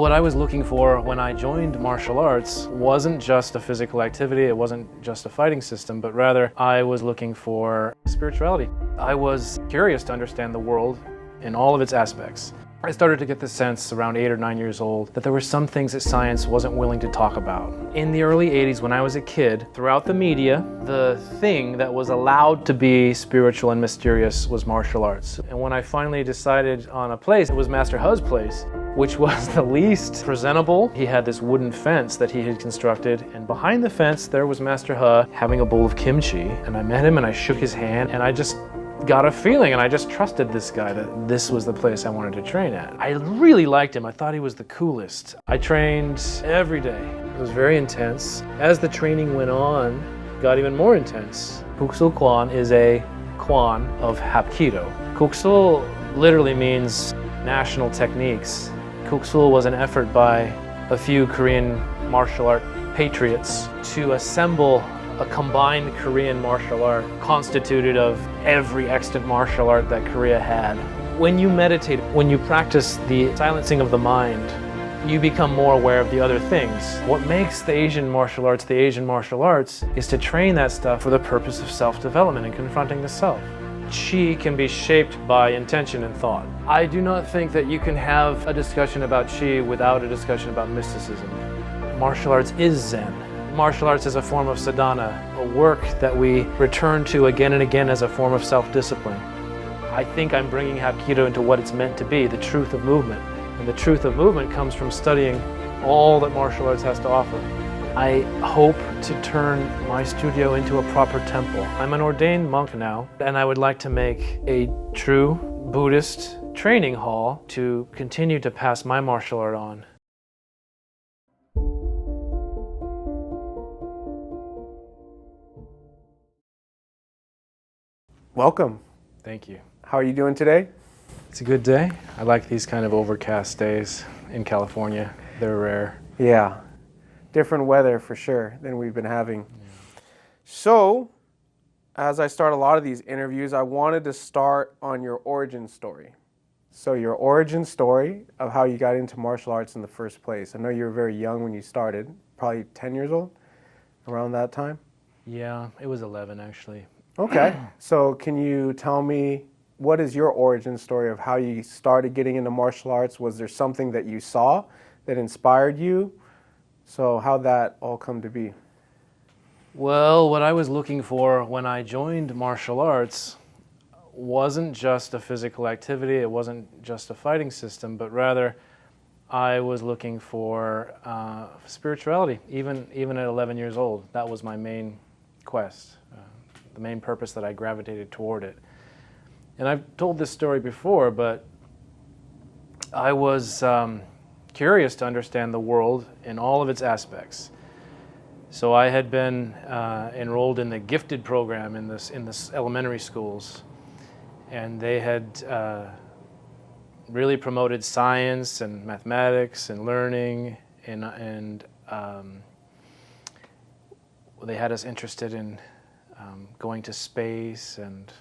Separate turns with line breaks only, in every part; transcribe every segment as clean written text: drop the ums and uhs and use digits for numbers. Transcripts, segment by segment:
What I was looking for when I joined martial arts wasn't just a physical activity, it wasn't just a fighting system, but rather I was looking for spirituality. I was curious to understand the world in all of its aspects. I started to get the sense around 8 or 9 years old that there were some things that science wasn't willing to talk about. In the early 80s when I was a kid, throughout the media, the thing that was allowed to be spiritual and mysterious was martial arts. And when I finally decided on a place, it was Master He's place, which was the least presentable. He had this wooden fence that he had constructed, and behind the fence there was Master He having a bowl of kimchi, and I met him and I shook his hand, and I just got a feeling, and I just trusted this guy that this was the place I wanted to train at. I really liked him. I thought he was the coolest. I trained every day. It was very intense. As the training went on, it got even more intense. Kuk Sool Kwan is a Kwan of Hapkido. Kuk Sool literally means national techniques. Kuk Sool was an effort by a few Korean martial art patriots to assemble a combined Korean martial art constituted of every extant martial art that Korea had. When you meditate, when you practice the silencing of the mind, you become more aware of the other things. What makes the Asian martial arts is to train that stuff for the purpose of self-development and confronting the self. Qi can be shaped by intention and thought. I do not think that you can have a discussion about Qi without a discussion about mysticism. Martial arts is Zen. Martial arts is a form of sadhana, a work that we return to again and again as a form of self-discipline. I think I'm bringing Hapkido into what it's meant to be, the truth of movement. And the truth of movement comes from studying all that martial arts has to offer. I hope to turn my studio into a proper temple. I'm an ordained monk now, and I would like to make a true Buddhist training hall to continue to pass my martial art on.
Welcome.
Thank you.
How are you doing today?
It's a good day. I like these kind of overcast days in California. They're rare.
Yeah, different weather for sure than we've been having. Yeah. So, as I start a lot of these interviews, I wanted to start on your origin story. So your origin story of how you got into martial arts in the first place. I know you were very young when you started, probably 10 years old, around that time?
Yeah, it was 11 actually.
Okay, so can you tell me, what is your origin story of how you started getting into martial arts? Was there something that you saw that inspired you? So how'd that all come to be?
Well, what I was looking for when I joined martial arts wasn't just a physical activity, it wasn't just a fighting system, but rather I was looking for spirituality, even at 11 years old. That was my main quest. The main purpose that I gravitated toward it. And I've told this story before, but I was curious to understand the world in all of its aspects. So I had been enrolled in the gifted program in this elementary schools, and they had really promoted science and mathematics and learning, and they had us interested in going to space, and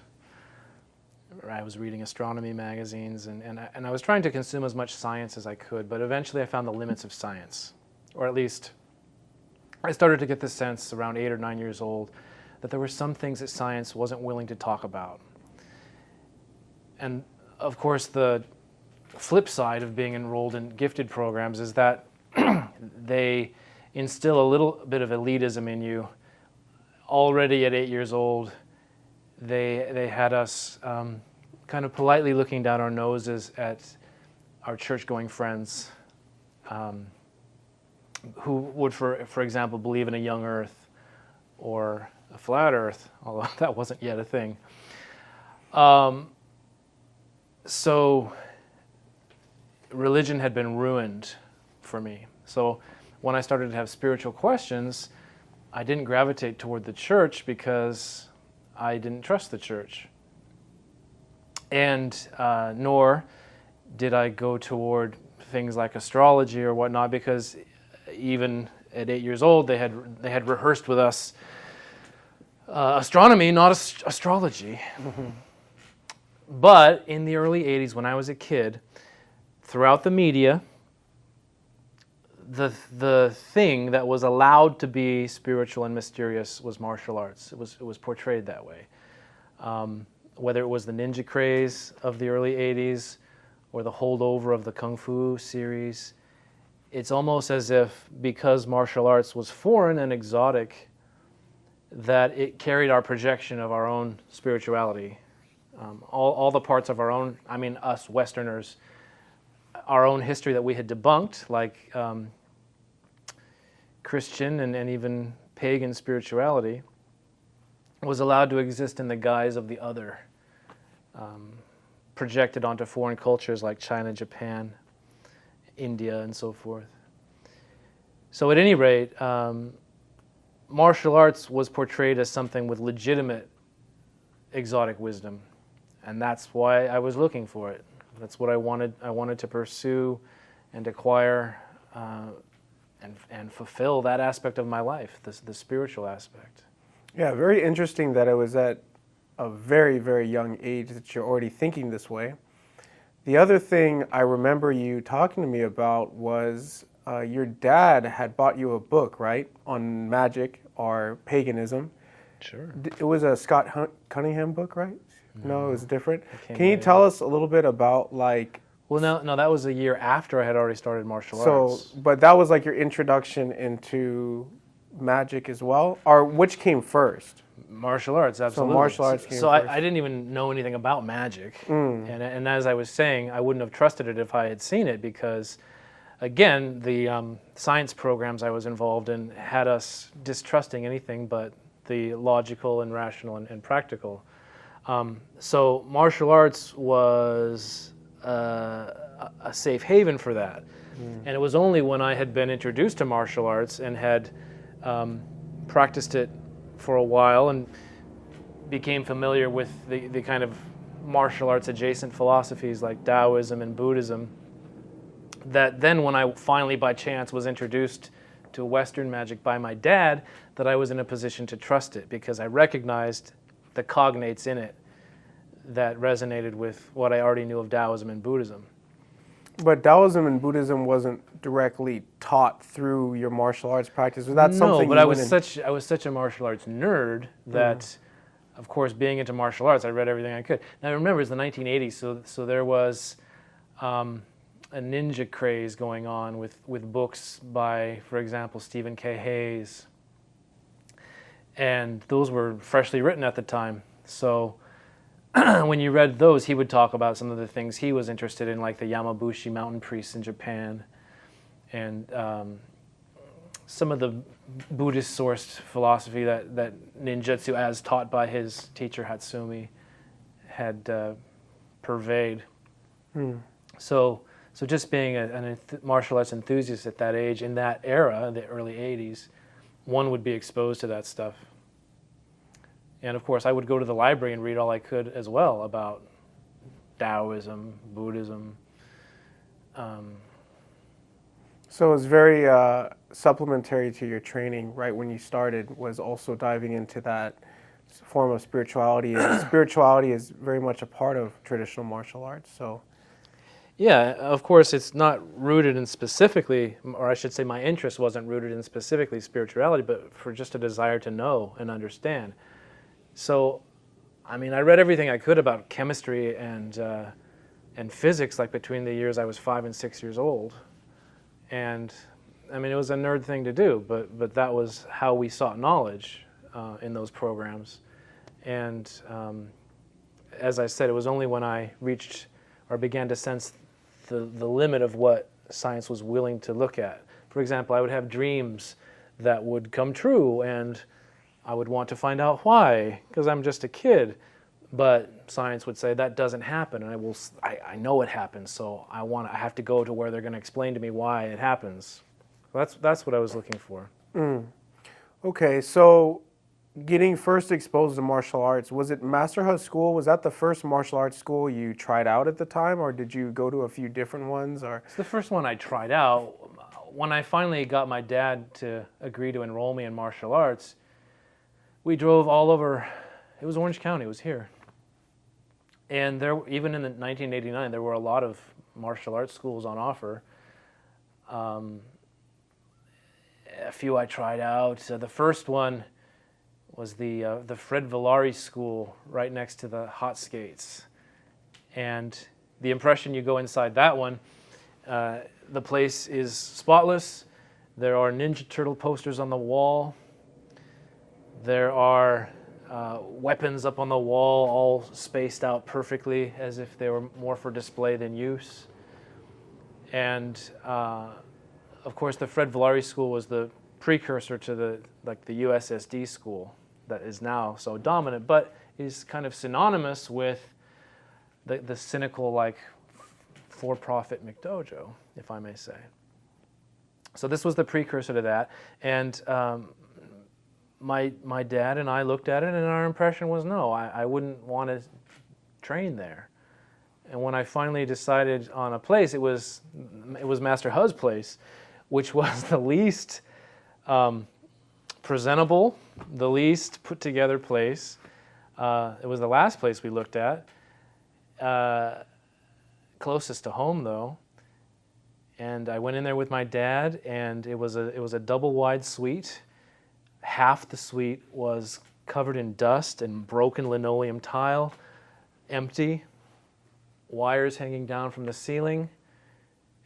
I was reading astronomy magazines, and I was trying to consume as much science as I could, but eventually I found the limits of science. Or at least, I started to get the sense around 8 or 9 years old that there were some things that science wasn't willing to talk about. And of course, the flip side of being enrolled in gifted programs is that they instill a little bit of elitism in you. Already at 8 years old, they had us kind of politely looking down our noses at our church-going friends who would, for example, believe in a young earth or a flat earth, although that wasn't yet a thing. So religion had been ruined for me. So when I started to have spiritual questions, I didn't gravitate toward the church because I didn't trust the church. And nor did I go toward things like astrology or whatnot, because even at 8 years old, they had rehearsed with us astronomy, not astrology. Mm-hmm. But in the early 80s, when I was a kid, throughout the media, the thing that was allowed to be spiritual and mysterious was martial arts. It was portrayed that way. Whether it was the ninja craze of the early 80s or the holdover of the Kung Fu series, it's almost as if because martial arts was foreign and exotic, that it carried our projection of our own spirituality. All the parts of our own, I mean us Westerners, our own history that we had debunked, like Christian and even pagan spirituality, was allowed to exist in the guise of the other, projected onto foreign cultures like China, Japan, India, and so forth. So at any rate, martial arts was portrayed as something with legitimate exotic wisdom, and that's why I was looking for it. That's what I wanted. I wanted to pursue and acquire and fulfill that aspect of my life, the spiritual aspect.
Yeah, very interesting that it was at a very, very young age that you're already thinking this way. The other thing I remember you talking to me about was your dad had bought you a book, right, on magic or paganism.
Sure.
It was a Scott Cunningham book, right? No, it was different. Can you
right
tell
out.
us a little bit about like...
Well, no, that was a year after I had already started martial arts.
But that was like your introduction into magic as well? Or which came first?
Martial arts, absolutely.
So martial arts came
So
first.
I didn't even know anything about magic. And as I was saying, I wouldn't have trusted it if I had seen it because, again, the science programs I was involved in had us distrusting anything but the logical and rational and practical. So martial arts was a safe haven for that. And it was only when I had been introduced to martial arts and had practiced it for a while and became familiar with the kind of martial arts adjacent philosophies like Taoism and Buddhism, that then when I finally by chance was introduced to Western magic by my dad, that I was in a position to trust it because I recognized the cognates in it that resonated with what I already knew of Taoism and Buddhism.
But Taoism and Buddhism wasn't directly taught through your martial arts practice. Was that something?
No, but I was such a martial arts nerd that, of course, being into martial arts, I read everything I could. Now remember, it's the 1980s, so there was a ninja craze going on with books by, for example, Stephen K. Hayes, and those were freshly written at the time. So when you read those, he would talk about some of the things he was interested in, like the Yamabushi mountain priests in Japan, and some of the Buddhist-sourced philosophy that ninjutsu, as taught by his teacher Hatsumi, had purveyed. So just being a martial arts enthusiast at that age, in that era, the early 80s, one would be exposed to that stuff. And of course, I would go to the library and read all I could as well about Taoism, Buddhism.
So it was very supplementary to your training, right, when you started, was also diving into that form of spirituality. And spirituality is very much a part of traditional martial arts, so...
Yeah, of course, it's not rooted in specifically, or I should say my interest wasn't rooted in specifically spirituality, but for just a desire to know and understand. So, I mean, I read everything I could about chemistry and physics, like between the years I was 5 and 6 years old. And, I mean, it was a nerd thing to do, but that was how we sought knowledge in those programs. And as I said, it was only when I reached or began to sense the limit of what science was willing to look at. For example, I would have dreams that would come true, and I would want to find out why, because I'm just a kid. But science would say that doesn't happen, and I know it happens, so I have to go to where they're going to explain to me why it happens. That's what I was looking for.
Okay, so getting first exposed to martial arts, was it Masterhood School? Was that the first martial arts school you tried out at the time, or did you go to a few different ones? Or
it's the first one I tried out. When I finally got my dad to agree to enroll me in martial arts, we drove all over. It was Orange County. It was here. And there, even in 1989, there were a lot of martial arts schools on offer. a few I tried out. The first one was the Fred Villari School right next to the Hot Skates. And the impression you go inside that one, the place is spotless. There are Ninja Turtle posters on the wall. There are weapons up on the wall, all spaced out perfectly as if they were more for display than use. And of course, the Fred Villari School was the precursor to the USSD school that is now so dominant, but is kind of synonymous with the cynical, like, for-profit McDojo, if I may say. So this was the precursor to that, and my dad and I looked at it, and our impression was no, I wouldn't want to train there. And when I finally decided on a place, it was Master Hu's place, which was the least presentable, the least put together place. It was the last place we looked at. Closest to home, though. And I went in there with my dad, and it was a double wide suite. Half the suite was covered in dust and broken linoleum tile, empty, wires hanging down from the ceiling.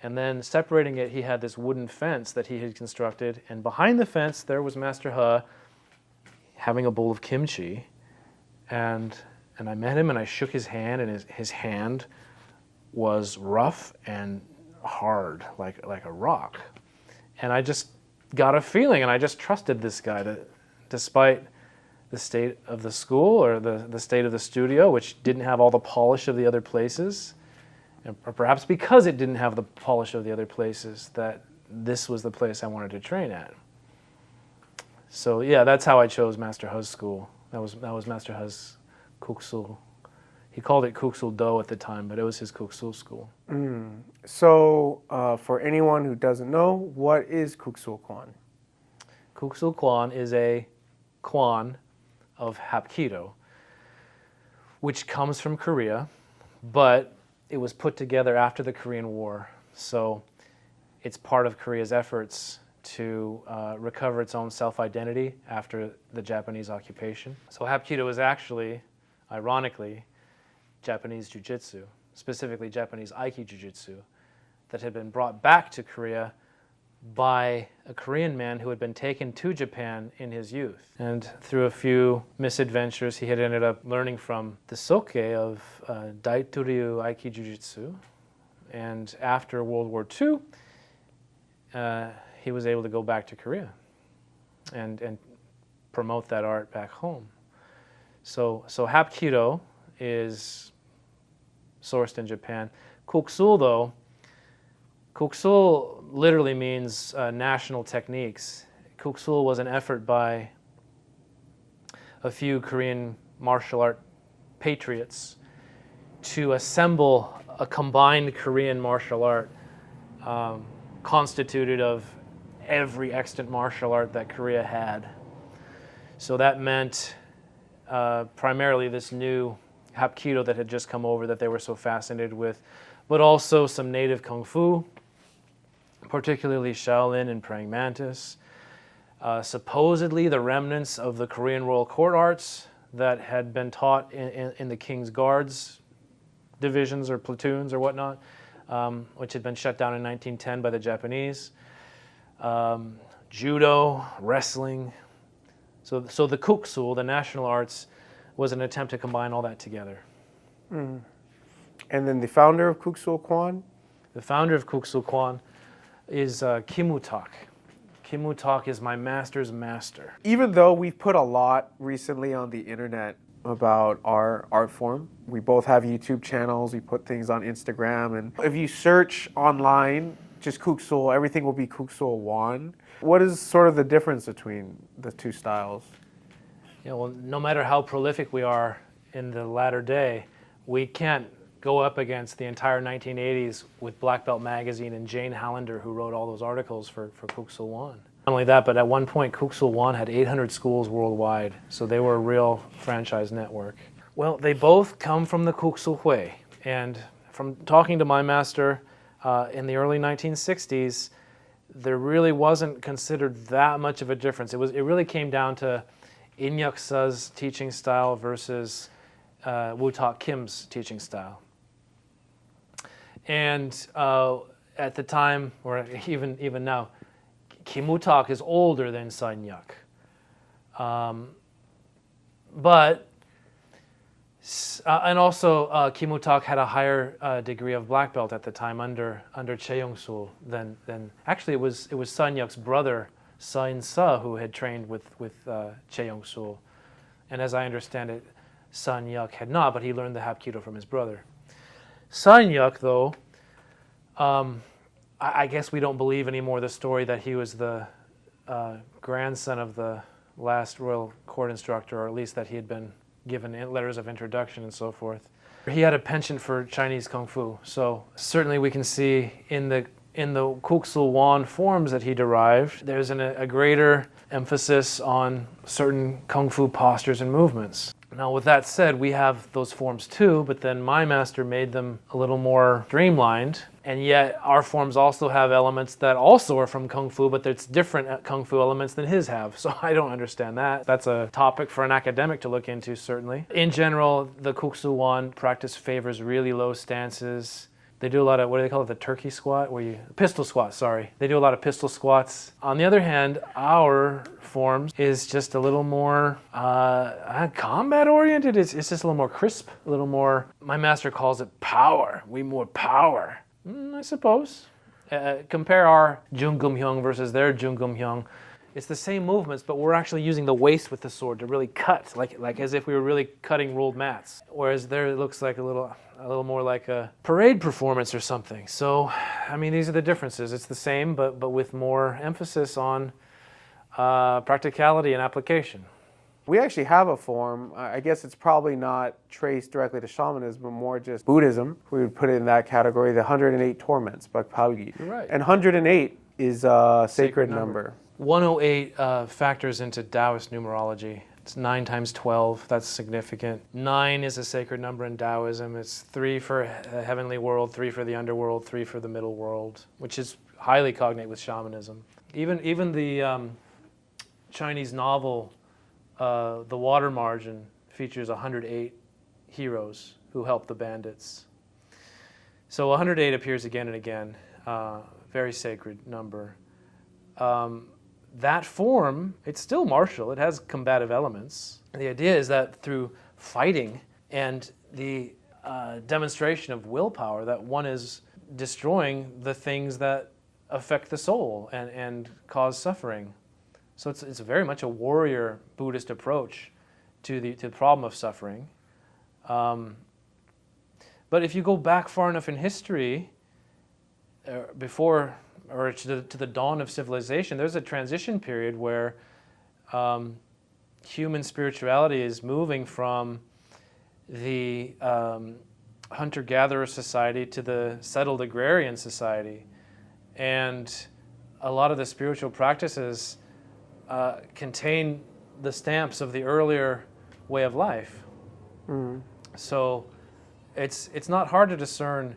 And then separating it, he had this wooden fence that he had constructed, and behind the fence there was Master Hu having a bowl of kimchi. And I met him, and I shook his hand, and his hand was rough and hard, like a rock. And I just got a feeling, and I just trusted this guy, that despite the state of the school or the state of the studio, which didn't have all the polish of the other places, or perhaps because it didn't have the polish of the other places, that this was the place I wanted to train at. So yeah, that's how I chose Master Hu's school. That was Master Hu's Kuk Sool. He called it Kuk Sool Do at the time, but it was his Kuk Sool school.
So for anyone who doesn't know, what is Kuk Sool Kwan?
Kuk Sool Kwan is a Kwan of Hapkido, which comes from Korea, but it was put together after the Korean War. So it's part of Korea's efforts to recover its own self-identity after the Japanese occupation. So Hapkido is actually, ironically, Japanese jiu-jitsu, specifically Japanese Aiki jiu-jitsu, that had been brought back to Korea by a Korean man who had been taken to Japan in his youth. And through a few misadventures, he had ended up learning from the soke of Daitoryu Aiki jiu-jitsu. And after World War II, he was able to go back to Korea and promote that art back home. So Hapkido is sourced in Japan. Kuk Sool, though, Kuk Sool literally means national techniques. Kuk Sool was an effort by a few Korean martial art patriots to assemble a combined Korean martial art constituted of every extant martial art that Korea had. So that meant primarily this new Hapkido that had just come over that they were so fascinated with, but also some native Kung Fu, particularly Shaolin and Praying Mantis. Supposedly the remnants of the Korean Royal Court arts that had been taught in the King's Guards divisions or platoons or whatnot, which had been shut down in 1910 by the Japanese. Judo, wrestling. So the Kuk Sool, the national arts, was an attempt to combine all that together.
And then the founder of Kuk Sool Kwan?
The founder of Kuk Sool Kwan is Kim Woo-tak. Kim Woo-tak is my master's master.
Even though we've put a lot recently on the internet about our art form, we both have YouTube channels, we put things on Instagram, and if you search online, just Kuk Sool, everything will be Kuk Sool Wan. What is sort of the difference between the two styles?
Yeah, well, no matter how prolific we are in the latter day, we can't go up against the entire 1980s with Black Belt Magazine and Jane Hallander, who wrote all those articles for Kuk Sool Wan. Not only that, but at one point, Kuk Sool Wan had 800 schools worldwide, so they were a real franchise network. Well, they both come from the Kuk Sool Hui, and from talking to my master in the early 1960s, there really wasn't considered that much of a difference. It really came down to Inhyuk Suh's teaching style versus Woo Tak Kim's teaching style. And at the time, or even now, Kim Woo Tak is older than Sun Yuk. And also Kim Woo Tak had a higher degree of black belt at the time under Chae Sul than actually it was Sun Yuk's brother Sun Suh who had trained with Chae Sul, and as I understand it, Sun Yuk had not, but he learned the Hapkido from his brother. Sun Yuk, though, I guess we don't believe anymore the story that he was the grandson of the last royal court instructor, or at least that he had been given letters of introduction and so forth. He had a penchant for Chinese Kung Fu, so certainly we can see in the Kuk Sool Kwan forms that he derived, there's a greater emphasis on certain Kung Fu postures and movements. Now, with that said, we have those forms too, but then my master made them a little more streamlined, and yet our forms also have elements that also are from Kung Fu, but it's different Kung Fu elements than his have, so I don't understand that. That's a topic for an academic to look into, certainly. In general, the Kuk Sool Kwan practice favors really low stances. They do a lot of, what do they call it, the turkey squat? Pistol squat, sorry. They do a lot of pistol squats. On the other hand, our forms is just a little more combat oriented. It's just a little more crisp, a little more, my master calls it power. We more power, I suppose. Compare our Jungum Hyung versus their Jungum Hyung. It's the same movements, but we're actually using the waist with the sword to really cut, like as if we were really cutting rolled mats. Whereas there it looks like a little more like a parade performance or something. So, I mean, these are the differences. It's the same, but with more emphasis on practicality and application.
We actually have a form. I guess it's probably not traced directly to shamanism, but more just Buddhism. We would put it in that category, the 108 torments, Baek Palgi.
Right.
And 108 is a sacred number.
108 factors into Taoist numerology. It's 9 times 12. That's significant. 9 is a sacred number in Taoism. It's 3 for the heavenly world, 3 for the underworld, 3 for the middle world, which is highly cognate with shamanism. Even the Chinese novel, The Water Margin, features 108 heroes who help the bandits. So 108 appears again and again. Very sacred number. That form, it's still martial. It has combative elements. The idea is that through fighting and the demonstration of willpower, that one is destroying the things that affect the soul and cause suffering. So it's very much a warrior Buddhist approach to the problem of suffering. But if you go back far enough in history, before or to the dawn of civilization, there's a transition period where human spirituality is moving from the hunter-gatherer society to the settled agrarian society. And a lot of the spiritual practices contain the stamps of the earlier way of life. Mm. So it's not hard to discern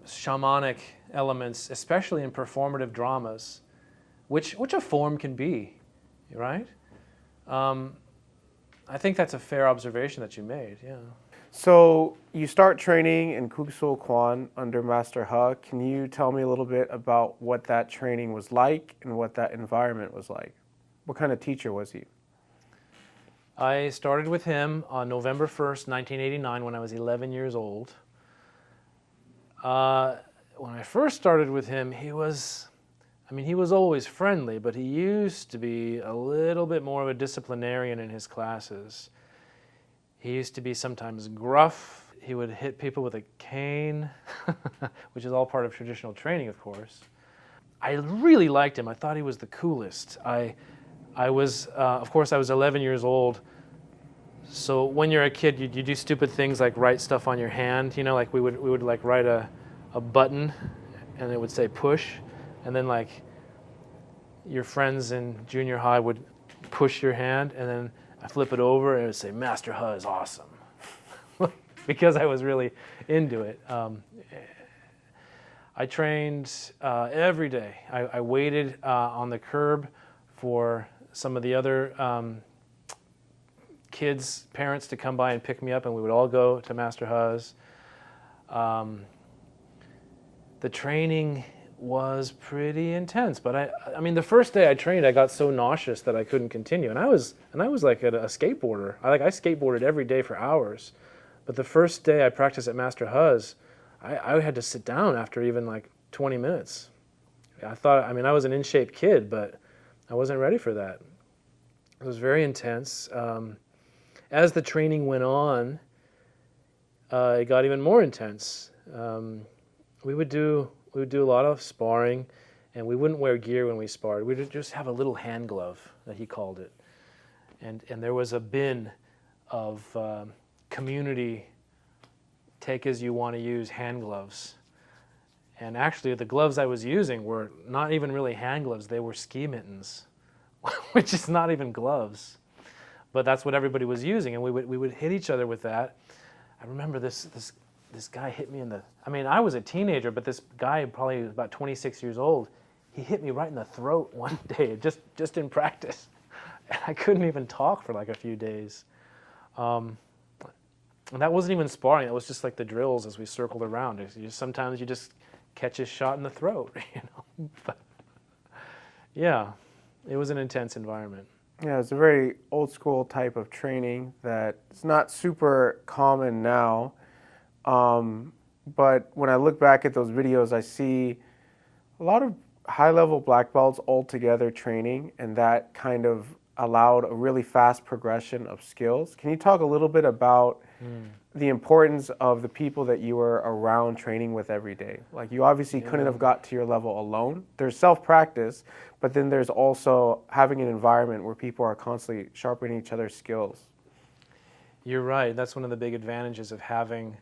shamanic elements, especially in performative dramas, which a form can be, right? I think that's a fair observation that you made, yeah.
So you start training in Kuk Sool Kwan under Master He. Can you tell me a little bit about what that training was like and what that environment was like? What kind of teacher was he?
I started with him on November 1st, 1989, when I was 11 years old. When I first started with him, he was always friendly, but he used to be a little bit more of a disciplinarian in his classes. He used to be sometimes gruff. He would hit people with a cane, which is all part of traditional training, of course. I really liked him. I thought he was the coolest. I was 11 years old. So when you're a kid, you do stupid things like write stuff on your hand. You know, like we would like write a button, and it would say push, and then like your friends in junior high would push your hand, and then I flip it over and it would say Master He is awesome, I trained every day. I waited on the curb for some of the other kids' parents to come by and pick me up, and we would all go to Master Huz. The training was pretty intense, but I mean, the first day I trained, I got so nauseous that I couldn't continue, and I was like a skateboarder. I skateboarded every day for hours, but the first day I practiced at Master Huz, I had to sit down after even like 20 minutes. I was an in-shape kid, but I wasn't ready for that. It was very intense. As the training went on, it got even more intense. We would do a lot of sparring, and we wouldn't wear gear when we sparred. We would just have a little hand glove, that he called it. And there was a bin of community take as you want to use hand gloves. And actually the gloves I was using were not even really hand gloves, they were ski mittens, which is not even gloves. But that's what everybody was using, and we would hit each other with that. I remember this guy hit me I was a teenager, but this guy, probably about 26 years old, he hit me right in the throat one day, just in practice. And I couldn't even talk for like a few days. And that wasn't even sparring, it was just like the drills as we circled around. Sometimes you just catch a shot in the throat, But yeah, it was an intense environment.
Yeah, it's a very old school type of training that it's not super common now. But when I look back at those videos, I see a lot of high-level black belts all together training, and that kind of allowed a really fast progression of skills. Can you talk a little bit about the importance of the people that you were around training with every day? Like, you obviously couldn't have got to your level alone. There's self-practice, but then there's also having an environment where people are constantly sharpening each other's skills.
You're right. That's one of the big advantages of having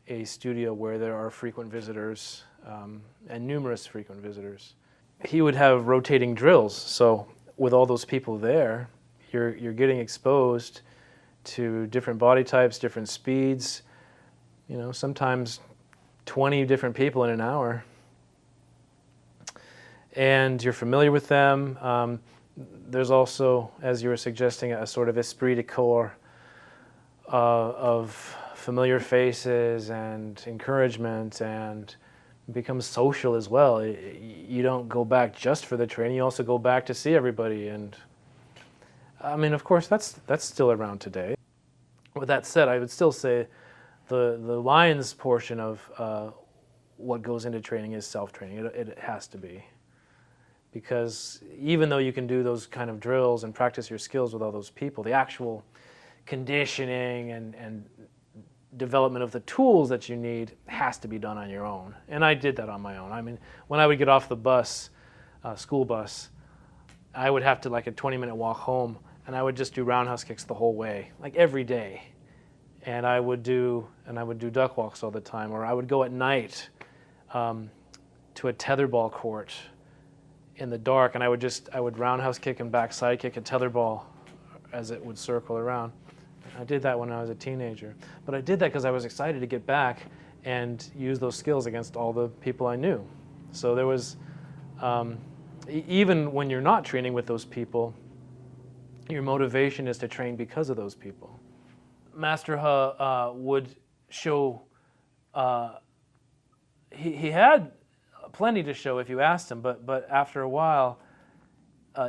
a studio where there are frequent visitors, and numerous frequent visitors. He would have rotating drills, so with all those people there, you're getting exposed to different body types, different speeds, sometimes 20 different people in an hour. And you're familiar with them. There's also, as you were suggesting, a sort of esprit de corps of familiar faces and encouragement, and becomes social as well. You don't go back just for the training, you also go back to see everybody. And of course, that's still around today. With that said, I would still say the lion's portion of what goes into training is self-training. It has to be. Because even though you can do those kind of drills and practice your skills with all those people, the actual conditioning and development of the tools that you need has to be done on your own. And I did that on my own. When I would get off the bus, school bus, I would have to like a 20-minute walk home, and I would just do roundhouse kicks the whole way, like every day. And I would do duck walks all the time, or I would go at night to a tetherball court in the dark, and I would roundhouse kick and backside kick a tetherball as it would circle around. I did that when I was a teenager. But I did that because I was excited to get back and use those skills against all the people I knew. So there was, even when you're not training with those people, your motivation is to train because of those people. Master He would show, he had plenty to show if you asked him, but after a while,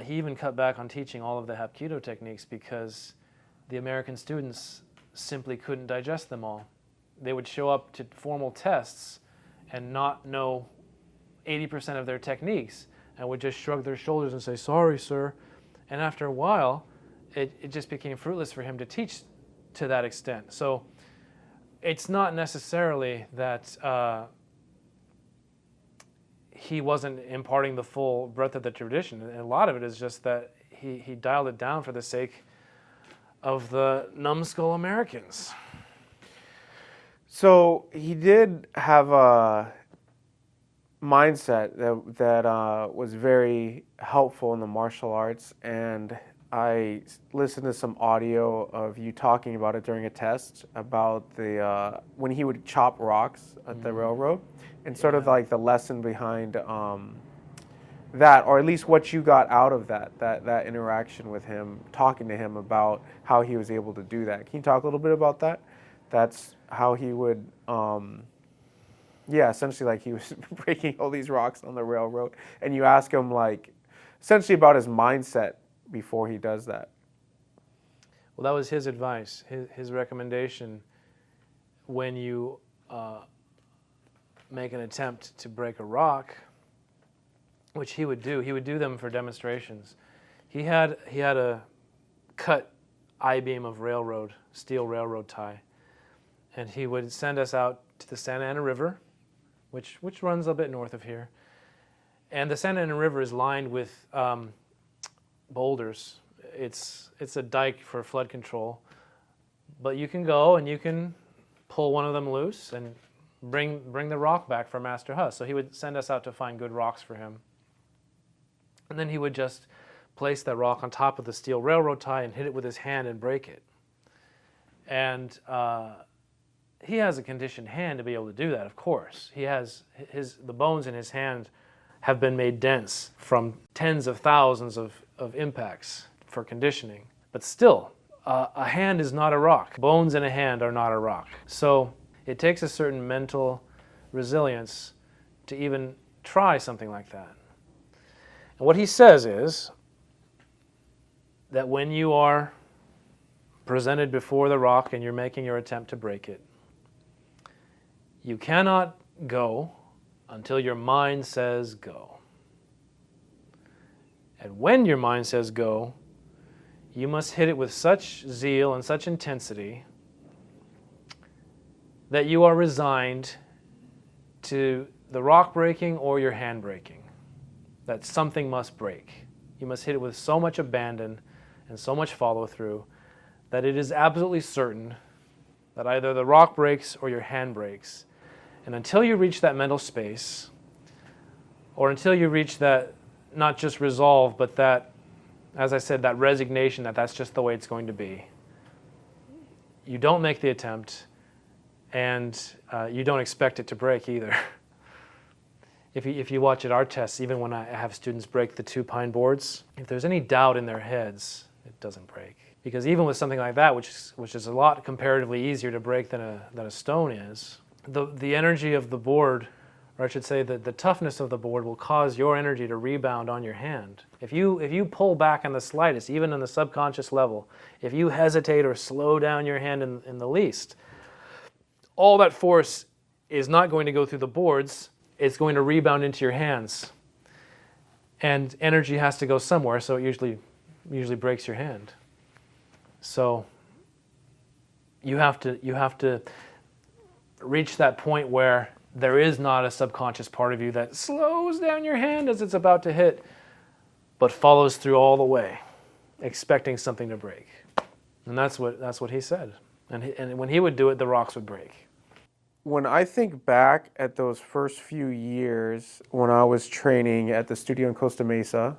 he even cut back on teaching all of the Hapkido techniques because the American students simply couldn't digest them all. They would show up to formal tests and not know 80% of their techniques and would just shrug their shoulders and say, "Sorry, sir." And after a while, it just became fruitless for him to teach to that extent. So it's not necessarily that he wasn't imparting the full breadth of the tradition. And a lot of it is just that he dialed it down for the sake of the numbskull Americans.
So he did have a mindset that was very helpful in the martial arts, and I listened to some audio of you talking about it during a test about the when he would chop rocks at the railroad, and sort of like the lesson behind that, or at least what you got out of that interaction with him, talking to him about how he was able to do that. Can you talk a little bit about that? That's how he would, essentially like he was breaking all these rocks on the railroad, and you ask him like essentially about his mindset before he does that.
Well, that was his advice, his recommendation when you make an attempt to break a rock, which he would do them for demonstrations. He had a cut I-beam of steel railroad tie, and he would send us out to the Santa Ana River, which runs a bit north of here. And the Santa Ana River is lined with boulders. It's a dike for flood control, but you can go and you can pull one of them loose and bring the rock back for Master Huss. So he would send us out to find good rocks for him. And then he would just place that rock on top of the steel railroad tie and hit it with his hand and break it. And he has a conditioned hand to be able to do that, of course. He has the bones in his hand have been made dense from tens of thousands of impacts for conditioning. But still, a hand is not a rock. Bones in a hand are not a rock. So it takes a certain mental resilience to even try something like that. And what he says is that when you are presented before the rock and you're making your attempt to break it, you cannot go until your mind says go. And when your mind says go, you must hit it with such zeal and such intensity that you are resigned to the rock breaking or your hand breaking, that something must break. You must hit it with so much abandon and so much follow-through that it is absolutely certain that either the rock breaks or your hand breaks. And until you reach that mental space, or until you reach that, not just resolve, but that, as I said, that resignation that that's just the way it's going to be, you don't make the attempt, and you don't expect it to break either. If you watch at our tests, even when I have students break the 2 pine boards, if there's any doubt in their heads, it doesn't break. Because even with something like that, which is a lot comparatively easier to break than a stone is, the energy of the board, or I should say the toughness of the board, will cause your energy to rebound on your hand. If you pull back on the slightest, even on the subconscious level, if you hesitate or slow down your hand in the least, all that force is not going to go through the boards, it's going to rebound into your hands. And energy has to go somewhere, so it usually breaks your hand. So you have to reach that point where there is not a subconscious part of you that slows down your hand as it's about to hit, but follows through all the way, expecting something to break. And that's what he said. And when he would do it, the rocks would break.
When I think back at those first few years when I was training at the studio in Costa Mesa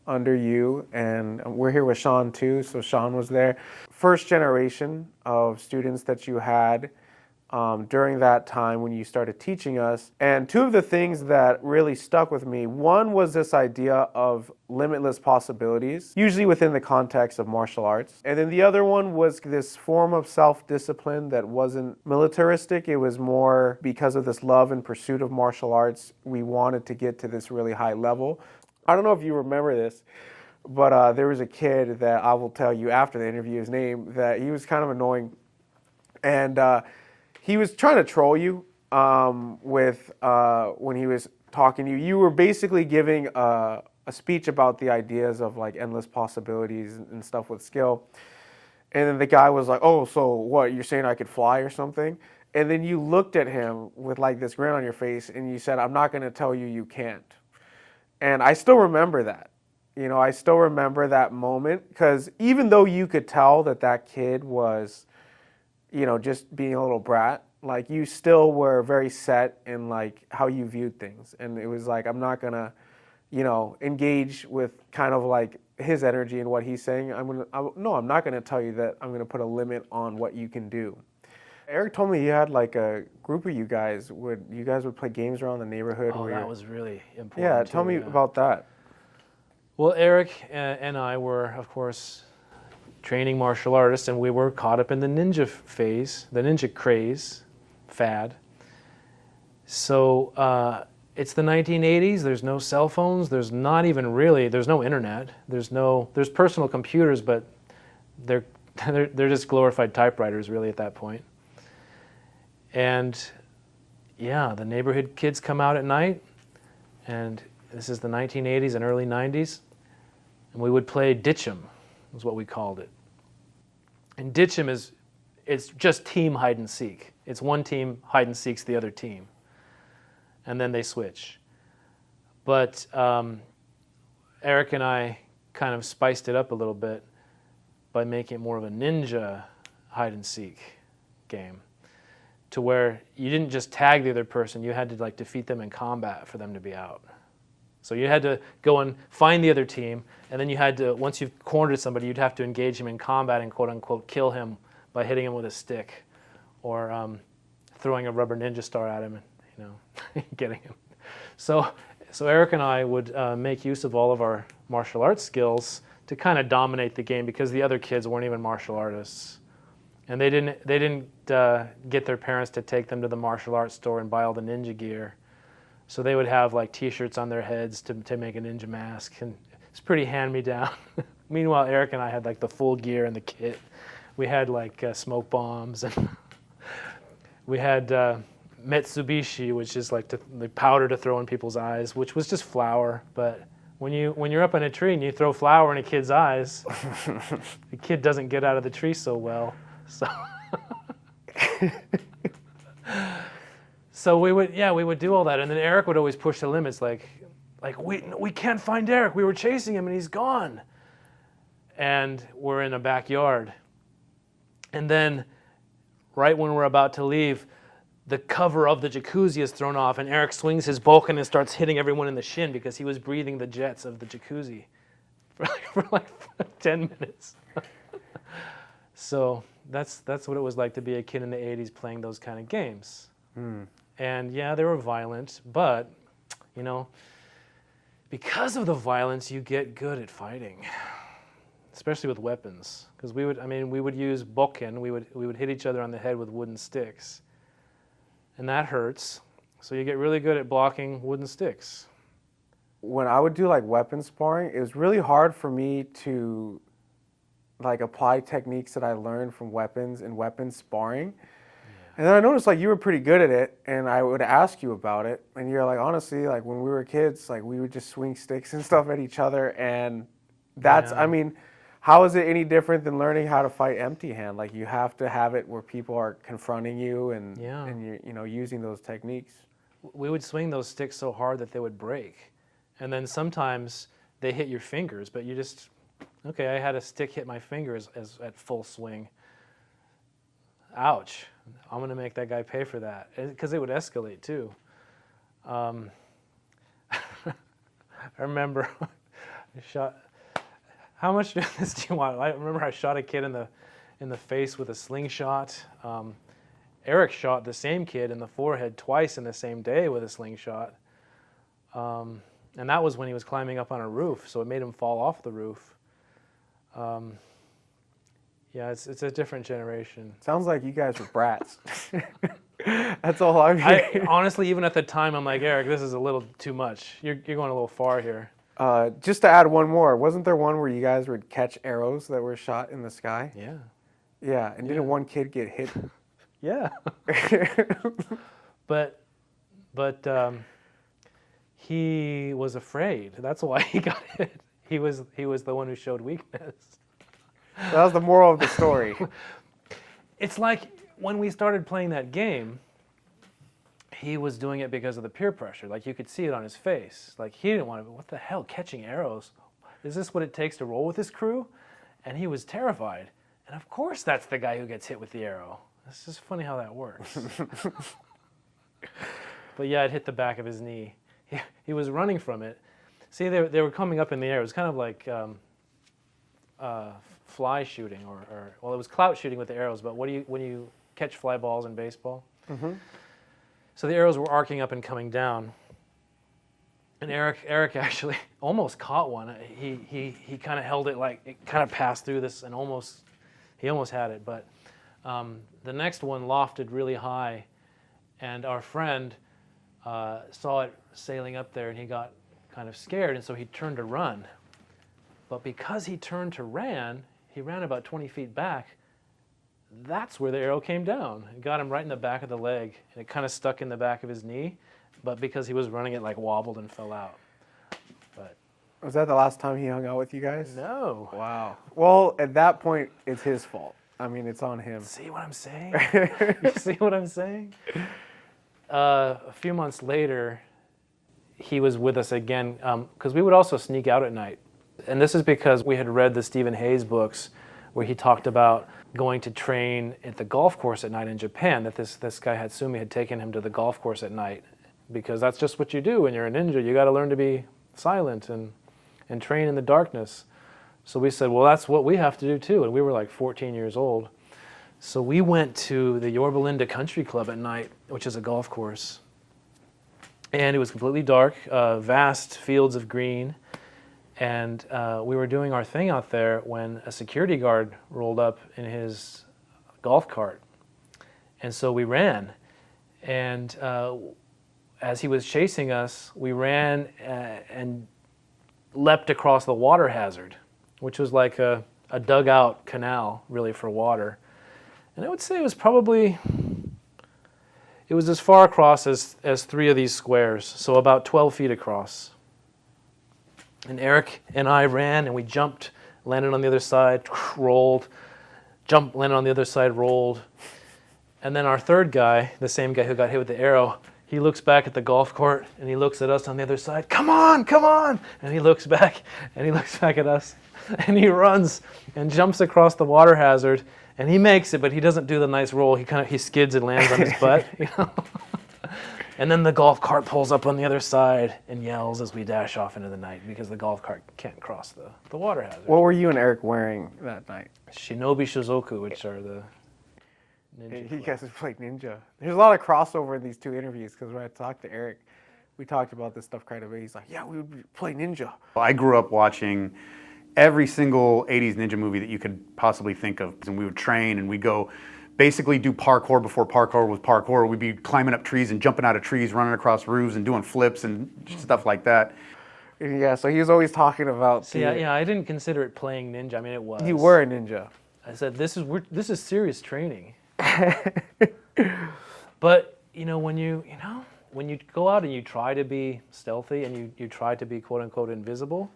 under you, and we're here with Sean too, so Sean was there. First generation of students that you had during that time when you started teaching us. And 2 of the things that really stuck with me, one was this idea of limitless possibilities, usually within the context of martial arts. And then the other one was this form of self-discipline that wasn't militaristic. It was more because of this love and pursuit of martial arts. We wanted to get to this really high level. I don't know if you remember this, but there was a kid that I will tell you after the interview his name, that he was kind of annoying. And he was trying to troll you with when he was talking to you. You were basically giving a speech about the ideas of like endless possibilities and stuff with skill. And then the guy was like, "Oh, so what, you're saying I could fly or something?" And then you looked at him with like this grin on your face and you said, "I'm not going to tell you you can't." And I still remember that. I still remember that moment, because even though you could tell that kid was, just being a little brat, like you still were very set in like how you viewed things. And it was like, I'm not gonna, engage with kind of like his energy and what he's saying, I'm not gonna tell you that I'm gonna put a limit on what you can do. Eric told me you had like a group of you guys would play games around the neighborhood.
Oh, that was really important.
Yeah, tell me about that.
Well, Eric and I were, of course, training martial artists, and we were caught up in the ninja phase, the ninja craze, fad. So it's the 1980s. There's no cell phones. There's no internet. There's personal computers, but they're just glorified typewriters, really, at that point. And yeah, the neighborhood kids come out at night, and this is the 1980s and early 90s, and we would play ditch'em, is what we called it. And ditch'em it's just team hide and seek. It's one team hide and seeks the other team, and then they switch. But Eric and I kind of spiced it up a little bit by making it more of a ninja hide and seek game, to where you didn't just tag the other person, you had to like defeat them in combat for them to be out. So you had to go and find the other team, and then you had to, once you've cornered somebody, you'd have to engage him in combat and quote unquote kill him by hitting him with a stick or throwing a rubber ninja star at him and getting him. So Eric and I would make use of all of our martial arts skills to kind of dominate the game, because the other kids weren't even martial artists. And they didn't get their parents to take them to the martial arts store and buy all the ninja gear. So they would have like T-shirts on their heads to make a ninja mask, and it's pretty hand-me-down. Meanwhile, Eric and I had like the full gear and the kit. We had like smoke bombs, and we had Mitsubishi, which is like the powder to throw in people's eyes, which was just flour. But when you're up in a tree and you throw flour in a kid's eyes, the kid doesn't get out of the tree so well. So we would do all that, and then Eric would always push the limits. Like we can't find Eric. We were chasing him, and he's gone. And we're in a backyard, and then right when we're about to leave, the cover of the jacuzzi is thrown off, and Eric swings his bokken and starts hitting everyone in the shin because he was breathing the jets of the jacuzzi for like 10 minutes. So that's what it was like to be a kid in the 80s playing those kind of games. And yeah, they were violent, but because of the violence, you get good at fighting, especially with weapons. Because we would use bokken. We would hit each other on the head with wooden sticks, and that hurts. So you get really good at blocking wooden sticks.
When I would do like weapon sparring, it was really hard for me to like apply techniques that I learned from weapons and weapon sparring. And then I noticed like you were pretty good at it, and I would ask you about it, and you're like, honestly, like when we were kids, like we would just swing sticks and stuff at each other, and that's, how is it any different than learning how to fight empty hand? Like you have to have it where people are confronting you and you're using those techniques.
We would swing those sticks so hard that they would break, and then sometimes they hit your fingers, but you just, okay, I had a stick hit my fingers as at full swing. Ouch. I'm going to make that guy pay for that, because it would escalate too. I remember I shot, how much of this do you want? I remember I shot a kid in the face with a slingshot. Eric shot the same kid in the forehead twice in the same day with a slingshot. And that was when he was climbing up on a roof, so it made him fall off the roof. Yeah, it's a different generation.
Sounds like you guys were brats. That's all I'm hearing.
Honestly, even at the time, I'm like, Eric, this is a little too much. You're going a little far here.
Just to add one more, wasn't there one where you guys would catch arrows that were shot in the sky?
Yeah.
Yeah, and didn't one kid get hit?
Yeah. But he was afraid. That's why he got hit. He was the one who showed weakness.
That was the moral of the story.
It's like when we started playing that game, he was doing it because of the peer pressure. Like you could see it on his face. Like he didn't want to, what the hell, catching arrows? Is this what it takes to roll with this crew? And he was terrified. And of course that's the guy who gets hit with the arrow. It's just funny how that works. But yeah, it hit the back of his knee. He was running from it. See, they were coming up in the air. It was kind of like fly shooting, or well, it was clout shooting with the arrows. But when you catch fly balls in baseball?
Mm-hmm.
So the arrows were arcing up and coming down. And Eric actually almost caught one. He kind of held it, like it kind of passed through this, and he almost had it. But the next one lofted really high, and our friend saw it sailing up there, and he got kind of scared, and so he turned to run. But because he turned to he ran about 20 feet back. That's where the arrow came down. It got him right in the back of the leg, and it kind of stuck in the back of his knee. But because he was running, it like wobbled and fell out. But
was that the last time he hung out with you guys?
No.
Wow. Well, at that point, it's his fault. I mean, it's on him.
See what I'm saying? You see what I'm saying? A few months later, he was with us again, because we would also sneak out at night. And this is because we had read the Stephen Hayes books where he talked about going to train at the golf course at night in Japan, that this guy Hatsumi had taken him to the golf course at night, because that's just what you do when you're a ninja. You got to learn to be silent and train in the darkness. So we said, well, that's what we have to do too. And we were like 14 years old. So we went to the Yorba Linda Country Club at night, which is a golf course. And it was completely dark, vast fields of green. And we were doing our thing out there when a security guard rolled up in his golf cart. And so we ran. And as he was chasing us, we ran and leapt across the water hazard, which was like a dugout canal, really, for water. And I would say it was as far across as 3 of these squares, so about 12 feet across. And Eric and I ran, and we jumped, landed on the other side, rolled, jumped, landed on the other side, rolled. And then our third guy, the same guy who got hit with the arrow, he looks back at the golf court, and he looks at us on the other side. Come on, come on! And he looks back, and he looks back at us, and he runs and jumps across the water hazard, and he makes it, but he doesn't do the nice roll. He skids and lands on his butt, you know. And then the golf cart pulls up on the other side and yells as we dash off into the night, because the golf cart can't cross the water hazard.
What were you and Eric wearing that night?
Shinobi Shizoku, which are the ninja.
You guys have played ninja. There's a lot of crossover in these 2 interviews, because when I talked to Eric, we talked about this stuff quite a bit. He's like, yeah, we would play ninja.
I grew up watching every single 80s ninja movie that you could possibly think of. And we would train, and we'd go basically do parkour before parkour was parkour. We'd be climbing up trees and jumping out of trees, running across roofs and doing flips and stuff like that.
Yeah, so he was always talking about...
See, yeah, I didn't consider it playing ninja. I mean, it was.
You were a ninja.
I said, this is serious training. But, when you go out and you try to be stealthy and you try to be quote-unquote invisible,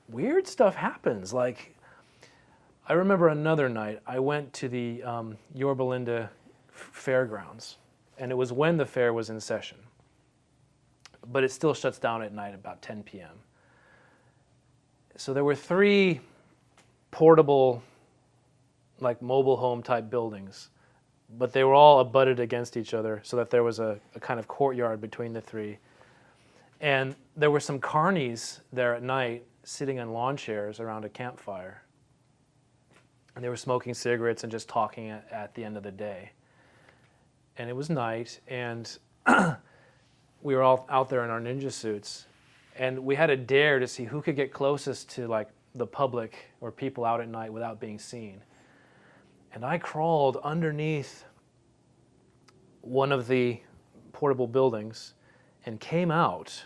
weird stuff happens. Like, I remember another night, I went to the Yorba Linda fairgrounds, and it was when the fair was in session. But it still shuts down at night about 10 p.m. So there were 3 portable, like mobile home type buildings, but they were all abutted against each other so that there was a kind of courtyard between the 3. And there were some Carnies there at night sitting on lawn chairs around a campfire. And they were smoking cigarettes and just talking at the end of the day. And it was night, and we were all out there in our ninja suits. And we had a dare to see who could get closest to like the public or people out at night without being seen. And I crawled underneath one of the portable buildings and came out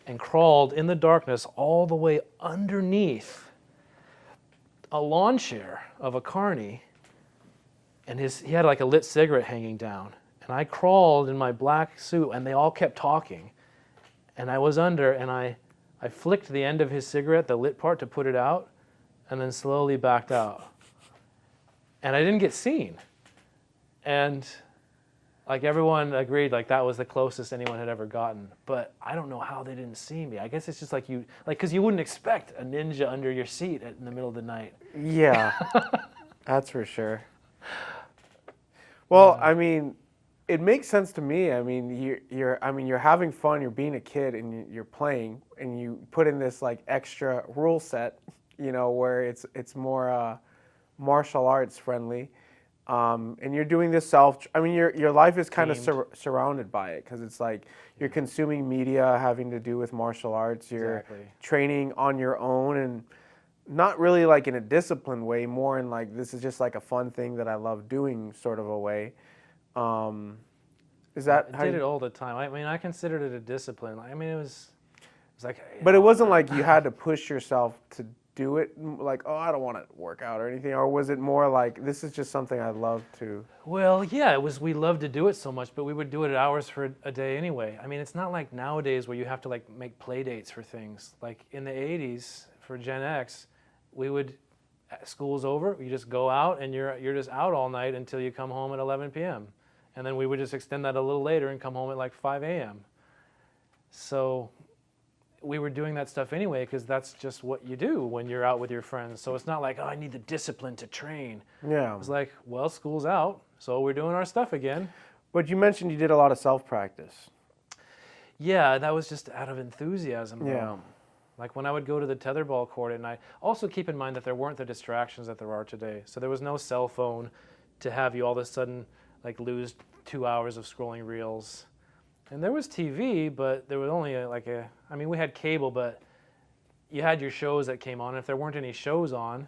and crawled in the darkness all the way underneath a lawn chair of a Carney, and he had like a lit cigarette hanging down. And I crawled in my black suit, and they all kept talking. And I was under, and I flicked the end of his cigarette, the lit part, to put it out, and then slowly backed out. And I didn't get seen. And like everyone agreed, like that was the closest anyone had ever gotten. But I don't know how they didn't see me. I guess it's just like because you wouldn't expect a ninja under your seat in the middle of the night.
Yeah, that's for sure. Well, I mean, It makes sense to me. I mean, you're having fun. You're being a kid and you're playing, and you put in this like extra rule set, where it's more martial arts friendly, and you're doing this your life is kind of surrounded by it, because it's like you're consuming media having to do with martial arts. You're training on your own, and not really like in a disciplined way, more in like, this is just like a fun thing that I love doing sort of a way. Is that
I did it all the time. I mean, I considered it a discipline. I mean, it was like.
But it wasn't like you had to push yourself to do it. Like, oh, I don't want to work out or anything. Or was it more like, this is just something I love to?
Well, yeah, it was. We loved to do it so much, but we would do it at hours for a day anyway. I mean, it's not like nowadays where you have to like make play dates for things. Like in the '80s for Gen X, we would. School's over, you just go out and you're just out all night until you come home at 11 p.m. And then we would just extend that a little later and come home at like 5 a.m. So we were doing that stuff anyway, because that's just what you do when you're out with your friends. So it's not like, oh, I need the discipline to train.
Yeah.
It's like, well, school's out, so we're doing our stuff again.
But you mentioned you did a lot of self-practice.
Yeah, that was just out of enthusiasm.
Yeah.
Like when I would go to the tetherball court at night. Also keep in mind that there weren't the distractions that there are today. So there was no cell phone to have you all of a sudden like lose 2 hours of scrolling reels. And there was TV, but there was only we had cable, but you had your shows that came on. If there weren't any shows on,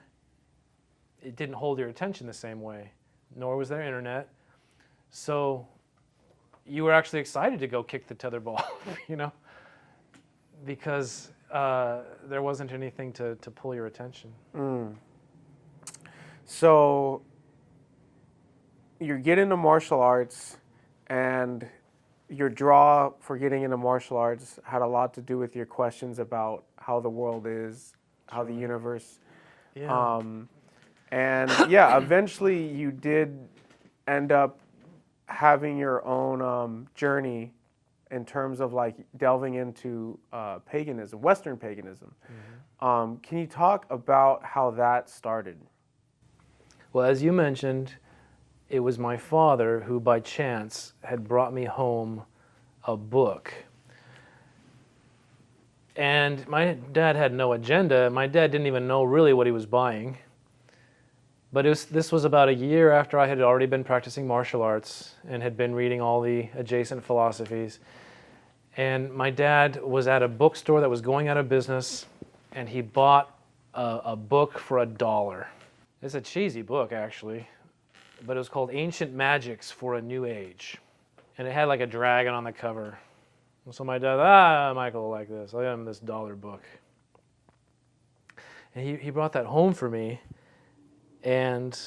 it didn't hold your attention the same way, nor was there internet. So you were actually excited to go kick the tetherball, because there wasn't anything to pull your attention.
So you get into martial arts, and your draw for getting into martial arts had a lot to do with your questions about how the world is, how the universe.
Yeah.
Eventually you did end up having your own journey in terms of like delving into paganism, Western paganism. Mm-hmm. Can you talk about how that started?
Well, as you mentioned, it was my father who by chance had brought me home a book. And my dad had no agenda. My dad didn't even know really what he was buying. But this was about a year after I had already been practicing martial arts and had been reading all the adjacent philosophies. And my dad was at a bookstore that was going out of business, and he bought a book for $1. It's a cheesy book, actually, but it was called Ancient Magics for a New Age. And it had like a dragon on the cover. And so my dad, Michael will like this. I'll give him this $1 book. And he brought that home for me. And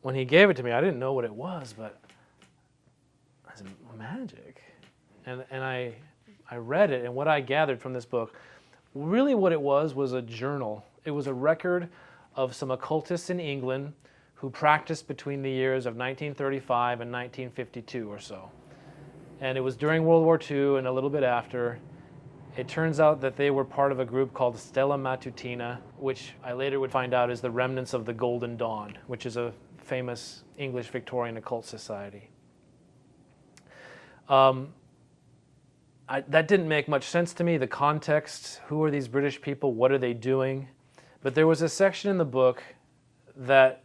when he gave it to me, I didn't know what it was, but I said, magic. And I read it, and what I gathered from this book, really what it was a journal. It was a record of some occultists in England who practiced between the years of 1935 and 1952 or so. And it was during World War II and a little bit after. It turns out that they were part of a group called Stella Matutina, which I later would find out is the remnants of the Golden Dawn, which is a famous English Victorian occult society. That didn't make much sense to me, the context. Who are these British people? What are they doing? But there was a section in the book that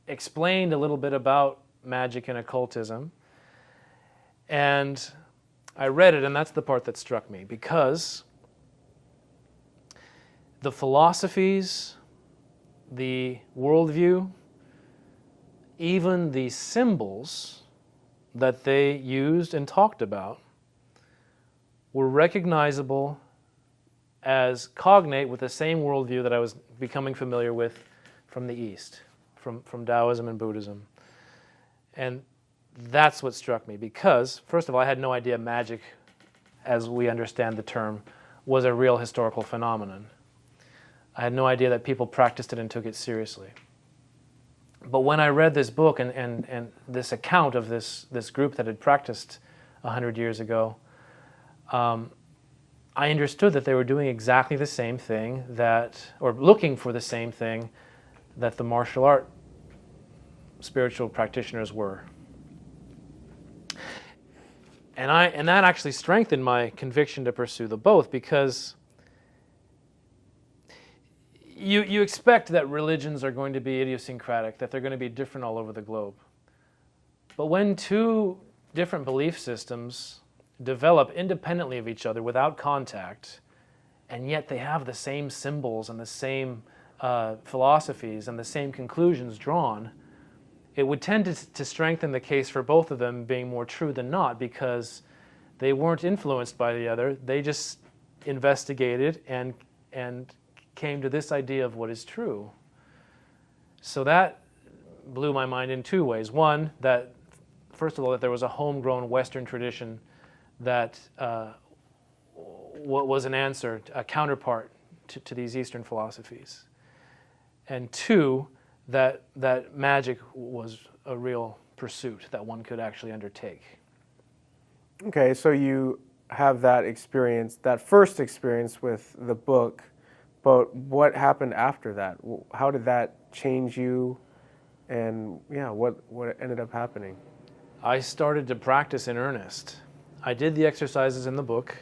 explained a little bit about magic and occultism. And I read it, and that's the part that struck me, because the philosophies, the worldview, even the symbols that they used and talked about were recognizable as cognate with the same worldview that I was becoming familiar with from the East, from Taoism and Buddhism. And that's what struck me, because, first of all, I had no idea magic, as we understand the term, was a real historical phenomenon. I had no idea that people practiced it and took it seriously. But when I read this book and this account of this group that had practiced 100 years ago, I understood that they were doing exactly the same thing or looking for the same thing that the martial art spiritual practitioners were. And that actually strengthened my conviction to pursue the both, because you expect that religions are going to be idiosyncratic, that they're going to be different all over the globe. But when two different belief systems develop independently of each other without contact, and yet they have the same symbols and the same philosophies and the same conclusions drawn, it would tend to strengthen the case for both of them being more true than not, because they weren't influenced by the other. They just investigated and came to this idea of what is true. So that blew my mind in two ways. One, that first of all, that there was a homegrown Western tradition that what was an answer, a counterpart to these Eastern philosophies. And two, that magic was a real pursuit that one could actually undertake.
Okay, so you have that experience, that first experience with the book, but what happened after that? How did that change you, and what ended up happening?
I started to practice in earnest. I did the exercises in the book,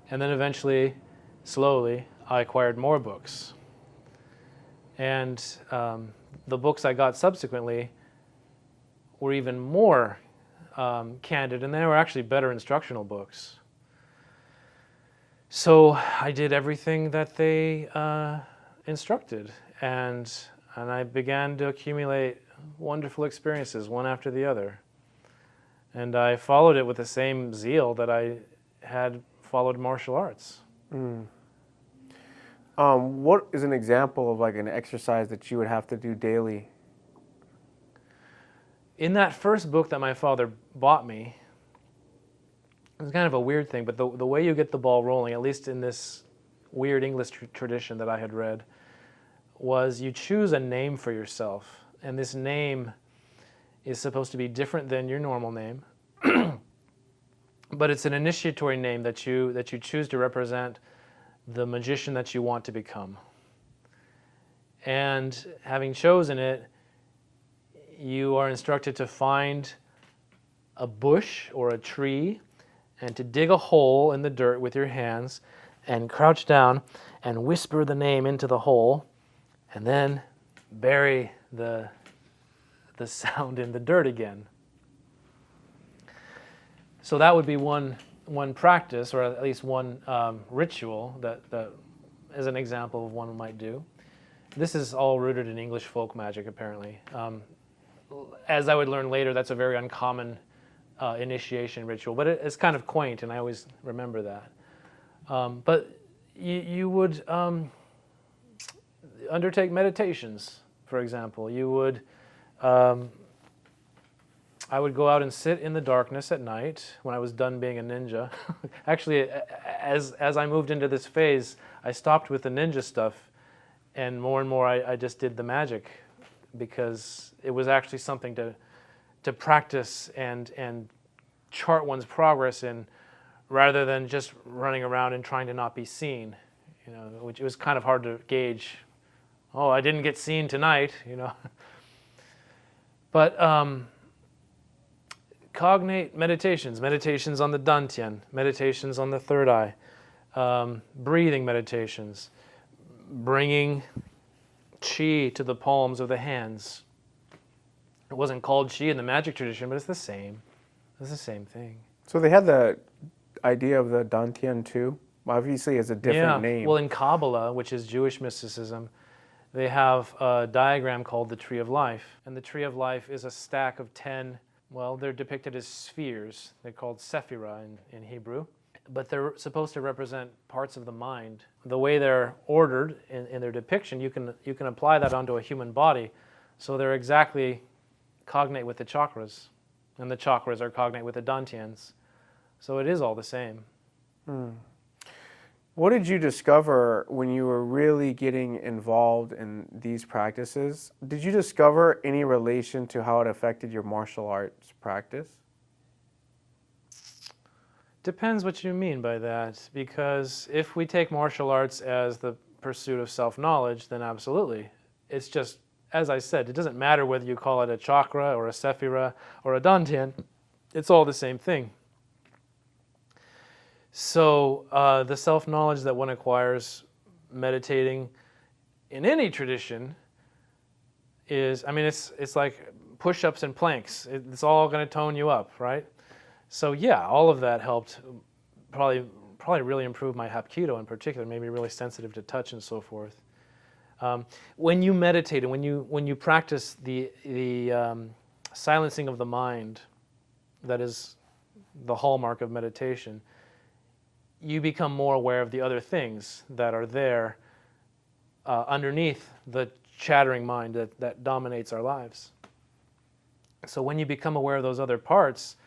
and then eventually, slowly, I acquired more books. And the books I got subsequently were even more candid, and they were actually better instructional books. So I did everything that they instructed, and I began to accumulate wonderful experiences, one after the other. And I followed it with the same zeal that I had followed martial arts.
What is an example of like an exercise that you would have to do daily?
In that first book that my father bought me, it was kind of a weird thing, but the way you get the ball rolling, at least in this weird English tradition that I had read, was you choose a name for yourself. And this name is supposed to be different than your normal name. But it's an initiatory name that you choose to represent the magician that you want to become. And having chosen it, you are instructed to find a bush or a tree and to dig a hole in the dirt with your hands and crouch down and whisper the name into the hole and then bury the sound in the dirt again. So that would be one practice, or at least one ritual that as an example of one might do. This is all rooted in English folk magic, apparently. As I would learn later, that's a very uncommon initiation ritual, but it's kind of quaint, and I always remember that. But you would undertake meditations, for example. You would... I would go out and sit in the darkness at night when I was done being a ninja. Actually, as I moved into this phase, I stopped with the ninja stuff, and more I just did the magic, because it was actually something to practice and chart one's progress in, rather than just running around and trying to not be seen. Which it was kind of hard to gauge. Oh, I didn't get seen tonight, But cognate meditations on the dantian, meditations on the third eye, breathing meditations, bringing qi to the palms of the hands. It wasn't called qi in the magic tradition, but it's the same. It's the same thing.
So they had the idea of the dantian too? Obviously it's a different name.
Well, in Kabbalah, which is Jewish mysticism, they have a diagram called the Tree of Life. And the Tree of Life is a stack of 10, they're depicted as spheres. They're called sephira in Hebrew. But they're supposed to represent parts of the mind. The way they're ordered in their depiction, you can apply that onto a human body. So they're exactly cognate with the chakras. And the chakras are cognate with the dantians. So it is all the same.
What did you discover when you were really getting involved in these practices? Did you discover any relation to how it affected your martial arts practice?
Depends what you mean by that, because if we take martial arts as the pursuit of self-knowledge, then absolutely. It's just, as I said, it doesn't matter whether you call it a chakra or a sephira or a dantian. It's all the same thing. So the self-knowledge that one acquires meditating in any tradition is, I mean, it's like push-ups and planks. It's all going to tone you up, right? So yeah, all of that helped probably really improve my Hapkido in particular, made me really sensitive to touch and so forth. When you meditate and when you practice the silencing of the mind, that is the hallmark of meditation, you become more aware of the other things that are there underneath the chattering mind that dominates our lives. So when you become aware of those other parts,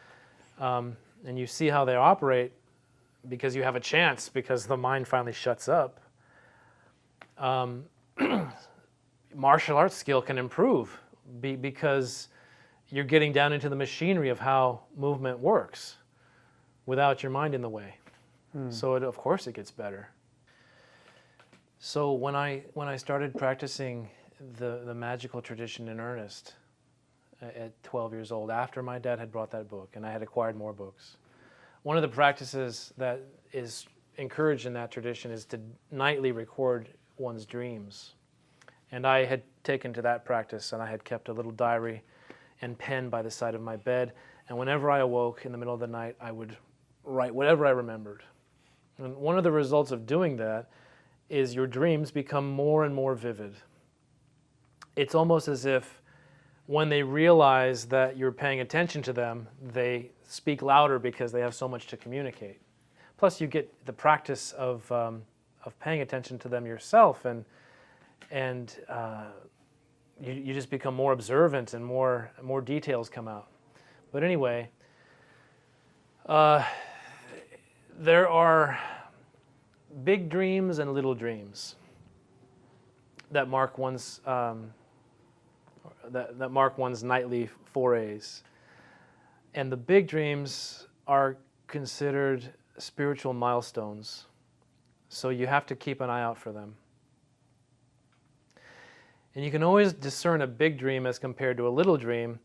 and you see how they operate, because you have a chance, because the mind finally shuts up, martial arts skill can improve because you're getting down into the machinery of how movement works without your mind in the way. So of course it gets better. So when I started practicing the magical tradition in earnest at 12 years old, after my dad had brought that book and I had acquired more books, one of the practices that is encouraged in that tradition is to nightly record one's dreams. And I had taken to that practice, and I had kept a little diary and pen by the side of my bed, and whenever I awoke in the middle of the night, I would write whatever I remembered. And one of the results of doing that is your dreams become more and more vivid. It's almost as if when they realize that you're paying attention to them, they speak louder because they have so much to communicate. Plus, you get the practice of paying attention to them yourself, and you just become more observant, and more details come out. But anyway, there are big dreams and little dreams that mark one's that mark one's nightly forays. And the big dreams are considered spiritual milestones, so you have to keep an eye out for them. And you can always discern a big dream as compared to a little dream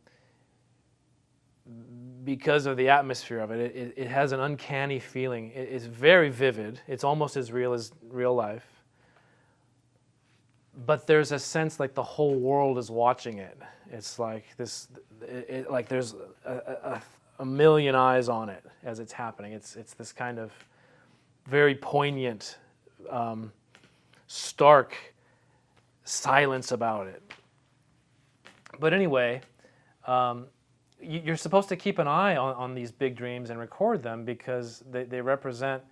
because of the atmosphere of it. It has an uncanny feeling. It's very vivid. It's almost as real as real life. But there's a sense like the whole world is watching it. It's like this, like there's a million eyes on it as it's happening. It's this kind of very poignant, stark silence about it. But anyway, you're supposed to keep an eye on these big dreams and record them because they represent,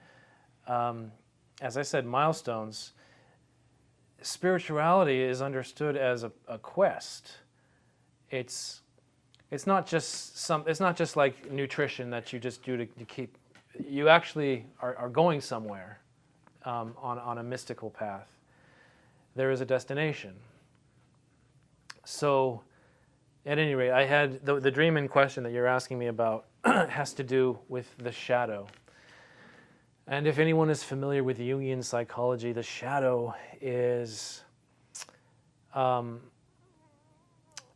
as I said, milestones. Spirituality is understood as a quest. It's not just like nutrition that you just do to keep. You actually are going somewhere on a mystical path. There is a destination. So, at any rate, I had the dream in question that you're asking me about has to do with the shadow. And if anyone is familiar with Jungian psychology, the shadow is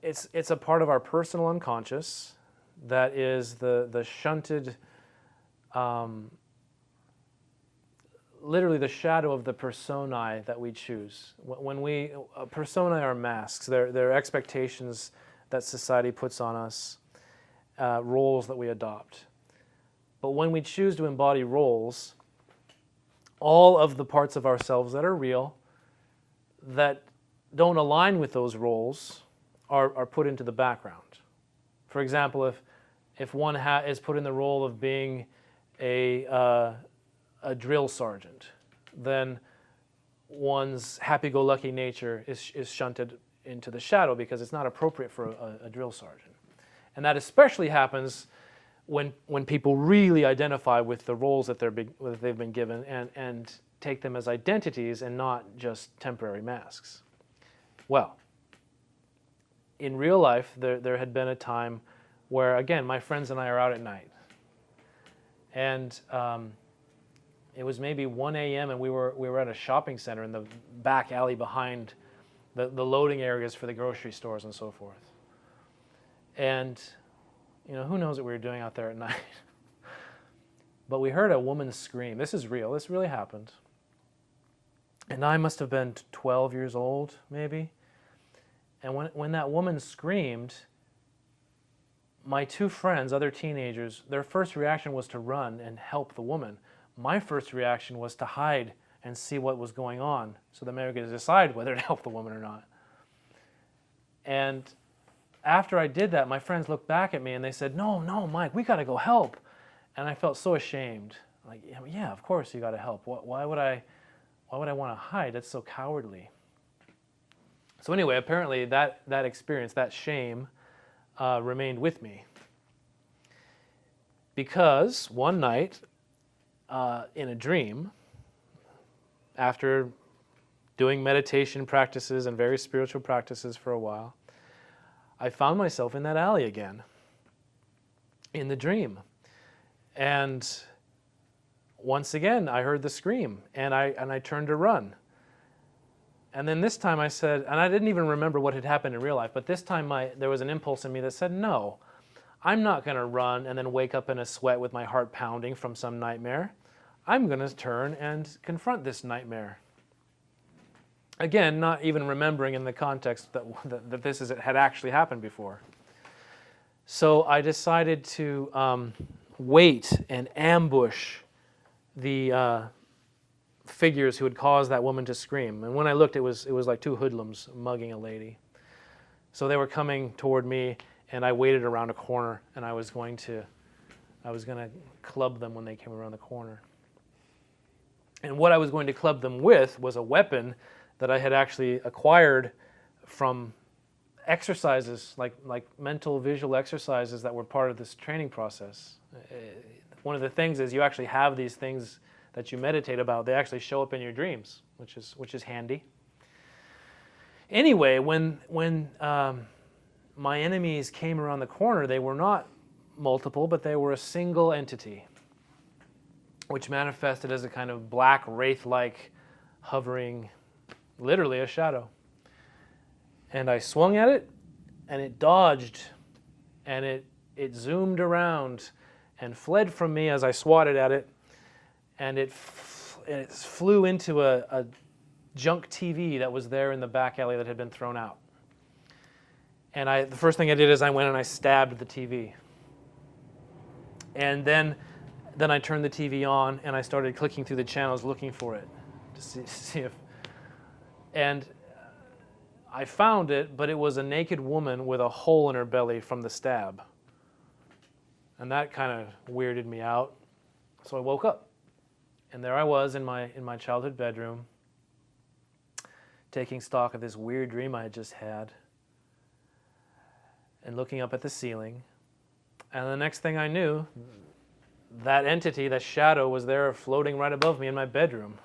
it's a part of our personal unconscious that is the shunted, literally the shadow of the personae that we choose. When personae are masks, they're expectations that society puts on us, roles that we adopt. But when we choose to embody roles, all of the parts of ourselves that are real, that don't align with those roles, are put into the background. For example, if one is put in the role of being a drill sergeant, then one's happy-go-lucky nature is shunted into the shadow because it's not appropriate for a drill sergeant. And that especially happens when people really identify with the roles that they've been given and take them as identities and not just temporary masks. Well, in real life, there had been a time where, again, my friends and I are out at night. And it was maybe 1 a.m. and we were at a shopping center in the back alley behind the loading areas for the grocery stores and so forth. And who knows what we were doing out there at night. but we heard a woman scream. This is real. This really happened. And I must have been 12 years old, maybe. And when that woman screamed, my two friends, other teenagers, their first reaction was to run and help the woman. My first reaction was to hide and see what was going on so that maybe we could decide whether to help the woman or not. And after I did that, my friends looked back at me and they said, no, Mike, we got to go help. And I felt so ashamed. Like, yeah, of course you got to help. Why would I want to hide? That's so cowardly. So anyway, apparently that experience, that shame, remained with me. Because one night, in a dream, after doing meditation practices and various spiritual practices for a while, I found myself in that alley again, in the dream. And once again, I heard the scream, and I turned to run. And then this time I said, and I didn't even remember what had happened in real life, but this time there was an impulse in me that said, no, I'm not going to run and then wake up in a sweat with my heart pounding from some nightmare. I'm going to turn and confront this nightmare. Again, not even remembering in the context that this had actually happened before. So I decided to wait and ambush the figures who had caused that woman to scream. And when I looked, it was like two hoodlums mugging a lady. So they were coming toward me, and I waited around a corner, and I was going to club them when they came around the corner. And what I was going to club them with was a weapon that I had actually acquired from exercises, like mental visual exercises that were part of this training process. One of the things is you actually have these things that you meditate about. They actually show up in your dreams, which is handy. Anyway, when my enemies came around the corner, they were not multiple, but they were a single entity, which manifested as a kind of black wraith-like hovering, literally a shadow. And I swung at it, and it dodged, and it zoomed around and fled from me as I swatted at it, and it flew into a junk TV that was there in the back alley that had been thrown out. And the first thing I did is I went and I stabbed the TV. And then I turned the TV on and I started clicking through the channels looking for it to see if... And I found it, but it was a naked woman with a hole in her belly from the stab. And that kind of weirded me out. So I woke up. And there I was in my childhood bedroom, taking stock of this weird dream I had just had, and looking up at the ceiling. And the next thing I knew, that entity, that shadow, was there floating right above me in my bedroom.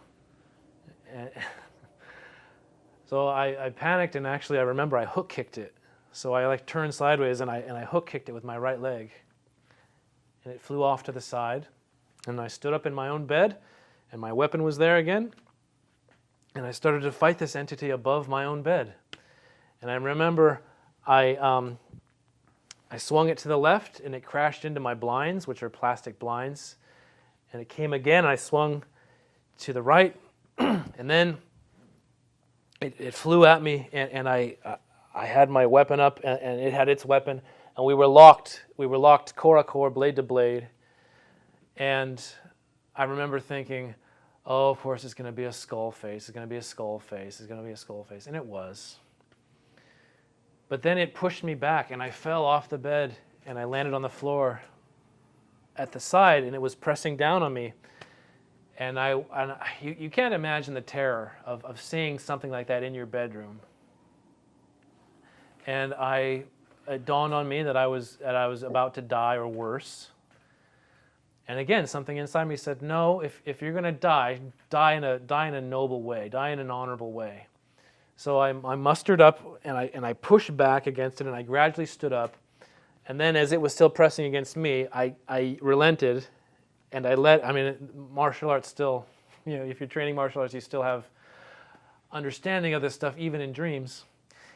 So I panicked, and actually I remember I hook kicked it. So I turned sideways and I hook kicked it with my right leg. And it flew off to the side. And I stood up in my own bed, and my weapon was there again. And I started to fight this entity above my own bed. And I remember I swung it to the left, and it crashed into my blinds, which are plastic blinds. And it came again, and I swung to the right, and then it flew at me, and I had my weapon up, and it had its weapon, and we were locked. We were locked core to core, blade to blade. And I remember thinking, oh, of course it's going to be a skull face. It's going to be a skull face. It's going to be a skull face. And it was. But then it pushed me back, and I fell off the bed, and I landed on the floor at the side, and it was pressing down on me. And you can't imagine the terror of seeing something like that in your bedroom. And it dawned on me that I was about to die or worse. And again, something inside me said, no, if you're going to die in a noble way, die in an honorable way. So I mustered up, and I pushed back against it, and I gradually stood up. And then as it was still pressing against me, I relented, and martial arts still, if you're training martial arts, you still have understanding of this stuff, even in dreams.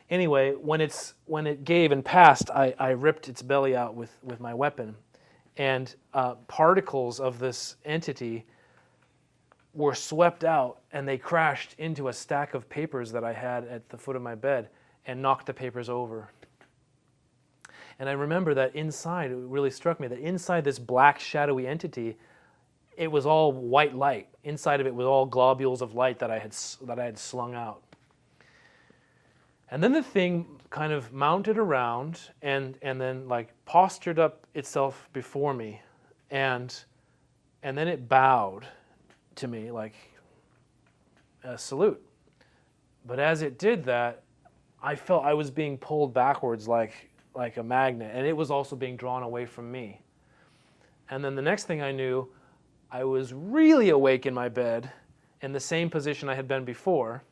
Anyway, when it gave and passed, I ripped its belly out with my weapon. and particles of this entity were swept out, and they crashed into a stack of papers that I had at the foot of my bed and knocked the papers over. And I remember that inside, it really struck me that inside this black shadowy entity, it was all white light. Inside of it was all globules of light that I had slung out. And then the thing kind of mounted around and then like postured up itself before me, and then it bowed to me like a salute. But as it did that, I felt I was being pulled backwards like a magnet, and it was also being drawn away from me. And then the next thing I knew, I was really awake in my bed in the same position I had been before,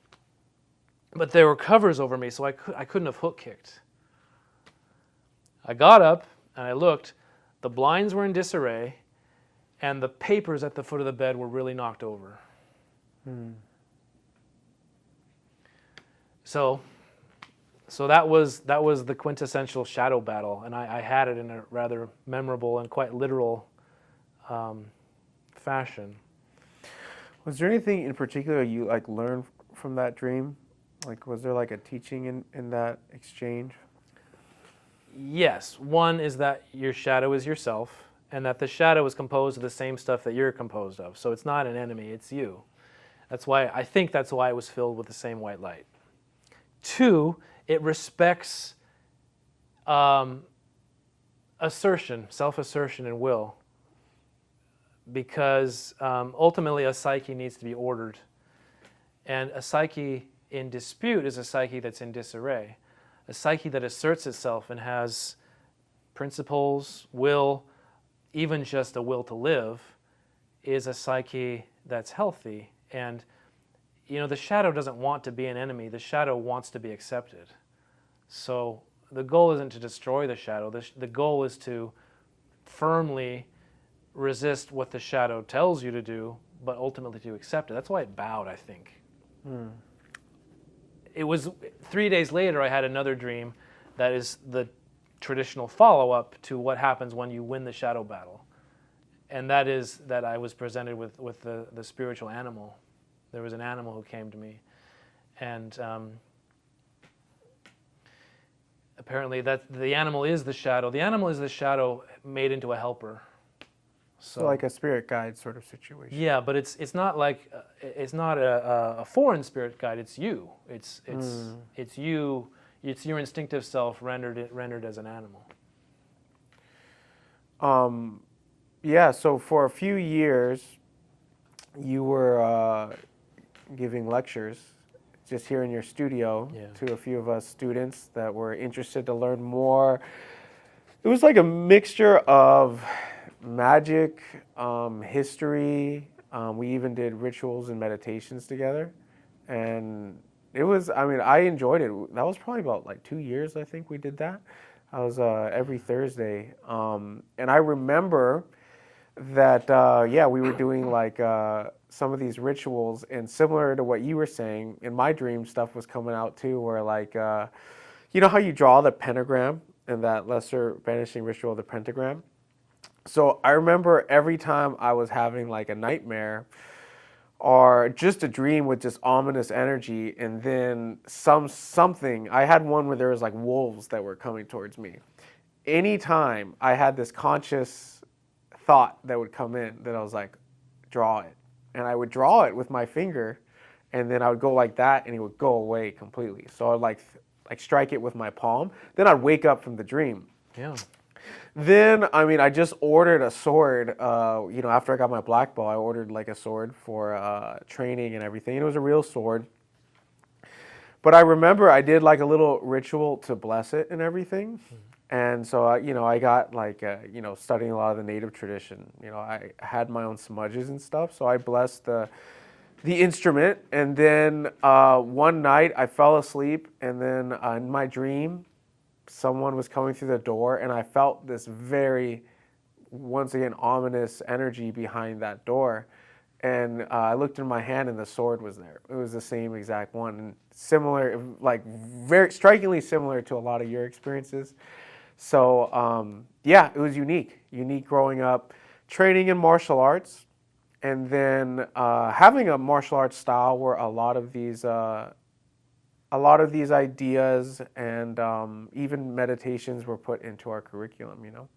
but there were covers over me, so I couldn't have hook kicked. I got up and I looked. The blinds were in disarray, and the papers at the foot of the bed were really knocked over. So that was the quintessential shadow battle, and I had it in a rather memorable and quite literal fashion.
Was there anything in particular you like learned from that dream? Like, was there like a teaching in that exchange?
Yes. One is that your shadow is yourself, and that the shadow is composed of the same stuff that you're composed of. So it's not an enemy, it's you. That's why I was filled with the same white light. Two, it respects assertion, self-assertion and will, because ultimately a psyche needs to be ordered. And a psyche in dispute is a psyche that's in disarray. A psyche that asserts itself and has principles, will, even just a will to live, is a psyche that's healthy. And the shadow doesn't want to be an enemy. The shadow wants to be accepted. So the goal isn't to destroy the shadow. The goal is to firmly resist what the shadow tells you to do, but ultimately to accept it. That's why it bowed, I think. It was 3 days later I had another dream that is the traditional follow-up to what happens when you win the shadow battle. And that is that I was presented with the spiritual animal. There was an animal who came to me. And apparently that the animal is the shadow. The animal is the shadow made into a helper.
So like a spirit guide sort of situation.
Yeah, but it's not like it's not a foreign spirit guide. It's you. It's you. It's your instinctive self rendered as an animal.
Yeah. So for a few years, you were giving lectures just here in your studio to a few of us students that were interested to learn more. It was like a mixture of magic, history. We even did rituals and meditations together. And it was, I enjoyed it. That was probably about like 2 years, I think we did that. I was every Thursday. And I remember that, we were doing like some of these rituals, and similar to what you were saying, in my dream stuff was coming out too, where like, you know how you draw the pentagram in that lesser banishing ritual, the pentagram? So I remember every time I was having like a nightmare or just a dream with just ominous energy, and then something, I had one where there was like wolves that were coming towards me. Anytime I had this conscious thought that would come in, that I was like, draw it. And I would draw it with my finger, and then I would go like that, and it would go away completely. So I'd like strike it with my palm. Then I'd wake up from the dream.
Yeah.
Then, I just ordered a sword. After I got my black belt, I ordered like a sword for training and everything. And it was a real sword. But I remember I did like a little ritual to bless it and everything. And so, I got like, studying a lot of the native tradition. I had my own smudges and stuff. So I blessed the instrument. And then one night I fell asleep. And then in my dream, someone was coming through the door, and I felt this very, once again, ominous energy behind that door. And I looked in my hand, and the sword was there. It was the same exact one, and similar, like very strikingly similar to a lot of your experiences. So, it was unique. unique growing up, training in martial arts, and then having a martial arts style where a lot of these ideas and even meditations were put into our curriculum.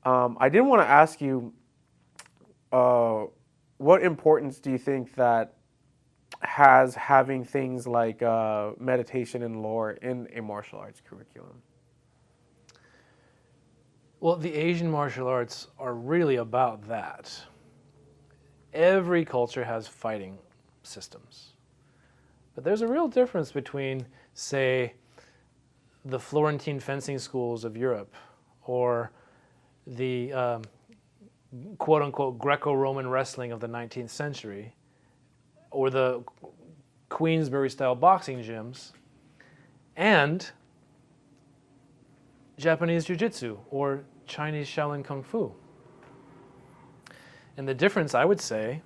I did want to ask you, what importance do you think that has having things like meditation and lore in a martial arts curriculum?
Well, the Asian martial arts are really about that. Every culture has fighting systems. But there's a real difference between, say, the Florentine fencing schools of Europe or the quote-unquote Greco-Roman wrestling of the 19th century or the Queensbury-style boxing gyms and Japanese jiu-jitsu or Chinese Shaolin Kung Fu. And the difference, I would say,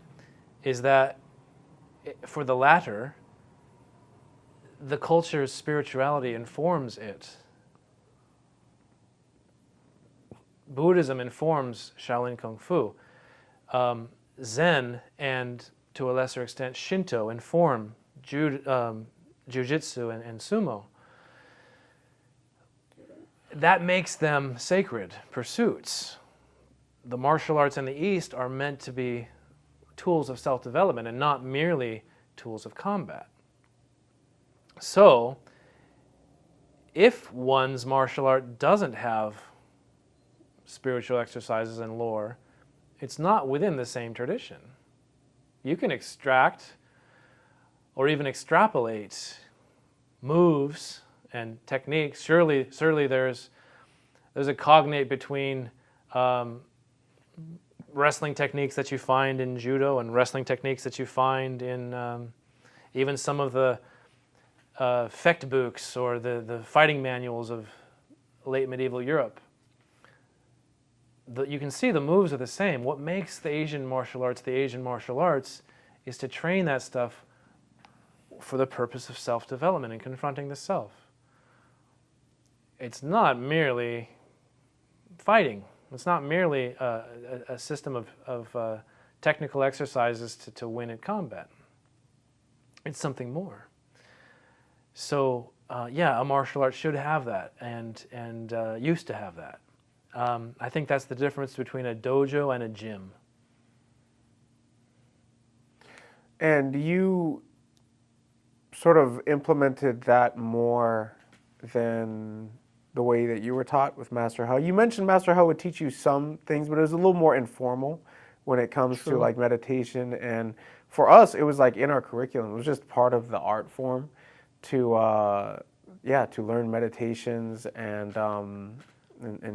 is that for the latter, the culture's spirituality informs it. Buddhism informs Shaolin Kung Fu. Zen and, to a lesser extent, Shinto inform jiu-jitsu and sumo. That makes them sacred pursuits. The martial arts in the East are meant to be tools of self-development and not merely tools of combat. So, if one's martial art doesn't have spiritual exercises and lore, it's not within the same tradition. You can extract or even extrapolate moves and techniques. Surely there's a cognate between wrestling techniques that you find in judo and wrestling techniques that you find in even some of the fecht books or the fighting manuals of late medieval Europe. You can see the moves are the same. What makes the Asian martial arts is to train that stuff for the purpose of self-development and confronting the self. It's not merely fighting. It's not merely a system of technical exercises to win at combat. It's something more. So, a martial art should have that and used to have that. I think that's the difference between a dojo and a gym.
And you sort of implemented that more than the way that you were taught with Master Hyung. You mentioned Master Hyung would teach you some things, but it was a little more informal when it comes to like meditation. And for us, it was like in our curriculum. It was just part of the art form to learn meditations and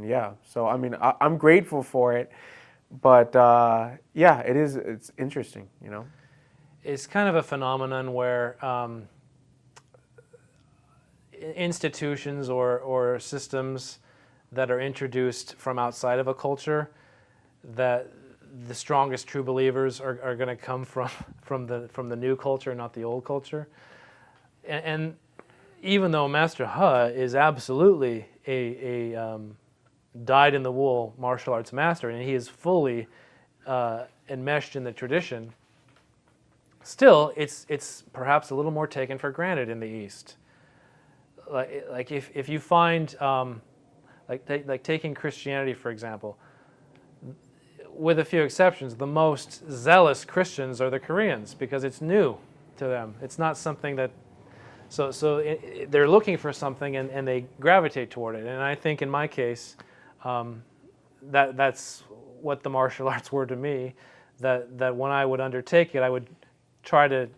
yeah. So I mean, I'm grateful for it, but it's interesting,
It's kind of a phenomenon where institutions or systems that are introduced from outside of a culture, that the strongest true believers are going to come from the new culture, not the old culture. And even though Master He is absolutely a dyed-in-the-wool martial arts master, and he is fully enmeshed in the tradition, still, it's perhaps a little more taken for granted in the East. Like if you find, like taking Christianity, for example, with a few exceptions, the most zealous Christians are the Koreans because it's new to them. It's not something that... So they're looking for something and they gravitate toward it. And I think in my case, that's what the martial arts were to me, that when I would undertake it, I would try to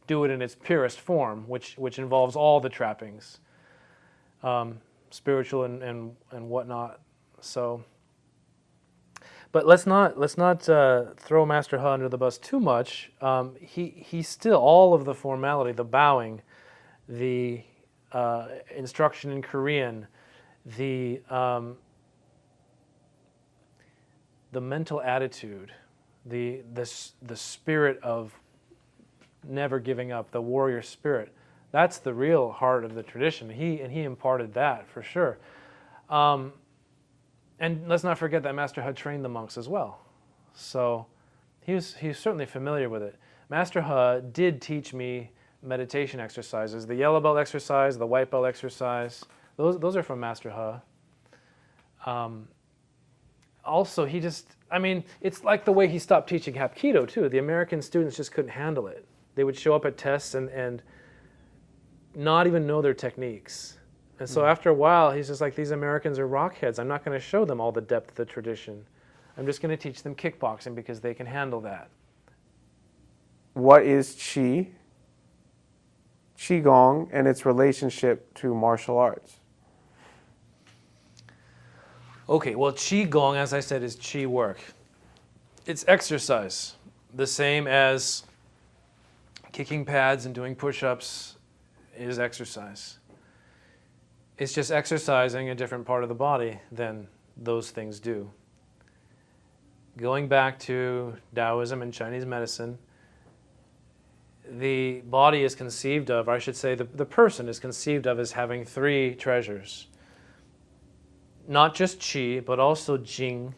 do it in its purest form, which involves all the trappings, spiritual and whatnot. So, but let's not throw Master He under the bus too much. He still, all of the formality, the bowing, the instruction in Korean, the mental attitude, the spirit of never giving up, the warrior spirit. That's the real heart of the tradition. He imparted that for sure. And let's not forget that Master He trained the monks as well. So he's certainly familiar with it. Master He did teach me meditation exercises. The yellow belt exercise, the white belt exercise, those are from Master He. Also, it's like the way he stopped teaching Hapkido too. The American students just couldn't handle it. They would show up at tests and not even know their techniques. And so after a while, he's just like, these Americans are rockheads. I'm not going to show them all the depth of the tradition. I'm just going to teach them kickboxing because they can handle that.
What is Qi, Qigong, and its relationship to martial arts?
Okay, well, Qigong, as I said, is Qi work. It's exercise, the same as kicking pads and doing push-ups is exercise. It's just exercising a different part of the body than those things do. Going back to Taoism and Chinese medicine, the body is conceived of, or I should say the person is conceived of as having three treasures. Not just Qi, but also Jing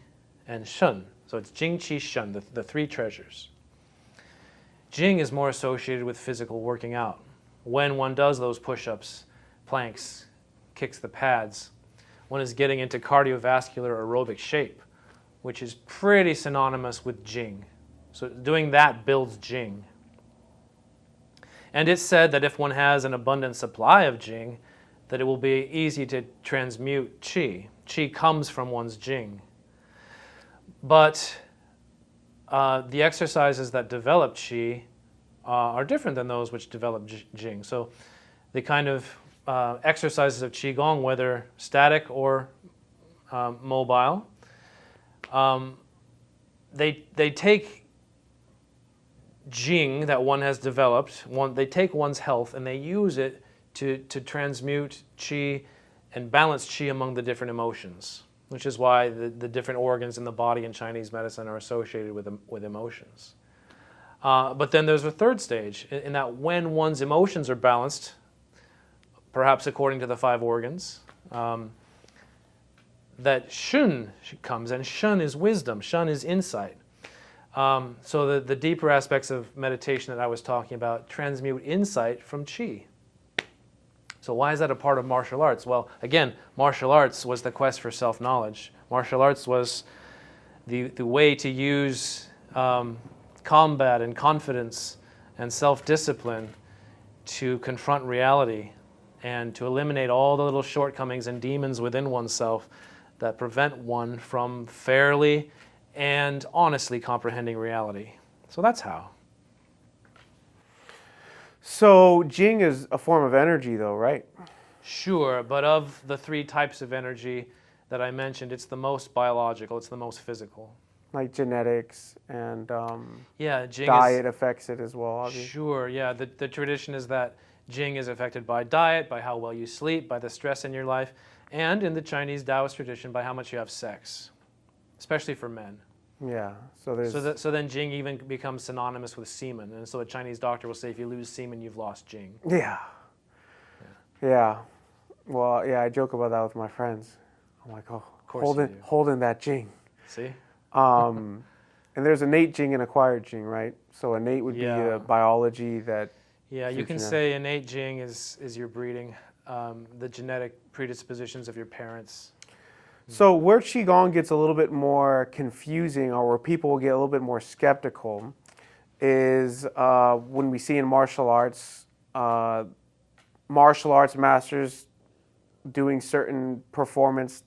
and Shen. So it's Jing, Qi, Shen, the three treasures. Jing is more associated with physical working out. When one does those push-ups, planks, kicks the pads, one is getting into cardiovascular aerobic shape, which is pretty synonymous with Jing. So doing that builds Jing. And it's said that if one has an abundant supply of Jing, that it will be easy to transmute Qi. Qi comes from one's Jing. But the exercises that develop Qi are different than those which develop Jing. So the kind of exercises of Qigong, whether static or mobile, they take Jing that one has developed, they take one's health and they use it to transmute Qi and balance Qi among the different emotions, which is why the different organs in the body in Chinese medicine are associated with emotions. But then there's a third stage, in that when one's emotions are balanced, perhaps according to the five organs, that Shun comes, and Shun is wisdom, Shun is insight. So the deeper aspects of meditation that I was talking about transmute insight from Qi. So why is that a part of martial arts? Well, again, martial arts was the quest for self-knowledge. Martial arts was the way to use combat and confidence and self-discipline to confront reality and to eliminate all the little shortcomings and demons within oneself that prevent one from fairly and honestly comprehending reality. So that's how.
So Jing is a form of energy though, right?
Sure, but of the three types of energy that I mentioned, it's the most biological, it's the most physical.
Like genetics and
Jing
diet affects it as well, obviously.
Sure, yeah. The tradition is that Jing is affected by diet, by how well you sleep, by the stress in your life, and in the Chinese Taoist tradition, by how much you have sex, especially for men.
Yeah, so there's...
So then Jing even becomes synonymous with semen, and so a Chinese doctor will say if you lose semen, you've lost Jing.
Yeah. Well, yeah, I joke about that with my friends. I'm like, oh, holding that Jing.
See?
And there's innate Jing and acquired Jing, right? So innate would be the biology that...
Yeah, you can say innate Jing is your breeding, the genetic predispositions of your parents.
So where Qigong gets a little bit more confusing, or where people will get a little bit more skeptical, is when we see in martial arts masters doing certain performance,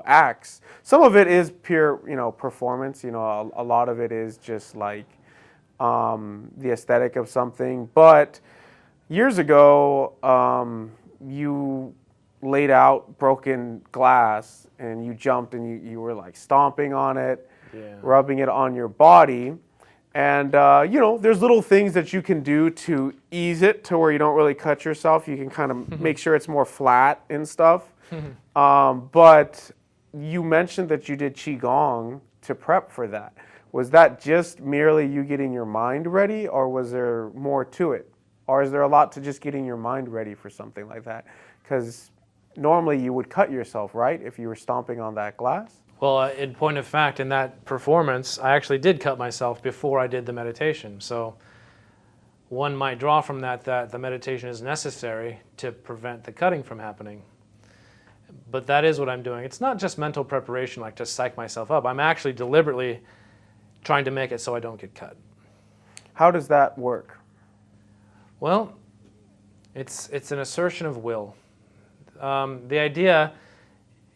acts. Some of it is pure, performance. A lot of it is just like the aesthetic of something. But years ago, you laid out broken glass and you jumped and you were like stomping on it, rubbing it on your body. And, there's little things that you can do to ease it to where you don't really cut yourself. You can kind of make sure it's more flat and stuff. But you mentioned that you did Qigong to prep for that. Was that just merely you getting your mind ready, or was there more to it? Or is there a lot to just getting your mind ready for something like that? Because normally you would cut yourself, right? If you were stomping on that glass.
Well, in point of fact, in that performance, I actually did cut myself before I did the meditation. So one might draw from that the meditation is necessary to prevent the cutting from happening. But that is what I'm doing. It's not just mental preparation, like to psych myself up. I'm actually deliberately trying to make it so I don't get cut.
How does that work?
Well, it's an assertion of will. The idea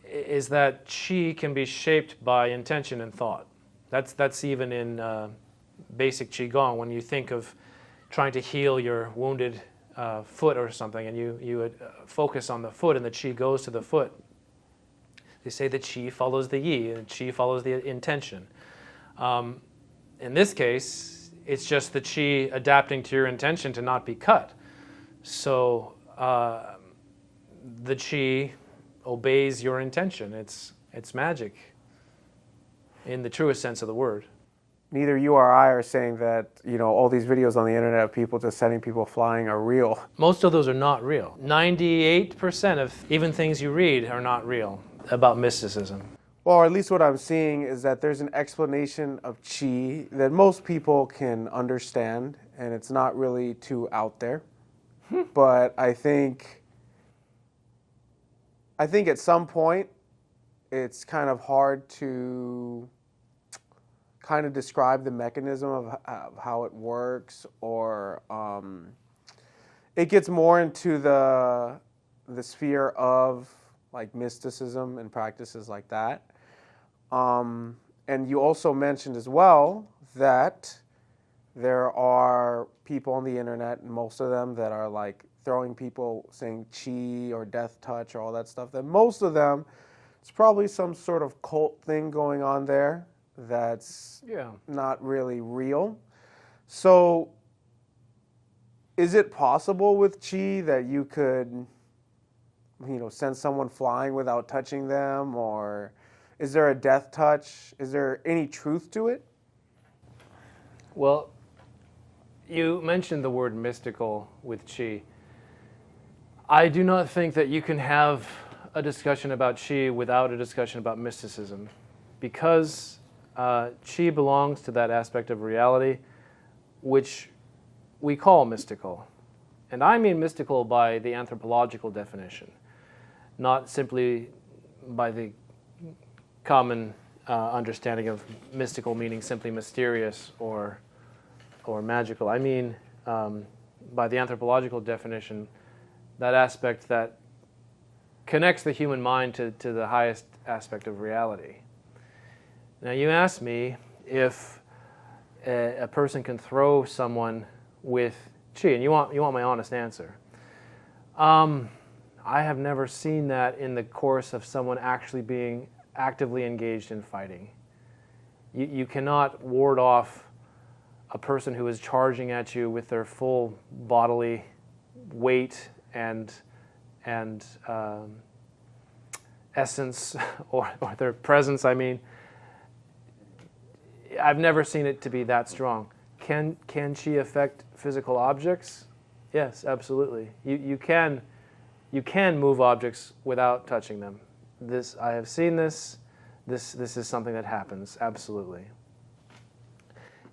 is that qi can be shaped by intention and thought. That's even in basic Qigong, when you think of trying to heal your wounded foot or something, and you focus on the foot and the qi goes to the foot. They say that qi follows the yi and qi follows the intention. In this case, it's just the qi adapting to your intention to not be cut. So the qi obeys your intention. It's magic in the truest sense of the word.
Neither you or I are saying that, all these videos on the internet of people just sending people flying are real.
Most of those are not real. 98% of even things you read are not real about mysticism.
Well, or at least what I'm seeing is that there's an explanation of qi that most people can understand, and it's not really too out there. But I think at some point it's kind of hard to kind of describe the mechanism of how it works, or it gets more into the sphere of like mysticism and practices like that. And you also mentioned as well that there are people on the internet, and most of them that are like throwing people saying chi or death touch or all that stuff, that most of them, it's probably some sort of cult thing going on there that's not really real. So is it possible with chi that you could, send someone flying without touching them? Or is there a death touch? Is there any truth to it?
Well, you mentioned the word mystical with qi. I do not think that you can have a discussion about qi without a discussion about mysticism, because qi belongs to that aspect of reality which we call mystical. And I mean mystical by the anthropological definition, not simply by the common understanding of mystical meaning simply mysterious or magical. I mean, by the anthropological definition, that aspect that connects the human mind to the highest aspect of reality. Now, you asked me if a person can throw someone with qi, and you want my honest answer. I have never seen that in the course of someone actually being actively engaged in fighting. You cannot ward off a person who is charging at you with their full bodily weight and essence or their presence. I mean, I've never seen it to be that strong. Can qi affect physical objects? Yes, absolutely. You can move objects without touching them. I have seen this. This is something that happens, absolutely.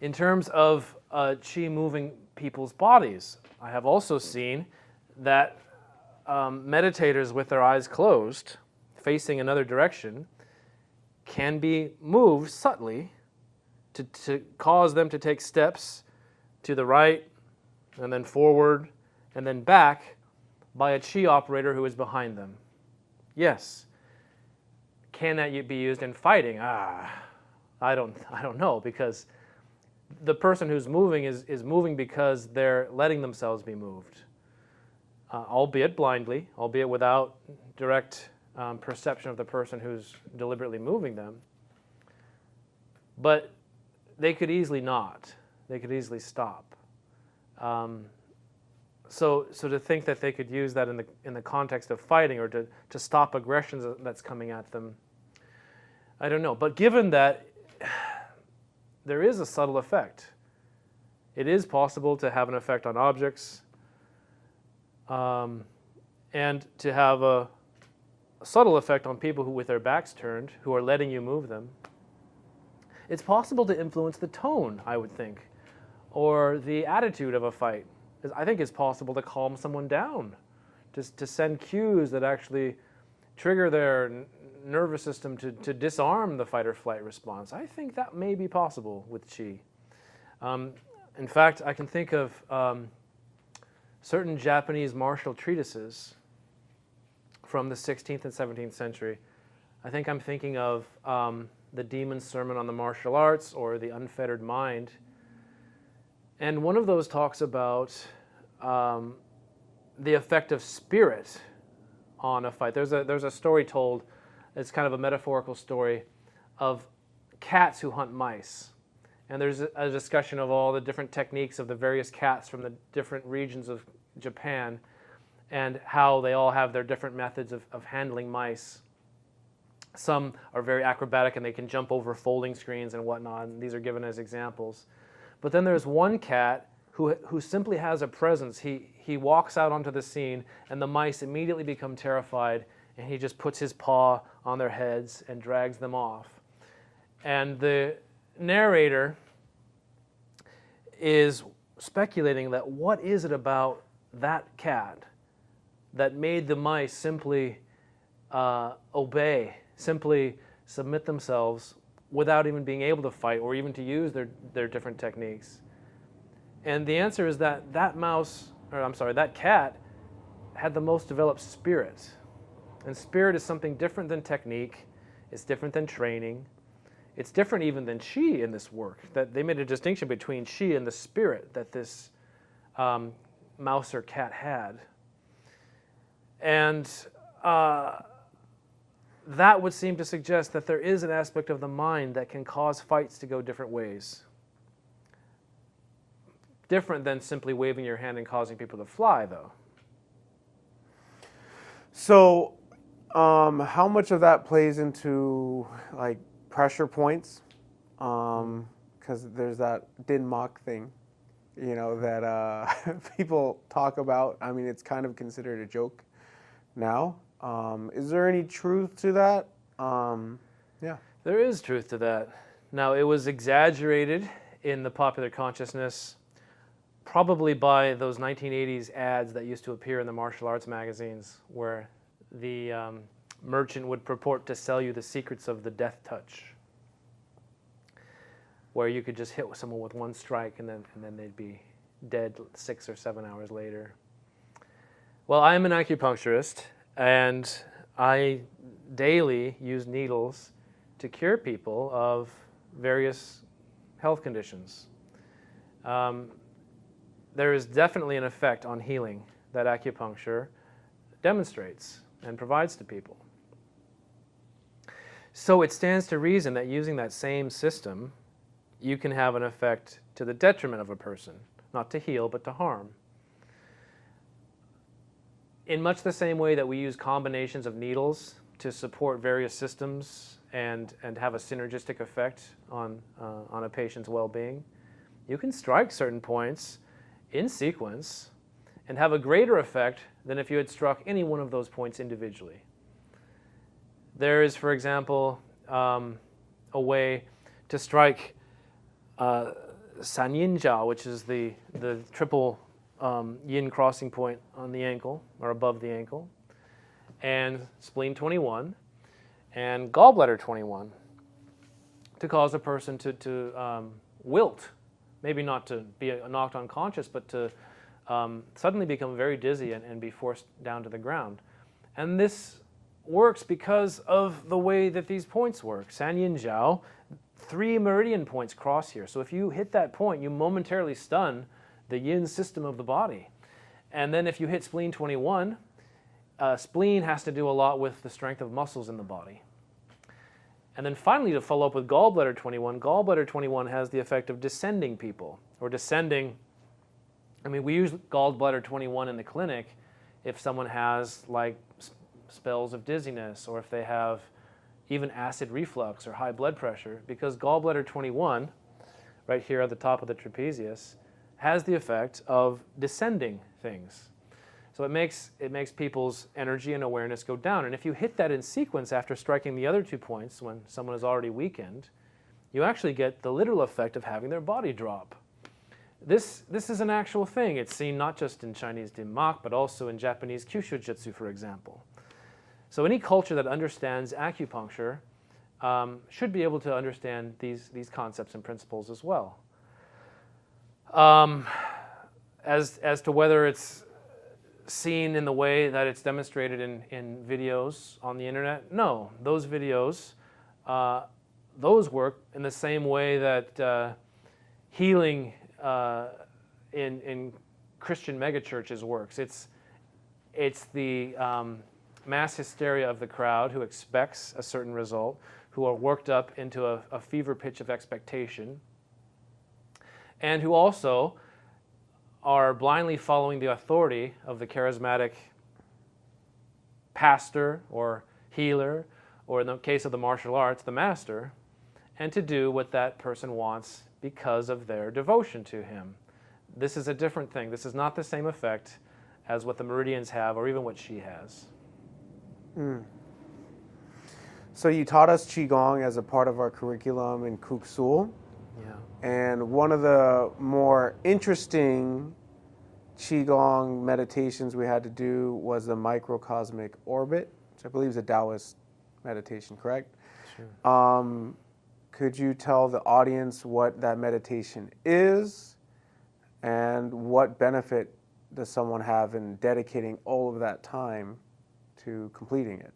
In terms of qi moving people's bodies, I have also seen that meditators with their eyes closed, facing another direction, can be moved subtly to cause them to take steps to the right and then forward and then back by a qi operator who is behind them. Yes. Can that be used in fighting? I don't know, because the person who's moving is moving because they're letting themselves be moved, albeit blindly, albeit without direct perception of the person who's deliberately moving them. But they could easily not. They could easily stop. So to think that they could use that in the context of fighting or to stop aggressions that's coming at them, I don't know. But given that there is a subtle effect, it is possible to have an effect on objects, and to have a subtle effect on people who, with their backs turned, who are letting you move them. It's possible to influence the tone, I would think, or the attitude of a fight. I think it's possible to calm someone down, to send cues that actually trigger their nervous system to disarm the fight or flight response. I think that may be possible with Qi. In fact, I can think of certain Japanese martial treatises from the 16th and 17th century. I think I'm thinking of the Demon's Sermon on the Martial Arts or the Unfettered Mind. And one of those talks about the effect of spirit on a fight. There's a story told, it's kind of a metaphorical story, of cats who hunt mice. And there's a discussion of all the different techniques of the various cats from the different regions of Japan and how they all have their different methods of handling mice. Some are very acrobatic and they can jump over folding screens and whatnot, and these are given as examples. But then there's one cat who simply has a presence. He walks out onto the scene and the mice immediately become terrified, and he just puts his paw on their heads and drags them off. And the narrator is speculating that what is it about that cat that made the mice simply obey, simply submit themselves without even being able to fight or even to use their different techniques. And the answer is that that cat had the most developed spirit. And spirit is something different than technique. It's different than training. It's different even than Qi in this work. That they made a distinction between Qi and the spirit that this mouse or cat had. And that would seem to suggest that there is an aspect of the mind that can cause fights to go different ways. Different than simply waving your hand and causing people to fly, though.
So, how much of that plays into like pressure points? Because there's that Din Mak thing, that people talk about. I mean, it's kind of considered a joke now. Is there any truth to that? Yeah.
There is truth to that. Now, it was exaggerated in the popular consciousness probably by those 1980s ads that used to appear in the martial arts magazines where the merchant would purport to sell you the secrets of the death touch, where you could just hit someone with one strike and then they'd be dead 6 or 7 hours later. Well, I'm an acupuncturist, and I daily use needles to cure people of various health conditions. There is definitely an effect on healing that acupuncture demonstrates and provides to people. So it stands to reason that using that same system, you can have an effect to the detriment of a person, not to heal, but to harm. In much the same way that we use combinations of needles to support various systems and have a synergistic effect on a patient's well-being, you can strike certain points in sequence and have a greater effect than if you had struck any one of those points individually. There is, for example, a way to strike Sanyinjiao, which is the triple yin crossing point on the ankle or above the ankle, and spleen 21 and gallbladder 21 to cause a person to wilt, maybe not to be knocked unconscious, but to suddenly become very dizzy and be forced down to the ground. And this works because of the way that these points work. San Yin Jiao, 3 meridian points cross here. So if you hit that point, you momentarily stun the yin system of the body. And then if you hit spleen 21, spleen has to do a lot with the strength of muscles in the body. And then finally, to follow up with gallbladder 21 has the effect of descending people, or descending. I mean, we use gallbladder 21 in the clinic if someone has like spells of dizziness, or if they have even acid reflux or high blood pressure, because gallbladder 21, right here at the top of the trapezius, has the effect of descending things. So it makes people's energy and awareness go down. And if you hit that in sequence after striking the other 2 points when someone is already weakened, you actually get the literal effect of having their body drop. This is an actual thing. It's seen not just in Chinese Mak, but also in Japanese Kyushu Jitsu, for example. So any culture that understands acupuncture should be able to understand these concepts and principles as well. As to whether it's seen in the way that it's demonstrated in videos on the internet, no. Those videos, those work in the same way that healing in Christian megachurches works. It's the mass hysteria of the crowd who expects a certain result, who are worked up into a fever pitch of expectation, and who also are blindly following the authority of the charismatic pastor or healer, or in the case of the martial arts, the master, and to do what that person wants because of their devotion to him. This is a different thing. This is not the same effect as what the meridians have or even what Qi has.
So you taught us Qigong as a part of our curriculum in Kuk Sool.
Yeah.
And one of the more interesting Qigong meditations we had to do was the Microcosmic Orbit, which I believe is a Taoist meditation, correct?
Sure.
Could you tell the audience what that meditation is and what benefit does someone have in dedicating all of that time to completing it?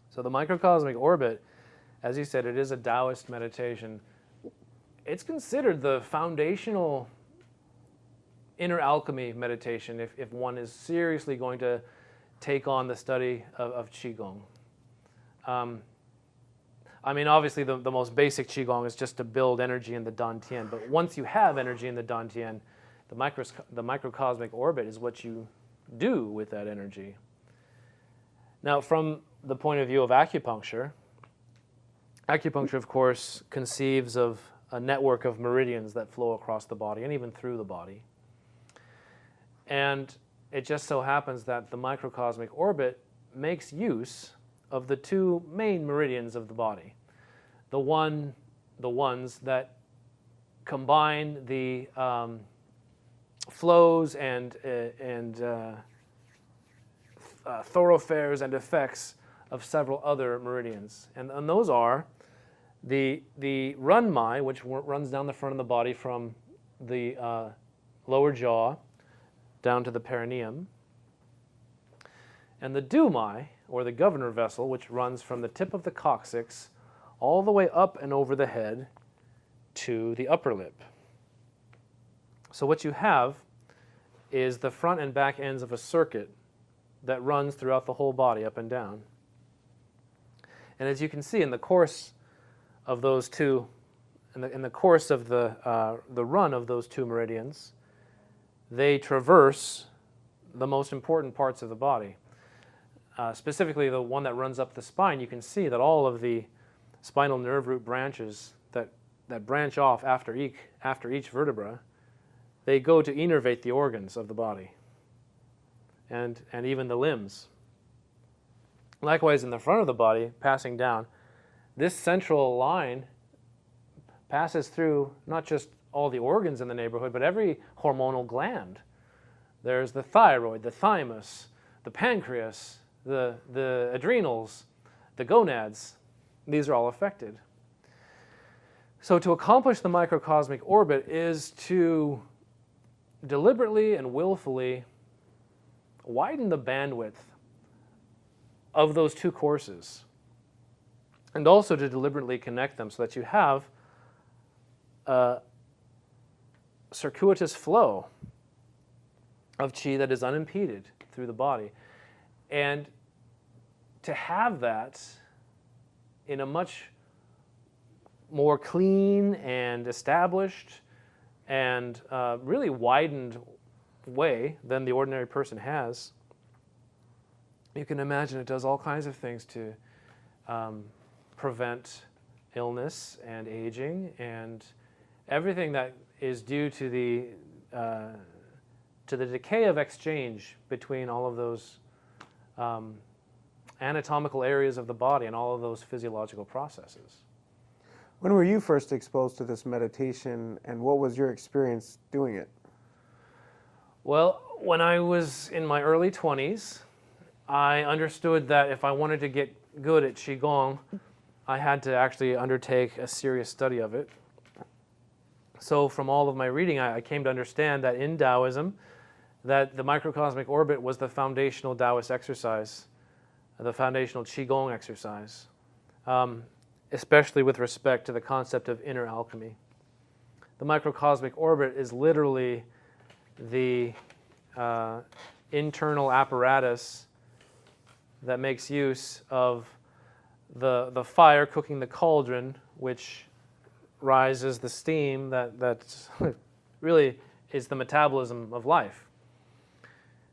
So the Microcosmic Orbit, as you said, it is a Taoist meditation. It's considered the foundational inner alchemy meditation if one is seriously going to take on the study of Qigong. I mean, obviously the most basic Qigong is just to build energy in the Dantian, but once you have energy in the Dantian, the microcosmic orbit is what you do with that energy. Now, from the point of view of acupuncture, of course, conceives of a network of meridians that flow across the body and even through the body. And it just so happens that the microcosmic orbit makes use of the 2 main meridians of the body. The ones that combine the flows and thoroughfares and effects of several other meridians. And those are the Runmai, which runs down the front of the body from the lower jaw down to the perineum, and the Dumai, or the governor vessel, which runs from the tip of the coccyx all the way up and over the head to the upper lip. So what you have is the front and back ends of a circuit that runs throughout the whole body, up and down. And as you can see, in the course of those two, in the course of the run of those 2 meridians, they traverse the most important parts of the body. Specifically, the one that runs up the spine, you can see that all of the spinal nerve root branches that branch off after each vertebra, they go to innervate the organs of the body and even the limbs. Likewise, in the front of the body, passing down, this central line passes through not just all the organs in the neighborhood, but every hormonal gland. There's the thyroid, the thymus, the pancreas, the adrenals, the gonads. These are all affected. So to accomplish the microcosmic orbit is to deliberately and willfully widen the bandwidth of those 2 courses, and also to deliberately connect them so that you have a circuitous flow of qi that is unimpeded through the body. And to have that in a much more clean and established and really widened way than the ordinary person has, you can imagine it does all kinds of things to prevent illness and aging and everything that is due to the to the decay of exchange between all of those anatomical areas of the body and all of those physiological processes.
When were you first exposed to this meditation, and what was your experience doing it?
Well, when I was in my early 20s, I understood that if I wanted to get good at Qigong, I had to actually undertake a serious study of it. So from all of my reading, I came to understand that in Taoism, that the Microcosmic Orbit was the foundational Taoist exercise, the foundational Qigong exercise, especially with respect to the concept of inner alchemy. The Microcosmic Orbit is literally the internal apparatus that makes use of the fire cooking the cauldron, which rises the steam that really is the metabolism of life.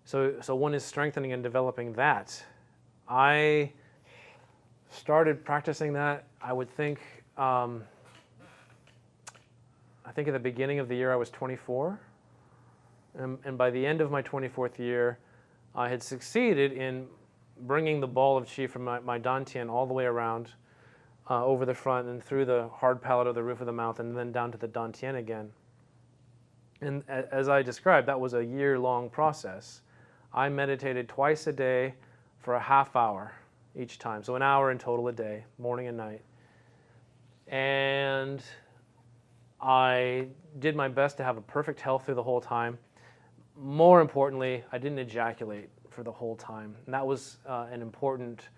So one is strengthening and developing that. I started practicing that, I would think, I think at the beginning of the year I was 24. And by the end of my 24th year, I had succeeded in bringing the ball of qi from my dantian all the way around, over the front and through the hard palate of the roof of the mouth, and then down to the dantian again. And as I described, that was a year-long process. I meditated twice a day for a half hour each time, so an hour in total a day, morning and night. And I did my best to have a perfect health through the whole time. More importantly, I didn't ejaculate for the whole time. And that was an important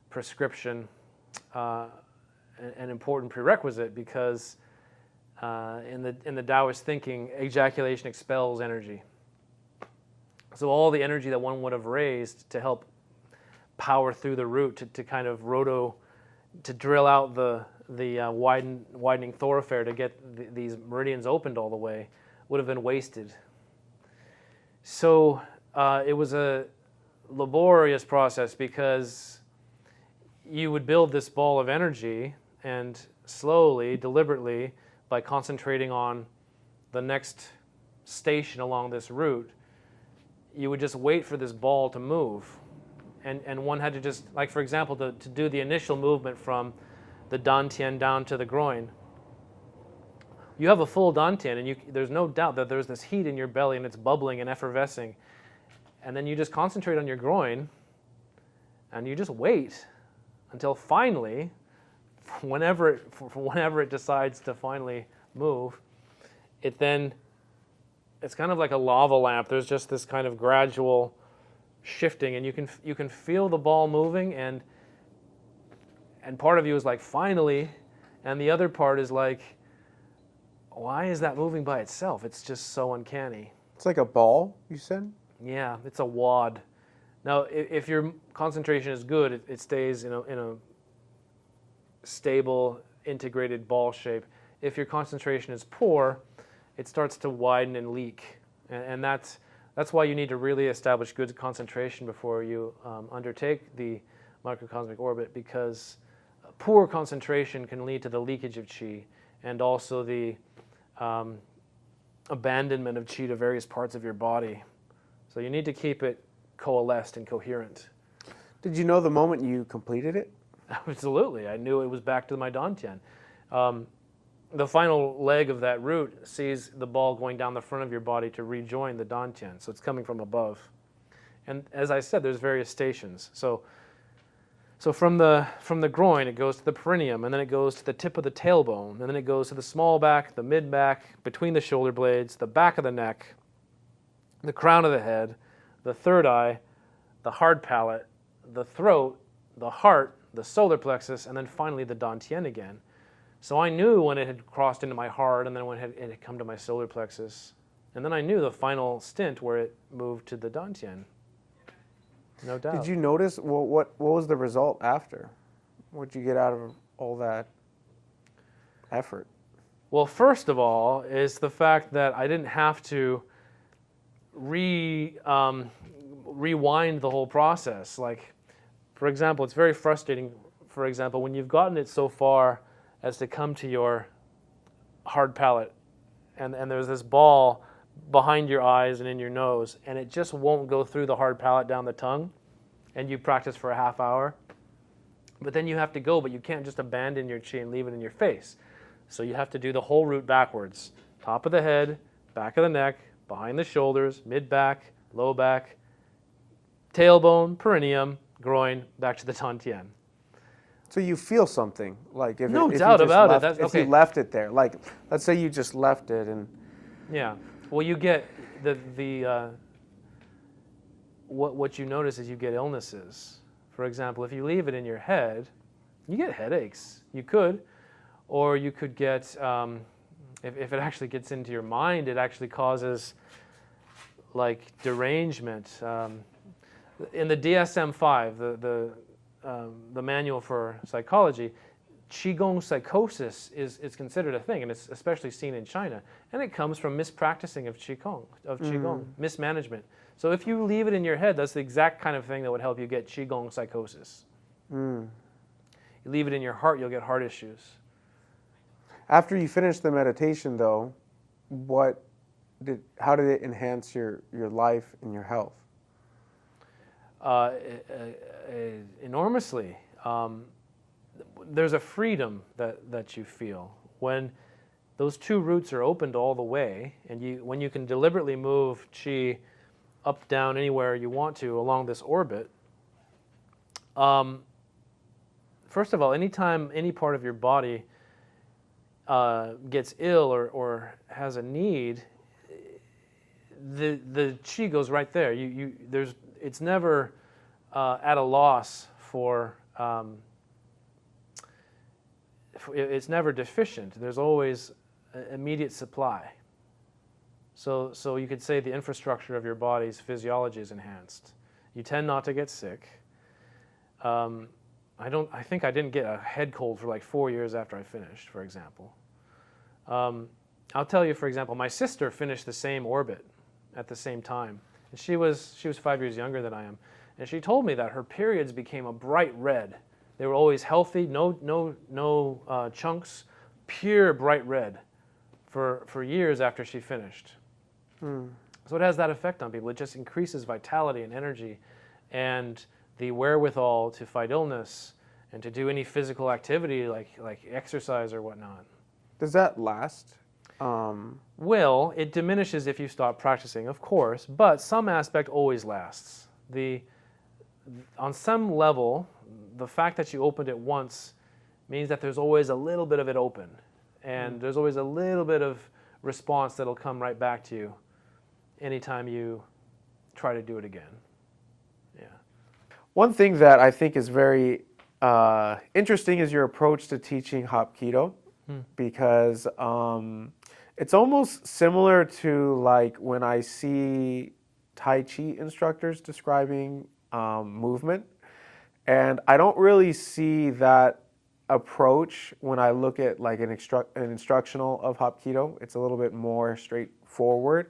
prescription, an important prerequisite, because in the Taoist thinking, ejaculation expels energy. So all the energy that one would have raised to help power through the root, to kind of to drill out the widening thoroughfare to get these meridians opened all the way, would have been wasted. So it was a laborious process, because you would build this ball of energy, and slowly, deliberately, by concentrating on the next station along this route, you would just wait for this ball to move. And one had to just, like for example, to do the initial movement from the dantian down to the groin. You have a full dantian, and there's no doubt that there's this heat in your belly, and it's bubbling and effervescing. And then you just concentrate on your groin, and you just wait until finally, whenever it decides to finally move, it's kind of like a lava lamp. There's just this kind of gradual shifting, and you can feel the ball moving, and part of you is like, finally, and the other part is like, why is that moving by itself? It's just so uncanny.
It's like a ball, you said?
Yeah, it's a wad. Now, if your concentration is good, it stays in a stable, integrated ball shape. If your concentration is poor, it starts to widen and leak. And that's why you need to really establish good concentration before you undertake the microcosmic orbit, because poor concentration can lead to the leakage of qi, and also the abandonment of qi to various parts of your body. So you need to keep it coalesced and coherent.
Did you know the moment you completed it?
Absolutely. I knew it was back to my dantian. The final leg of that route sees the ball going down the front of your body to rejoin the dantian, so it's coming from above. And as I said, there's various stations. So from the groin, it goes to the perineum, and then it goes to the tip of the tailbone, and then it goes to the small back, the mid back, between the shoulder blades, the back of the neck, the crown of the head, the third eye, the hard palate, the throat, the heart, the solar plexus, and then finally the dantian again. So I knew when it had crossed into my heart, and then when it had come to my solar plexus. And then I knew the final stint where it moved to the dantian. No doubt.
Did you notice what was the result after? What did you get out of all that effort?
Well, first of all, is the fact that I didn't have to rewind the whole process. Like, for example, it's very frustrating, for example, when you've gotten it so far as to come to your hard palate, and there's this ball behind your eyes and in your nose, and it just won't go through the hard palate down the tongue, and you practice for a half hour. But then you have to go, but you can't just abandon your chi and leave it in your face. So you have to do the whole route backwards. Top of the head, back of the neck, behind the shoulders, mid-back, low back, tailbone, perineum, groin, back to the Tantien.
So you feel something, like if
No
if
doubt
you just
about it.
left,
That's,
if
okay.
you left it there, like let's say you just left it and
Yeah. Well, you get what you notice is you get illnesses. For example, if you leave it in your head, you get headaches. You could, or you could get if it actually gets into your mind, it actually causes like derangement. In the DSM-5, the manual for psychology, Qigong psychosis is considered a thing, and it's especially seen in China. And it comes from mispracticing of Qigong, mismanagement. So if you leave it in your head, that's the exact kind of thing that would help you get Qigong psychosis. You leave it in your heart, you'll get heart issues.
after you finish the meditation, though, how did it enhance your life and your health?
Enormously. There's a freedom that you feel when those two routes are opened all the way, and when you can deliberately move chi up, down, anywhere you want to along this orbit. First of all, anytime any part of your body gets ill or has a need, the chi goes right there. It's never at a loss for. It's never deficient. There's always immediate supply. So you could say the infrastructure of your body's physiology is enhanced. You tend not to get sick. I think I didn't get a head cold for like 4 years after I finished, for example. I'll tell you, for example, my sister finished the same orbit at the same time. And she was 5 years younger than I am. And she told me that her periods became a bright red. They were always healthy, no chunks, pure bright red for years after she finished. So it has that effect on people. It just increases vitality and energy and the wherewithal to fight illness and to do any physical activity like exercise or whatnot.
Does that last?
Well, it diminishes if you stop practicing, of course, but some aspect always lasts. On some level, the fact that you opened it once means that there's always a little bit of it open, and there's always a little bit of response that'll come right back to you anytime you try to do it again. Yeah.
One thing that I think is very interesting is your approach to teaching Hapkido, because it's almost similar to like when I see Tai Chi instructors describing movement, and I don't really see that approach when I look at like an instructional of Hapkido. It's a little bit more straightforward.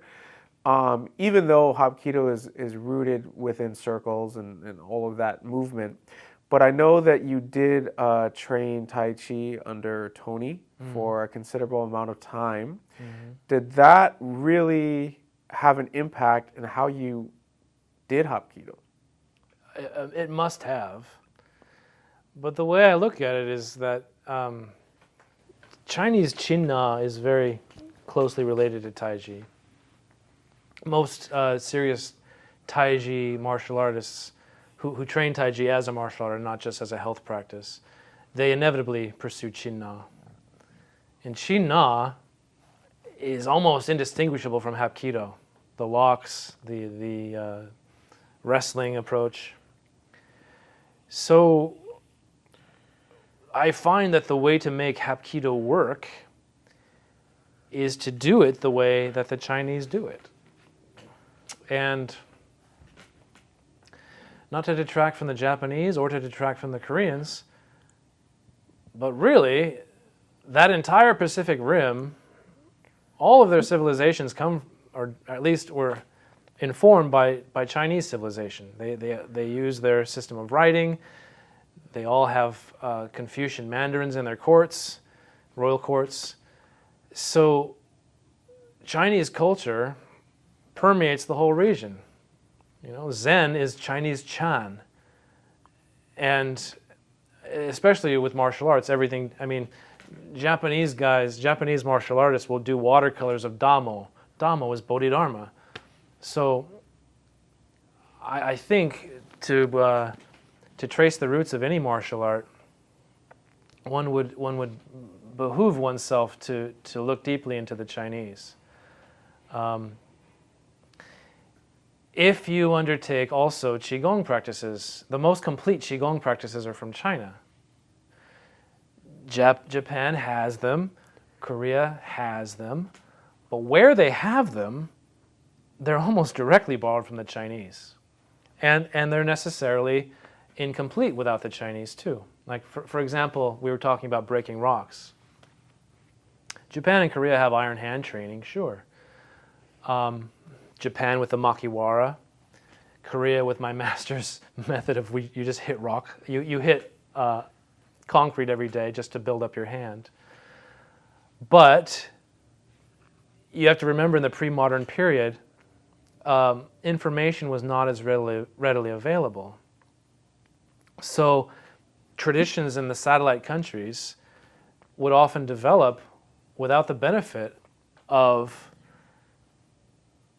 Even though Hapkido is rooted within circles and all of that movement. But I know that you did train Tai Chi under Tony for a considerable amount of time. Did that really have an impact in how you did Hapkido?
It must have. But the way I look at it is that Chinese Chin Na is very closely related to Taiji. Most serious Taiji martial artists who train Taiji as a martial art, not just as a health practice, they inevitably pursue Chin Na. And Chin Na is almost indistinguishable from Hapkido. The locks, the wrestling approach. So I find that the way to make Hapkido work is to do it the way that the Chinese do it. And not to detract from the Japanese or to detract from the Koreans, but really, that entire Pacific Rim, all of their civilizations come, or at least were informed by Chinese civilization. They use their system of writing. They all have Confucian mandarins in their courts, royal courts. So Chinese culture permeates the whole region. You know, Zen is Chinese Chan. And especially with martial arts, everything, I mean, Japanese martial artists will do watercolors of Dhammo. Dhammo is Bodhidharma. So I think to trace the roots of any martial art, one would behoove oneself to look deeply into the Chinese. If you undertake also Qigong practices, the most complete Qigong practices are from China. Japan has them, Korea has them, but where they have them, they're almost directly borrowed from the Chinese. And they're necessarily incomplete without the Chinese too. Like for example, we were talking about breaking rocks. Japan and Korea have iron hand training, sure. Japan with the makiwara, Korea with my master's method of you just hit rock, you hit concrete every day just to build up your hand. But you have to remember in the pre-modern period, information was not as readily available. So traditions in the satellite countries would often develop without the benefit of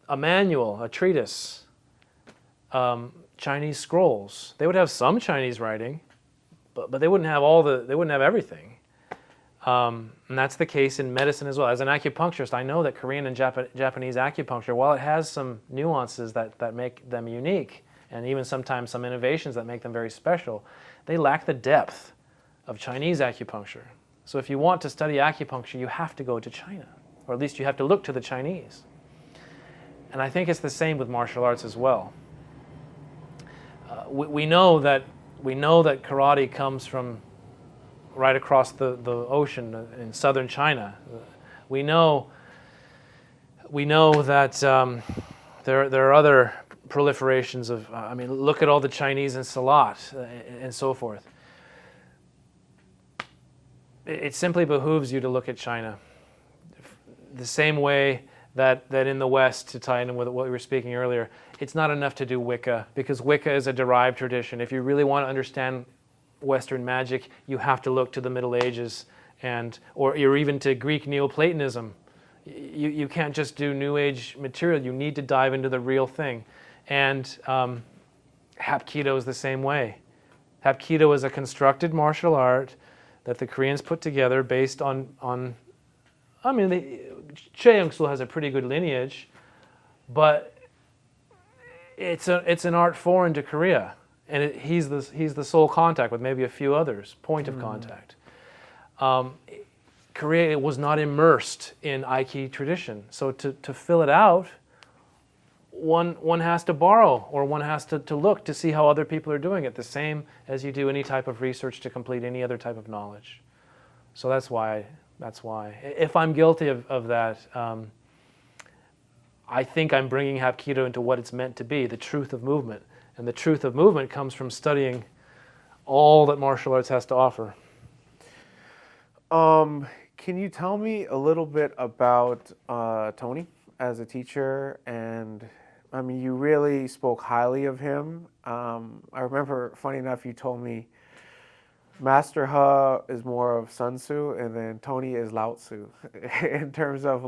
a manual, a treatise, Chinese scrolls. They would have some Chinese writing, but they wouldn't have everything. And that's the case in medicine as well. As an acupuncturist, I know that Korean and Japanese acupuncture, while it has some nuances that make them unique, and even sometimes some innovations that make them very special, they lack the depth of Chinese acupuncture. So if you want to study acupuncture, you have to go to China, or at least you have to look to the Chinese. And I think it's the same with martial arts as well. We know that karate comes from right across the ocean in southern China. We know that there are other proliferations of, look at all the Chinese in Salat and so forth. It simply behooves you to look at China. The same way that in the West, to tie in with what we were speaking earlier, it's not enough to do Wicca, because Wicca is a derived tradition. If you really want to understand Western magic, you have to look to the Middle Ages or even to Greek Neoplatonism. You can't just do New Age material. You need to dive into the real thing. And Hapkido is the same way. Hapkido is a constructed martial art that the Koreans put together based on Hyung Soo has a pretty good lineage, but it's an art foreign to Korea. And he's the sole contact with maybe a few others, point of contact. Korea was not immersed in Aiki tradition. So to fill it out, one has to borrow, or one has to look to see how other people are doing it, the same as you do any type of research to complete any other type of knowledge. So that's why. If I'm guilty of that, I think I'm bringing Hapkido into what it's meant to be, the truth of movement. And the truth of movement comes from studying all that martial arts has to offer.
Can you tell me a little bit about Tony as a teacher? And you really spoke highly of him. I remember, funny enough, you told me Master He is more of Sun Tzu, and then Tony is Lao Tzu in terms of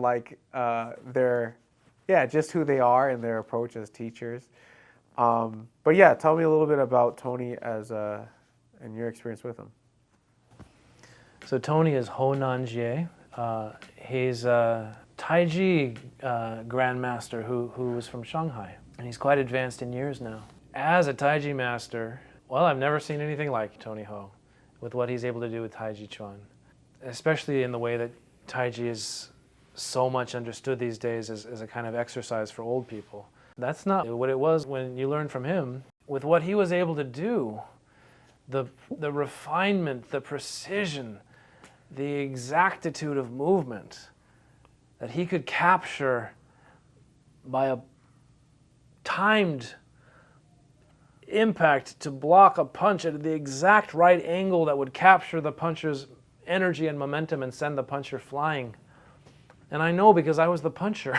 just who they are and their approach as teachers. But yeah, tell me a little bit about Tony and your experience with him.
So Tony is Ho Nanjie. He's a Taiji grandmaster who was from Shanghai, and he's quite advanced in years now. As a Taiji master, well, I've never seen anything like Tony Ho with what he's able to do with Taiji Chuan, especially in the way that Taiji is so much understood these days as a kind of exercise for old people. That's not what it was when you learned from him. With what he was able to do, the refinement, the precision, the exactitude of movement that he could capture by a timed impact to block a punch at the exact right angle that would capture the puncher's energy and momentum and send the puncher flying. And I know because I was the puncher,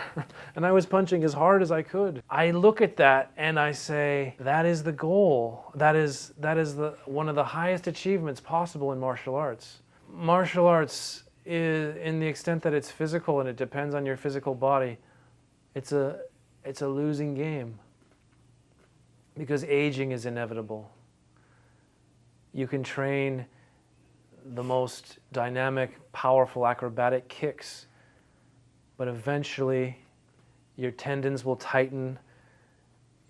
and I was punching as hard as I could. I look at that and I say, that is the goal. That is one of the highest achievements possible in martial arts. Martial arts, in the extent that it's physical and it depends on your physical body, it's a losing game. Because aging is inevitable. You can train the most dynamic, powerful, acrobatic kicks, but eventually your tendons will tighten,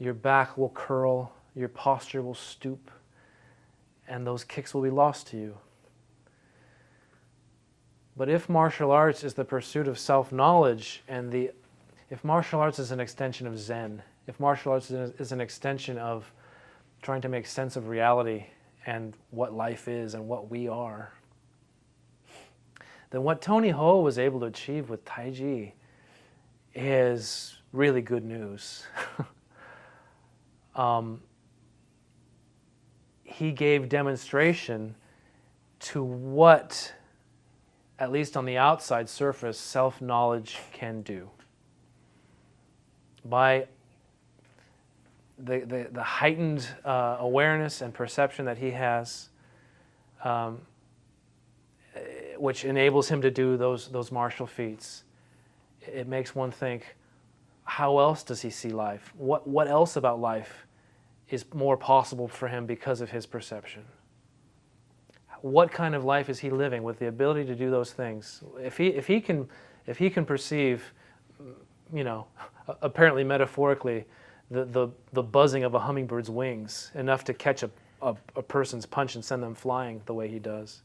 your back will curl, your posture will stoop, and those kicks will be lost to you. But if martial arts is the pursuit of self-knowledge, and if martial arts is an extension of Zen, if martial arts is an extension of trying to make sense of reality and what life is and what we are, then what Tony Ho was able to achieve with Taiji is really good news. He gave demonstration to what, at least on the outside surface, self-knowledge can do. By the heightened awareness and perception that he has, which enables him to do those martial feats, it makes one think, how else does he see life? What else about life is more possible for him because of his perception? What kind of life is he living with the ability to do those things? If he can perceive, apparently metaphorically, the buzzing of a hummingbird's wings enough to catch a person's punch and send them flying the way he does,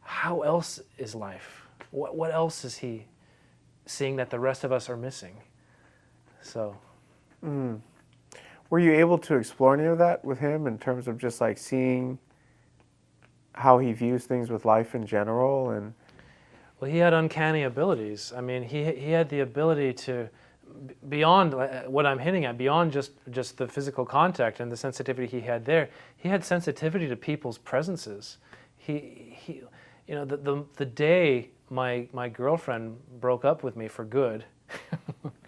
how else is life? What else is he seeing that the rest of us are missing? So,
were you able to explore any of that with him in terms of just like seeing how he views things with life in general? And
well, he had uncanny abilities. I mean, he had the ability to, beyond what I'm hinting at, beyond just the physical contact and the sensitivity he had there, he had sensitivity to people's presences. The day my girlfriend broke up with me for good,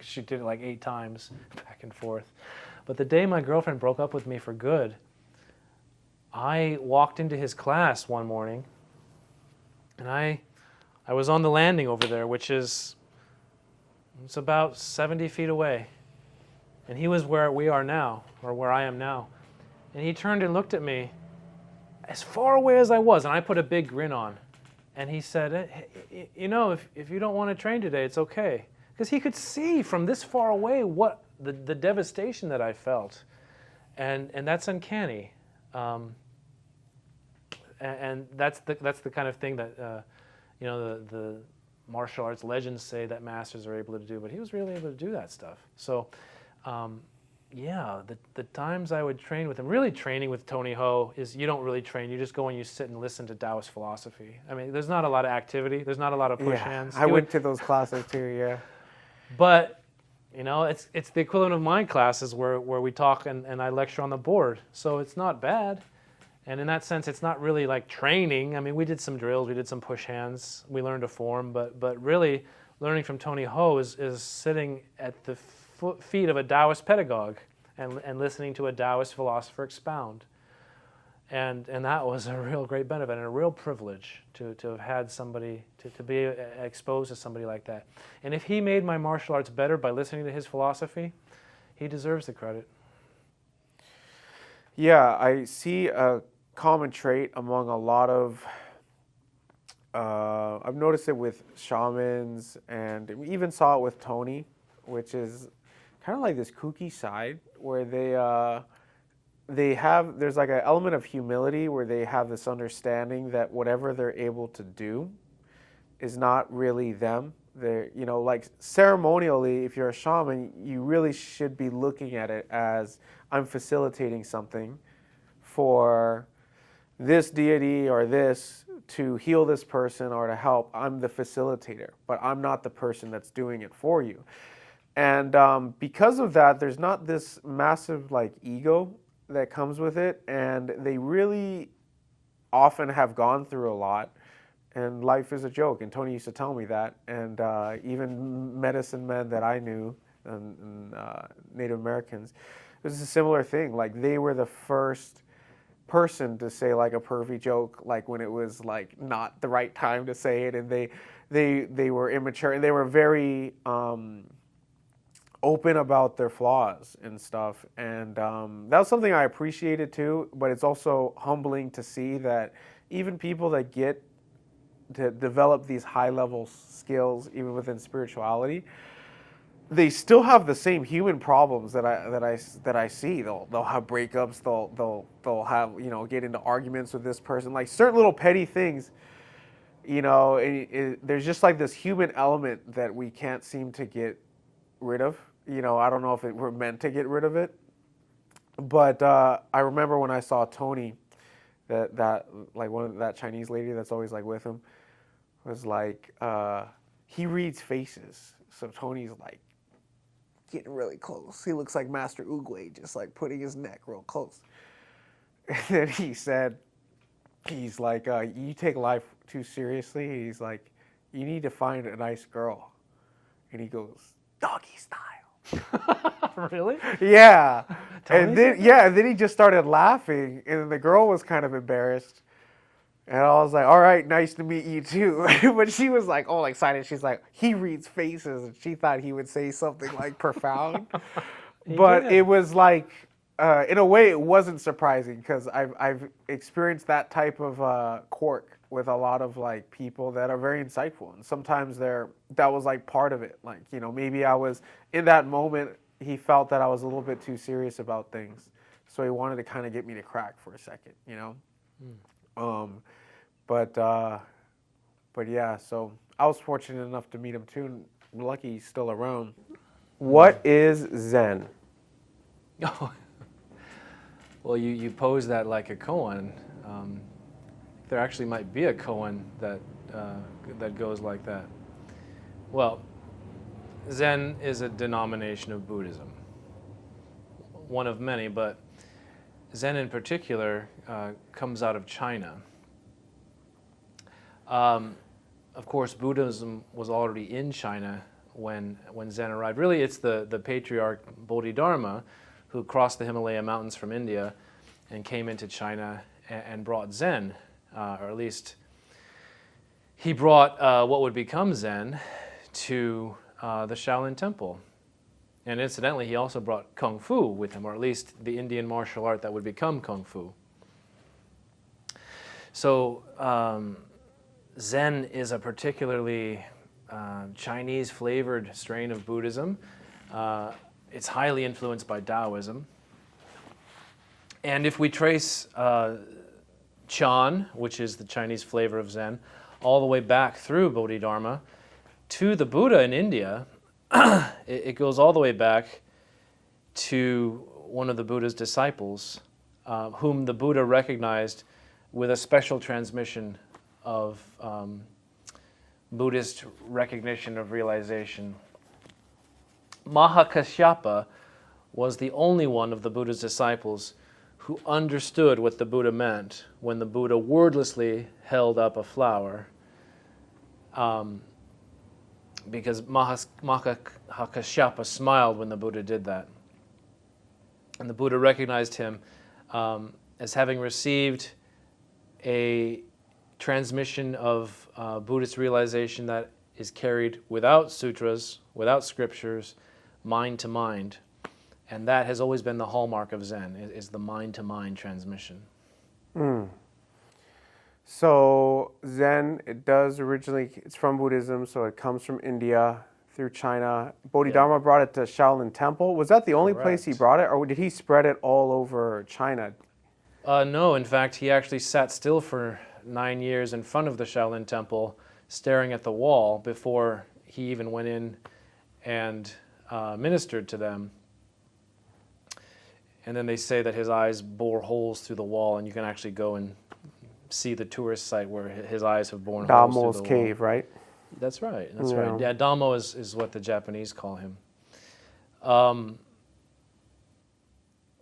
she did it like 8 times back and forth, but the day my girlfriend broke up with me for good, I walked into his class one morning, and I was on the landing over there, which is, it's about 70 feet away, and he was where we are now, or where I am now, and he turned and looked at me as far away as I was, and I put a big grin on, and he said, hey, if you don't want to train today, it's okay, because he could see from this far away what the devastation that I felt, and that's uncanny. And that's the kind of thing that the martial arts legends say that masters are able to do, but he was really able to do that stuff. So, the times I would train with him, really training with Tony Ho is you don't really train, you just go and you sit and listen to Taoist philosophy. I mean, there's not a lot of activity, there's not a lot of push hands.
I went to those classes too, yeah.
But it's the equivalent of my classes where we talk and I lecture on the board, so it's not bad. And in that sense, it's not really like training. I mean, we did some drills, we did some push hands, we learned a form, but really learning from Tony Ho is sitting at the feet of a Taoist pedagogue and listening to a Taoist philosopher expound. And that was a real great benefit and a real privilege to have had somebody, to be exposed to somebody like that. And if he made my martial arts better by listening to his philosophy, he deserves the credit.
Yeah, I see a common trait among a lot of, I've noticed it with shamans, and we even saw it with Tony, which is kind of like this kooky side where there's like an element of humility where they have this understanding that whatever they're able to do is not really them. They're, like ceremonially, if you're a shaman, you really should be looking at it as I'm facilitating something for this deity or this to heal this person or to help. I'm the facilitator, but I'm not the person that's doing it for you. And because of that, there's not this massive ego that comes with it, and they really often have gone through a lot. and life is a joke. And Tony used to tell me that. And even medicine men that I knew, and Native Americans, it was a similar thing. Like, they were the first person to say like a pervy joke, like when it was like not the right time to say it, and they were immature, and they were very open about their flaws and stuff. And that was something I appreciated too. But it's also humbling to see that even people that get to develop these high level skills, even within spirituality, they still have the same human problems that I see. They'll have breakups. They'll have, you know, get into arguments with this person, like certain little petty things. You know, there's just like this human element that we can't seem to get rid of. You know, I don't know if we're meant to get rid of it, but I remember when I saw Tony, that like that Chinese lady that's always like with him, was like he reads faces. So Tony's like getting really close. He looks like Master Oogway, just like putting his neck real close. And then he said, he's like, you take life too seriously. He's like, you need to find a nice girl. And he goes, doggy style.
Really?
Yeah.
Tony
And then he just started laughing, and the girl was kind of embarrassed. And I was like, all right, nice to meet you too. But she was like all excited. She's like, he reads faces. And she thought he would say something like profound. But it was like, in a way, it wasn't surprising, because I've experienced that type of quirk with a lot of like people that are very insightful. And sometimes that was like part of it. Like, you know, maybe I was in that moment, he felt that I was a little bit too serious about things. So he wanted to kind of get me to crack for a second, you know? But yeah, so I was fortunate enough to meet him too, and I'm lucky he's still around. What is Zen?
Oh, well, you pose that like a koan. There actually might be a koan that goes like that. Well, Zen is a denomination of Buddhism, one of many, but Zen in particular comes out of China. Of course, Buddhism was already in China when Zen arrived. Really, it's the patriarch Bodhidharma who crossed the Himalaya mountains from India and came into China and brought Zen, or at least he brought what would become Zen to the Shaolin Temple. And incidentally, he also brought Kung Fu with him, or at least the Indian martial art that would become Kung Fu. So Zen is a particularly Chinese-flavored strain of Buddhism. It's highly influenced by Taoism. And if we trace Chan, which is the Chinese flavor of Zen, all the way back through Bodhidharma to the Buddha in India, it goes all the way back to one of the Buddha's disciples, whom the Buddha recognized with a special transmission of Buddhist recognition of realization. Mahakasyapa was the only one of the Buddha's disciples who understood what the Buddha meant when the Buddha wordlessly held up a flower. Because Mahakasyapa smiled when the Buddha did that. And the Buddha recognized him as having received a transmission of Buddhist realization that is carried without sutras, without scriptures, mind to mind. And that has always been the hallmark of Zen, is the mind-to-mind transmission.
So Zen, it's from Buddhism, so it comes from India through China. Bodhidharma brought it to Shaolin Temple. Was that the only place he brought it, or did he spread it all over China?
No, in fact, he actually sat still for 9 years in front of the Shaolin Temple, staring at the wall before he even went in and ministered to them. And then they say that his eyes bore holes through the wall, and you can actually go and see the tourist site where his eyes have borne holes through the wall.
Damo's cave, right?
That's right. That's right. Yeah, Damo is what the Japanese call him.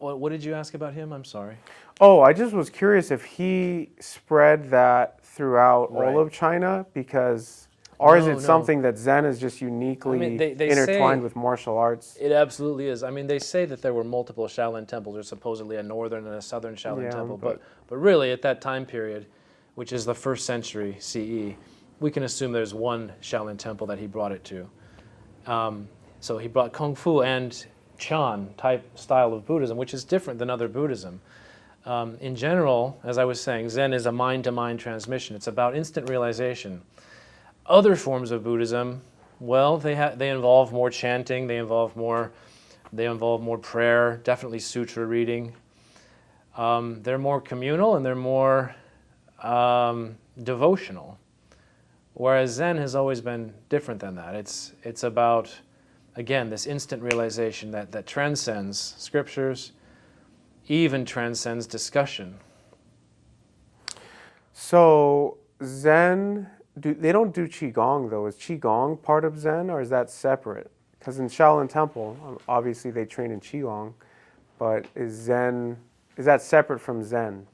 What did you ask about him? I'm sorry.
Oh, I just was curious if he spread that throughout
Right.
all of China, because, or is
No,
it
no.
something that Zen is just uniquely
they
intertwined
say-
with martial arts?
It absolutely is. I mean, they say that there were multiple Shaolin temples. There's supposedly a northern and a southern Shaolin
Yeah,
temple.
but-
But really, at that time period, which is the 1st century CE, we can assume there's one Shaolin temple that he brought it to. So he brought Kung Fu and Chan type style of Buddhism, which is different than other Buddhism. In general, as I was saying, Zen is a mind-to-mind transmission. It's about instant realization. Other forms of Buddhism, well, they involve more chanting. They involve more prayer. Definitely sutra reading. They're more communal and they're more devotional. Whereas Zen has always been different than that. It's about, again, this instant realization that transcends scriptures, even transcends discussion.
So Zen, they don't do Qigong though. Is Qigong part of Zen, or is that separate? Because in Shaolin Temple, obviously they train in Qigong, but is that separate from Zen?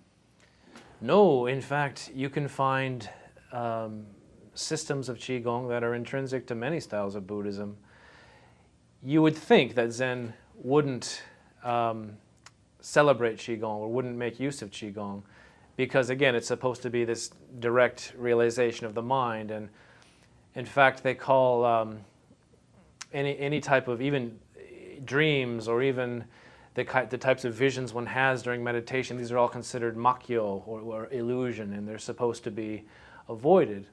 No, in fact, you can find systems of Qigong that are intrinsic to many styles of Buddhism. You would think that Zen wouldn't celebrate Qigong or wouldn't make use of Qigong because, again, it's supposed to be this direct realization of the mind. And in fact, they call any type of even dreams or even the types of visions one has during meditation, these are all considered Mongil or illusion, and they're supposed to be avoided.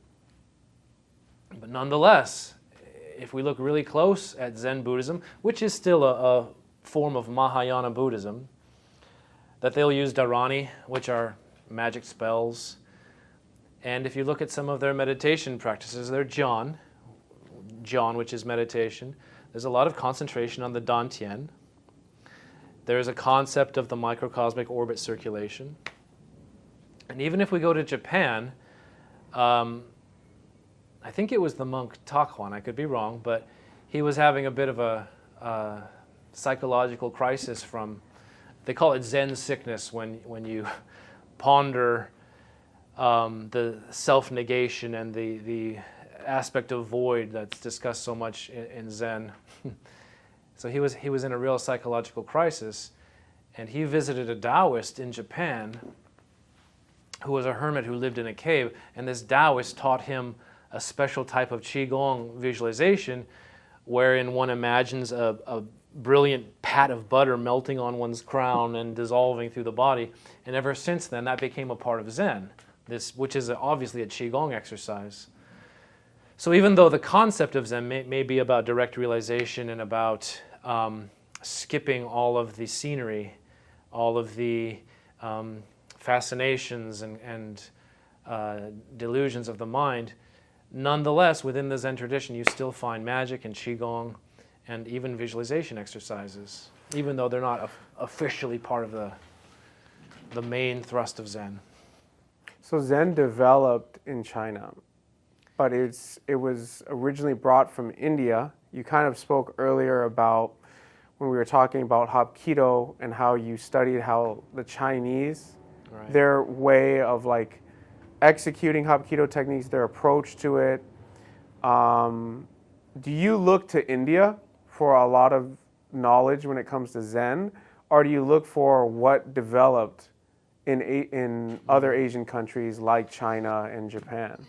But nonetheless, if we look really close at Zen Buddhism, which is still a form of Mahayana Buddhism, that they'll use dharani, which are magic spells. And if you look at some of their meditation practices, they're Jhon, which is meditation. There's a lot of concentration on the Dantian. There's a concept of the microcosmic orbit circulation. And even if we go to Japan, I think it was the monk Taquan, I could be wrong, but he was having a bit of a psychological crisis from, they call it Zen sickness, when you ponder the self-negation and the aspect of void that's discussed so much in Zen. So he was in a real psychological crisis, and he visited a Taoist in Japan who was a hermit who lived in a cave, and this Taoist taught him a special type of Qigong visualization wherein one imagines a brilliant pat of butter melting on one's crown and dissolving through the body. And ever since then, that became a part of Zen, which is obviously a Qigong exercise. So even though the concept of Zen may be about direct realization and about skipping all of the scenery, all of the fascinations and delusions of the mind, nonetheless, within the Zen tradition, you still find magic and Qigong and even visualization exercises, even though they're not officially part of the main thrust of Zen.
So Zen developed in China, but it was originally brought from India. You kind of spoke earlier about when we were talking about Hapkido and how you studied how the Chinese,
Right.
their way of like executing Hapkido techniques, their approach to it. Do you look to India for a lot of knowledge when it comes to Zen, or do you look for what developed in other Asian countries like China and Japan?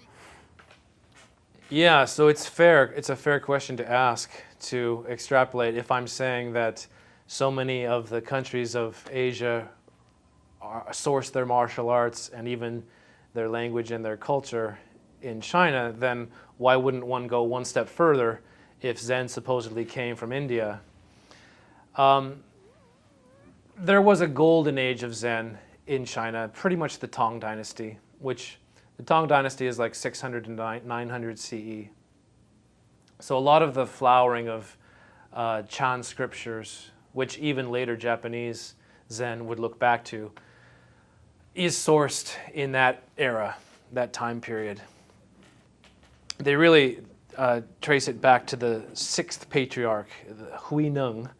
Yeah, so it's a fair question to ask, to extrapolate if I'm saying that so many of the countries of Asia source their martial arts and even their language and their culture in China, then why wouldn't one go one step further if Zen supposedly came from India? There was a golden age of Zen in China, pretty much the Tang Dynasty, which the Tang Dynasty is like 600 to 900 CE. So a lot of the flowering of Chan scriptures, which even later Japanese Zen would look back to, is sourced in that era, that time period. They really trace it back to the sixth patriarch, the Hyung,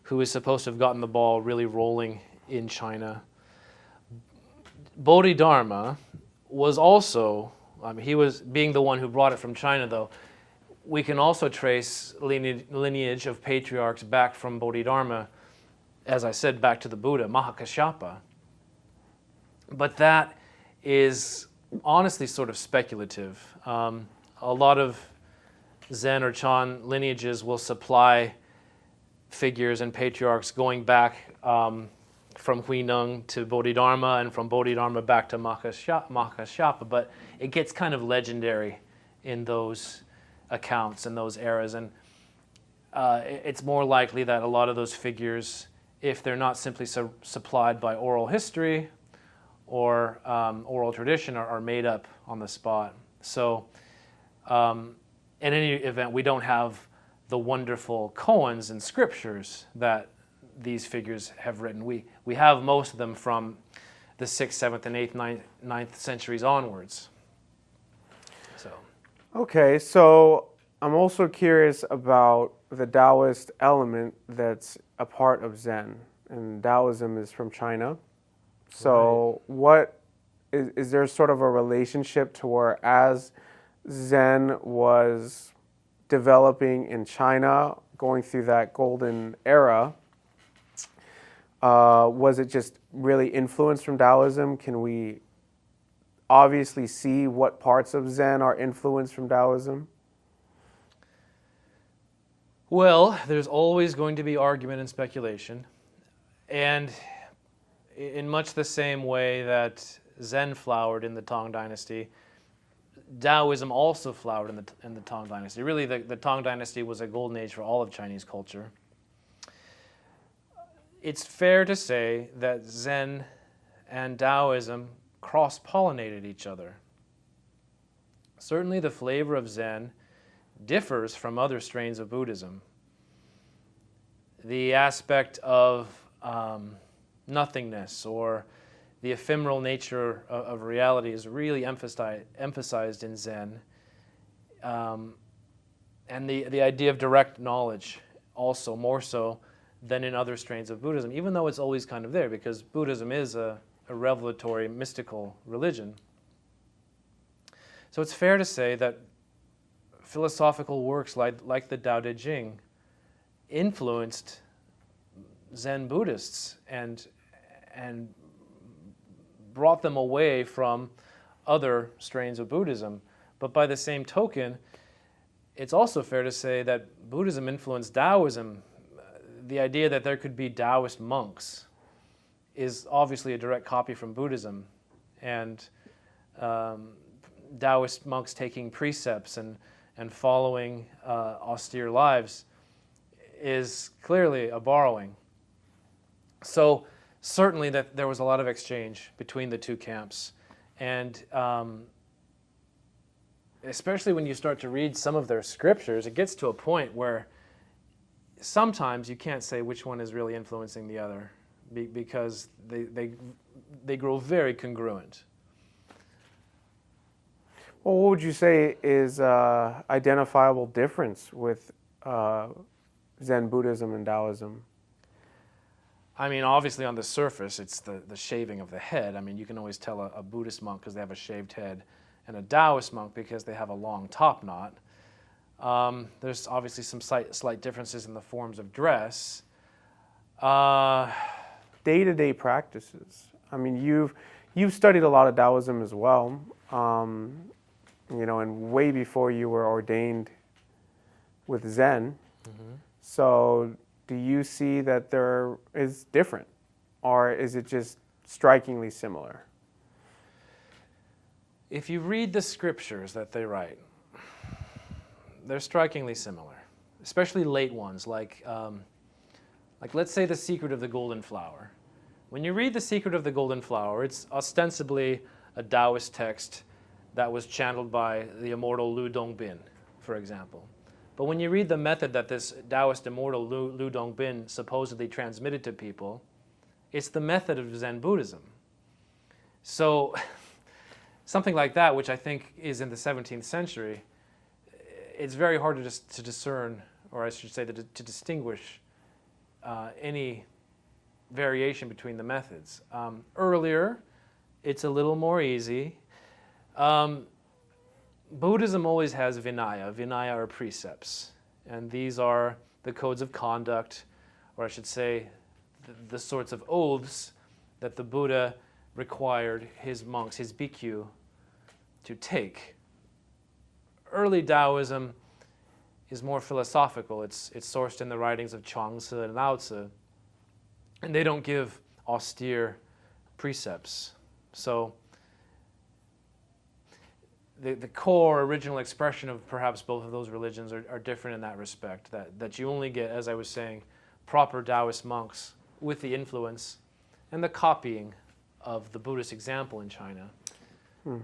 who is supposed to have gotten the ball really rolling in China. Bodhidharma was also, he was being the one who brought it from China, though. We can also trace lineage of patriarchs back from Bodhidharma, as I said, back to the Buddha, Mahakassapa. But that is honestly sort of speculative. A lot of Zen or Chan lineages will supply figures and patriarchs going back from Hyung to Bodhidharma and from Bodhidharma back to Mahakassapa, but it gets kind of legendary in those accounts and those eras, and it's more likely that a lot of those figures, if they're not simply supplied by oral history or oral tradition, are made up on the spot. So in any event, we don't have the wonderful koans and scriptures that these figures have written. We have most of them from the 6th, 7th, and 8th, 9th centuries onwards. So.
Okay, so I'm also curious about the Taoist element that's a part of Zen. And Taoism is from China. So what is there sort of a relationship to where as Zen was developing in China, going through that golden era, was it just really influenced from Taoism? Can we obviously see what parts of Zen are influenced from Taoism?
Well, there's always going to be argument and speculation. And in much the same way that Zen flowered in the Tang Dynasty, Taoism also flowered in the Tang Dynasty. Really, the Tang Dynasty was a golden age for all of Chinese culture. It's fair to say that Zen and Taoism cross-pollinated each other. Certainly the flavor of Zen differs from other strains of Buddhism. The aspect of nothingness or the ephemeral nature of reality is really emphasized in Zen. And the idea of direct knowledge also more so than in other strains of Buddhism, even though it's always kind of there, because Buddhism is a revelatory, mystical religion. So it's fair to say that philosophical works like the Tao Te Ching influenced Zen Buddhists and brought them away from other strains of Buddhism. But by the same token, it's also fair to say that Buddhism influenced Taoism. The idea that there could be Taoist monks is obviously a direct copy from Buddhism, and Taoist monks taking precepts and following austere lives is clearly a borrowing. So certainly that there was a lot of exchange between the two camps, and especially when you start to read some of their scriptures, it gets to a point where sometimes you can't say which one is really influencing the other because they grow very congruent.
Well, what would you say is identifiable difference with Zen Buddhism and Taoism?
I mean, obviously on the surface, it's the shaving of the head. I mean, you can always tell a Buddhist monk because they have a shaved head, and a Taoist monk because they have a long top knot. There's obviously some slight differences in the forms of dress.
Day-to-day practices. I mean, you've studied a lot of Taoism as well, and way before you were ordained with Zen. Mm-hmm. So do you see that there is different, or is it just strikingly similar?
If you read the scriptures that they write, they're strikingly similar, especially late ones, like let's say The Secret of the Golden Flower. When you read The Secret of the Golden Flower, it's ostensibly a Taoist text that was channeled by the immortal Lu Dongbin, for example. But when you read the method that this Taoist immortal Lu Dongbin supposedly transmitted to people, it's the method of Zen Buddhism. So something like that, which I think is in the 17th century, it's very hard to discern, or I should say to distinguish any variation between the methods. Earlier, it's a little more easy. Buddhism always has Vinaya. Vinaya are precepts. And these are the codes of conduct, or I should say, the sorts of oaths that the Buddha required his monks, his bhikkhu, to take. Early Taoism is more philosophical. It's sourced in the writings of Chuang-Tzu and Lao-Tzu. And they don't give austere precepts. So the core original expression of perhaps both of those religions are different in that respect, that you only get, as I was saying, proper Taoist monks with the influence and the copying of the Buddhist example in China. Right?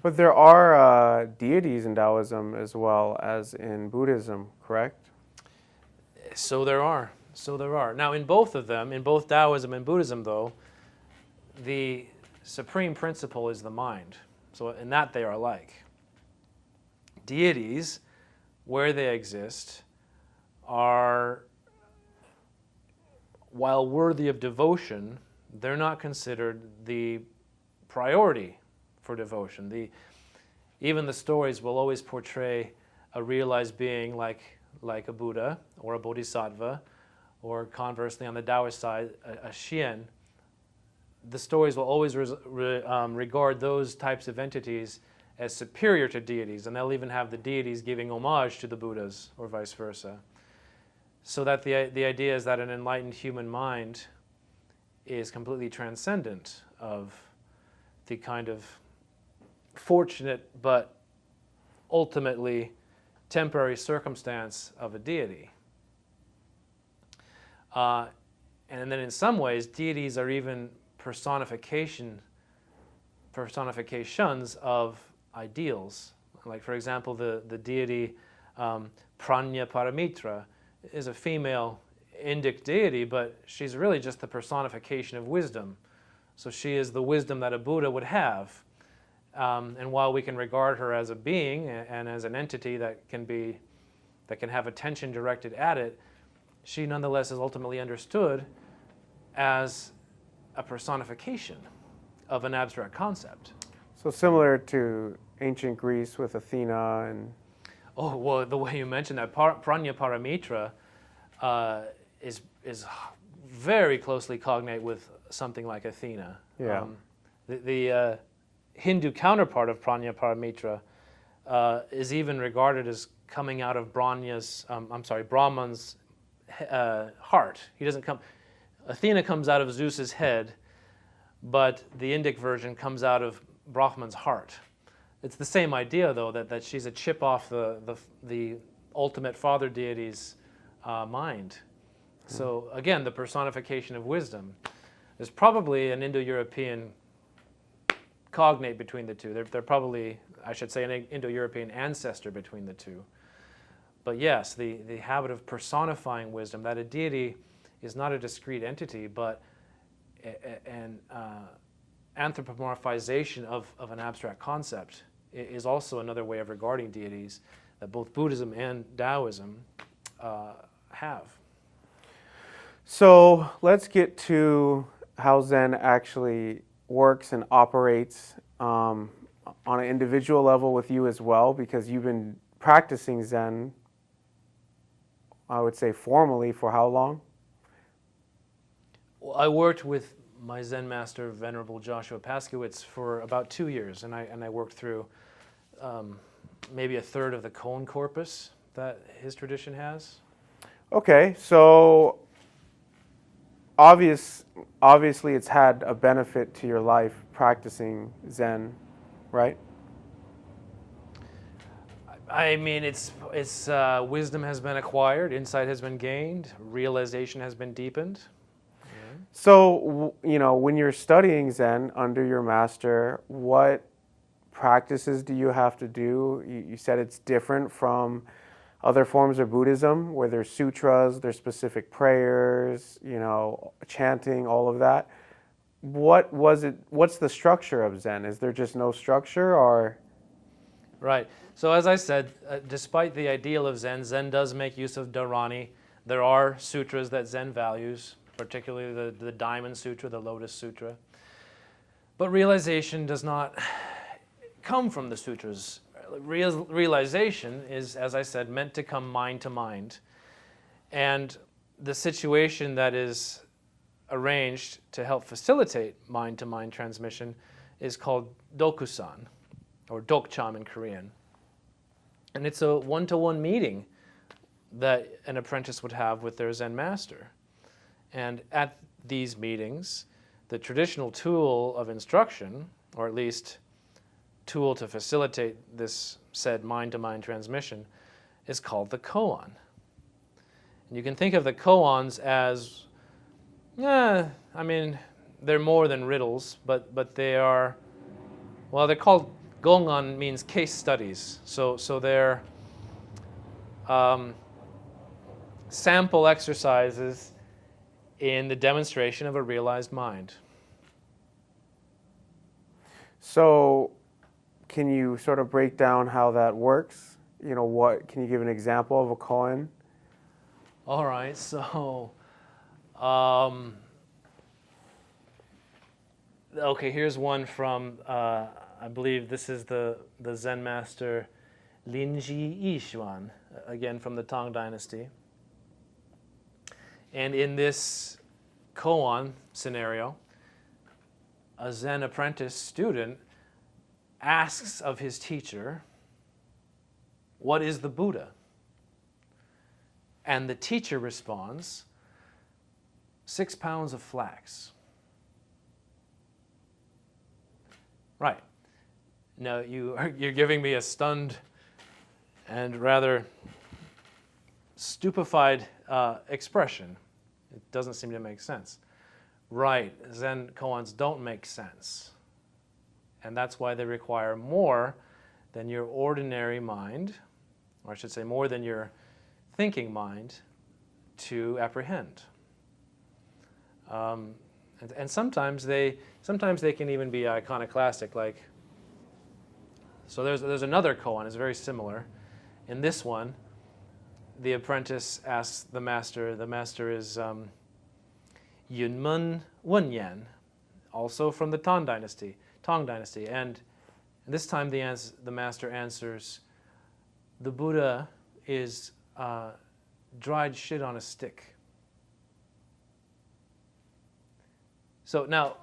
But there are deities in Taoism as well as in Buddhism, correct?
So there are. Now, in both of them, in both Taoism and Buddhism, though, the supreme principle is the mind. So in that they are alike. Deities, where they exist, are, while worthy of devotion, they're not considered the priority for devotion. Even the stories will always portray a realized being like a Buddha or a Bodhisattva, or conversely on the Taoist side, a Xian. The stories will always regard those types of entities as superior to deities, and they'll even have the deities giving homage to the Buddhas, or vice versa. So that the idea is that an enlightened human mind is completely transcendent of the kind of fortunate but ultimately temporary circumstance of a deity. And then in some ways, deities are even personifications of ideals. Like, for example, the deity Prajna Paramitra is a female Indic deity, but she's really just the personification of wisdom. So she is the wisdom that a Buddha would have. And while we can regard her as a being and as an entity that can have attention directed at it, she nonetheless is ultimately understood as a personification of an abstract concept.
So similar to ancient Greece with Athena and...
Oh, well, the way you mentioned that, Prajna Paramitra is very closely cognate with something like Athena.
Yeah.
The Hindu counterpart of Prajna Paramitra is even regarded as coming out of Brahman's heart. He doesn't come. Athena comes out of Zeus's head, but the Indic version comes out of Brahman's heart. It's the same idea, though, that she's a chip off the ultimate father deity's mind. So again, the personification of wisdom. There's probably an Indo-European cognate between the two. They're probably, I should say, an Indo-European ancestor between the two. But yes, the habit of personifying wisdom, that a deity is not a discrete entity, but an anthropomorphization of an abstract concept, is also another way of regarding deities that both Buddhism and Taoism have.
So let's get to how Zen actually works and operates on an individual level with you as well, because you've been practicing Zen, I would say formally, for how long?
Well, I worked with my Zen master, Venerable Joshua Paskowitz, for about 2 years, and I worked through maybe a third of the koan corpus that his tradition has.
Okay, so obviously it's had a benefit to your life practicing Zen, right?
I mean, it's wisdom has been acquired, insight has been gained, realization has been deepened.
So, when you're studying Zen under your master, what practices do you have to do? You said it's different from other forms of Buddhism, where there's sutras, there's specific prayers, chanting, all of that. What's the structure of Zen? Is there just no structure, or?
Right. So as I said, despite the ideal of Zen, Zen does make use of dharani, There are sutras that Zen values, particularly the Diamond Sutra, the Lotus Sutra. But realization does not come from the sutras. Realization is, as I said, meant to come mind to mind. And the situation that is arranged to help facilitate mind-to-mind transmission is called dokusan, or dokcham in Korean. And it's a one-to-one meeting that an apprentice would have with their Zen master. And at these meetings, the traditional tool of instruction, or at least tool to facilitate this said mind-to-mind transmission, is called the koan. And you can think of the koans as, they're more than riddles, but they are, well, they're called, gongan means case studies. So they're sample exercises in the demonstration of a realized mind.
So can you sort of break down how that works? Can you give an example of a koan?
All right, so, okay, here's one from, I believe this is the Zen master Nanjie Yishuan, again from the Tang Dynasty. And in this koan scenario, a Zen apprentice student asks of his teacher, "What is the Buddha?" And the teacher responds, 6 pounds of flax. Right. Now you're giving me a stunned and rather stupefied expression. It doesn't seem to make sense. Right, Zen koans don't make sense. And that's why they require more than your ordinary mind, or I should say more than your thinking mind, to apprehend. And sometimes they can even be iconoclastic. Like, so there's another koan, it's very similar. In this one, the apprentice asks the master. The master is Yunmen Wenyan, also from the Tang Dynasty. And this time the master answers, "The Buddha is dried shit on a stick." So now,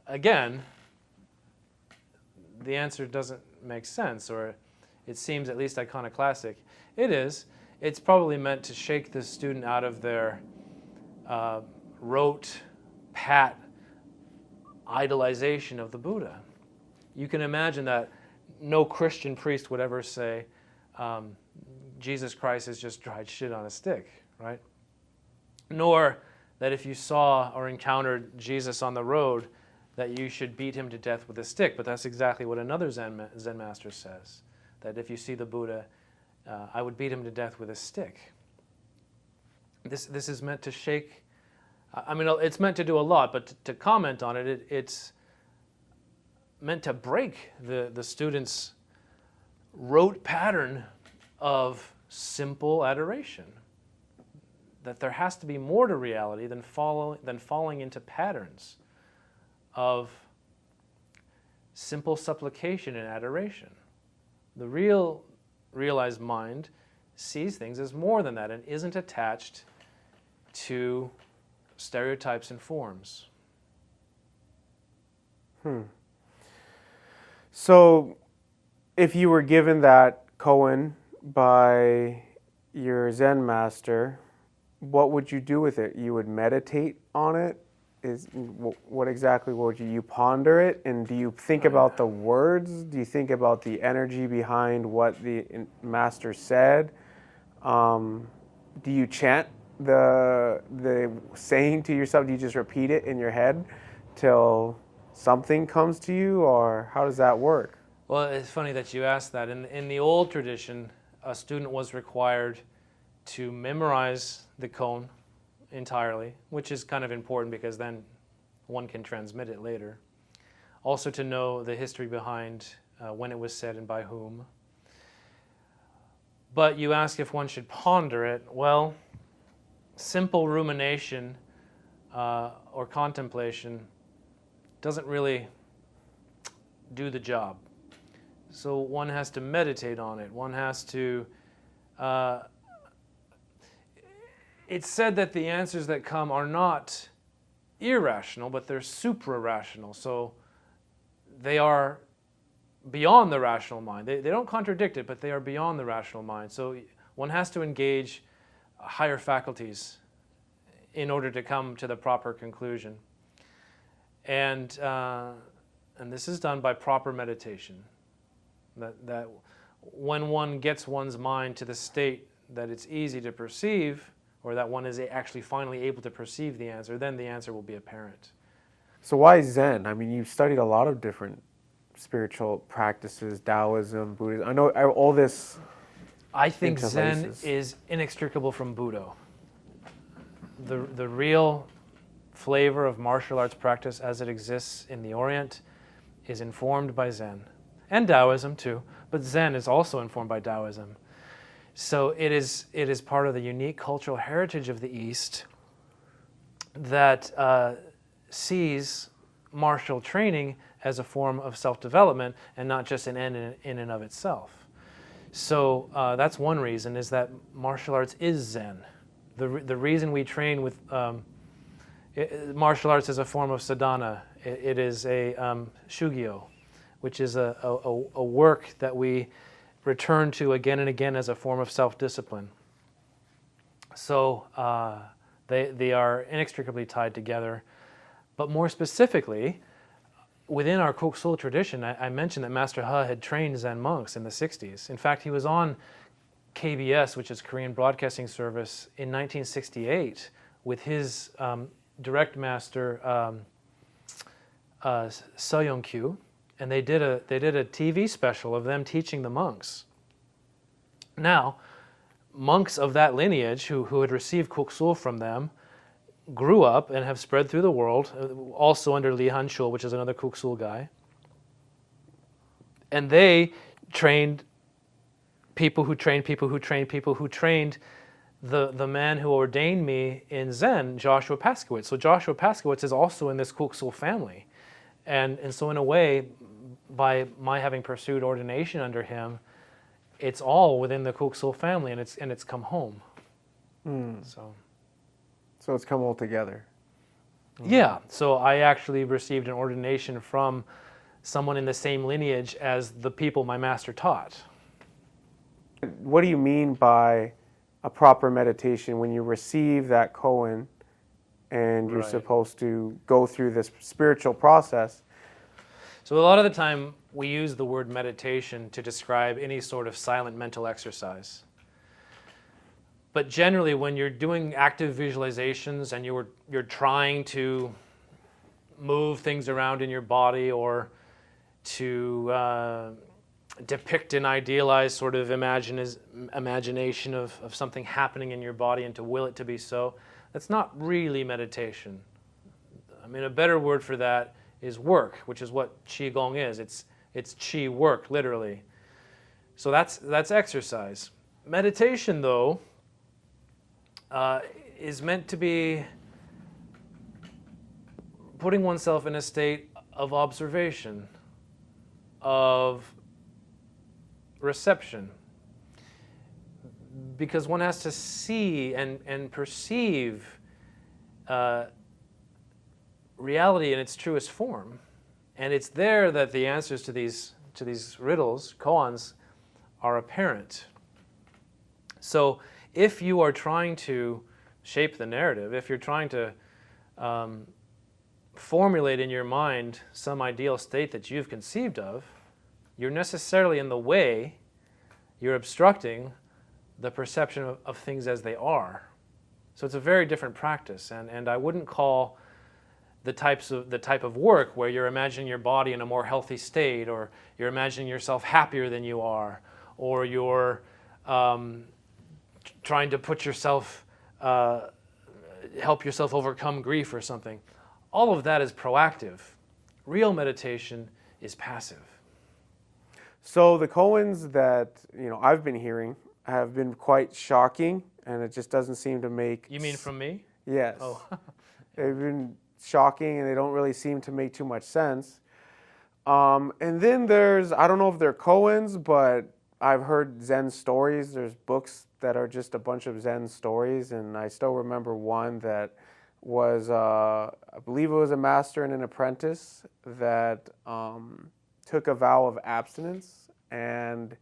again, the answer doesn't make sense, or it seems at least iconoclastic. It is. It's probably meant to shake the student out of their rote, pat idolization of the Buddha. You can imagine that no Christian priest would ever say, Jesus Christ is just dried shit on a stick, right? Nor that if you saw or encountered Jesus on the road, that you should beat him to death with a stick. But that's exactly what another Zen master says, that if you see the Buddha, I would beat him to death with a stick. This is meant to shake. It's meant to do a lot, but to comment on it, it's meant to break the student's rote pattern of simple adoration. That there has to be more to reality than falling into patterns of simple supplication and adoration. The realized mind sees things as more than that and isn't attached to stereotypes and forms.
So if you were given that koan by your Zen master, what would you do with it? You would meditate on it? What exactly would you ponder it? And do you think about the words? Do you think about the energy behind what the master said? Do you chant the saying to yourself? Do you just repeat it in your head till something comes to you, or how does that work?
Well, it's funny that you asked that. In the old tradition, a student was required to memorize the koan entirely, which is kind of important because then one can transmit it later. Also to know the history behind when it was said and by whom. But you ask if one should ponder it. Well, simple rumination or contemplation doesn't really do the job. So one has to meditate on it. One has to... it's said that the answers that come are not irrational, but they're supra-rational. So they are beyond the rational mind. They don't contradict it, but they are beyond the rational mind. So one has to engage higher faculties in order to come to the proper conclusion. And this is done by proper meditation. That when one gets one's mind to the state that it's easy to perceive, or that one is actually finally able to perceive the answer, then the answer will be apparent.
So why Zen? I mean, you've studied a lot of different spiritual practices, Taoism, Buddhism. I know all this.
I think Zen
interlaces.
is inextricable from Budo. The real flavor of martial arts practice as it exists in the Orient is informed by Zen. And Taoism too, but Zen is also informed by Taoism. So it is part of the unique cultural heritage of the East that sees martial training as a form of self-development and not just an end in and of itself. So that's one reason, is that martial arts is Zen. The reason we train with martial arts is a form of sadhana. It is a shugyo, which is a work that we return to again and again as a form of self-discipline. So they are inextricably tied together. But more specifically, within our Kuk Sool tradition, I mentioned that Master He had trained Zen monks in the 60s. In fact, he was on KBS, which is Korean Broadcasting Service, in 1968 with his direct master, Hyung, and they did a TV special of them teaching the monks. Now, monks of that lineage who had received Kuk Sool from them grew up and have spread through the world, also under Li Hanchul, which is another Kuk Sool guy. And they trained people who trained people who trained people who trained the man who ordained me in Zen, Joshua Paskowitz. So Joshua Paskowitz is also in this Kuk Sool family. And so in a way, by my having pursued ordination under him, it's all within the Kuk Sool family, and it's come home.
So it's come all together.
Yeah. So I actually received an ordination from someone in the same lineage as the people my master taught.
What do you mean by a proper meditation when you receive that koan and you're
Right.
supposed to go through this spiritual process?
So a lot of the time we use the word meditation to describe any sort of silent mental exercise. But generally when you're doing active visualizations and you're trying to move things around in your body or to depict an idealized sort of imagination of something happening in your body and to will it to be so, that's not really meditation. I mean, a better word for that is work, which is what Qigong is. It's Qi work, literally. So that's exercise. Meditation, though, is meant to be putting oneself in a state of observation, of reception, because one has to see and perceive reality in its truest form, and it's there that the answers to these riddles, koans, are apparent. So if you are trying to shape the narrative, if you're trying to formulate in your mind some ideal state that you've conceived of, you're necessarily in the way, you're obstructing the perception of things as they are. So it's a very different practice, and I wouldn't call the type of work where you're imagining your body in a more healthy state, or you're imagining yourself happier than you are, or you're trying to put yourself, help yourself overcome grief or something. All of that is proactive. Real meditation is passive.
So the koans that I've been hearing have been quite shocking and it just doesn't seem to make...
You mean from me?
Yes.
Oh.
They've been shocking, and they don't really seem to make too much sense. And then there's, I don't know if they're koans, but I've heard Zen stories. There's books that are just a bunch of Zen stories, and I still remember one that was, I believe it was a master and an apprentice that took a vow of abstinence, and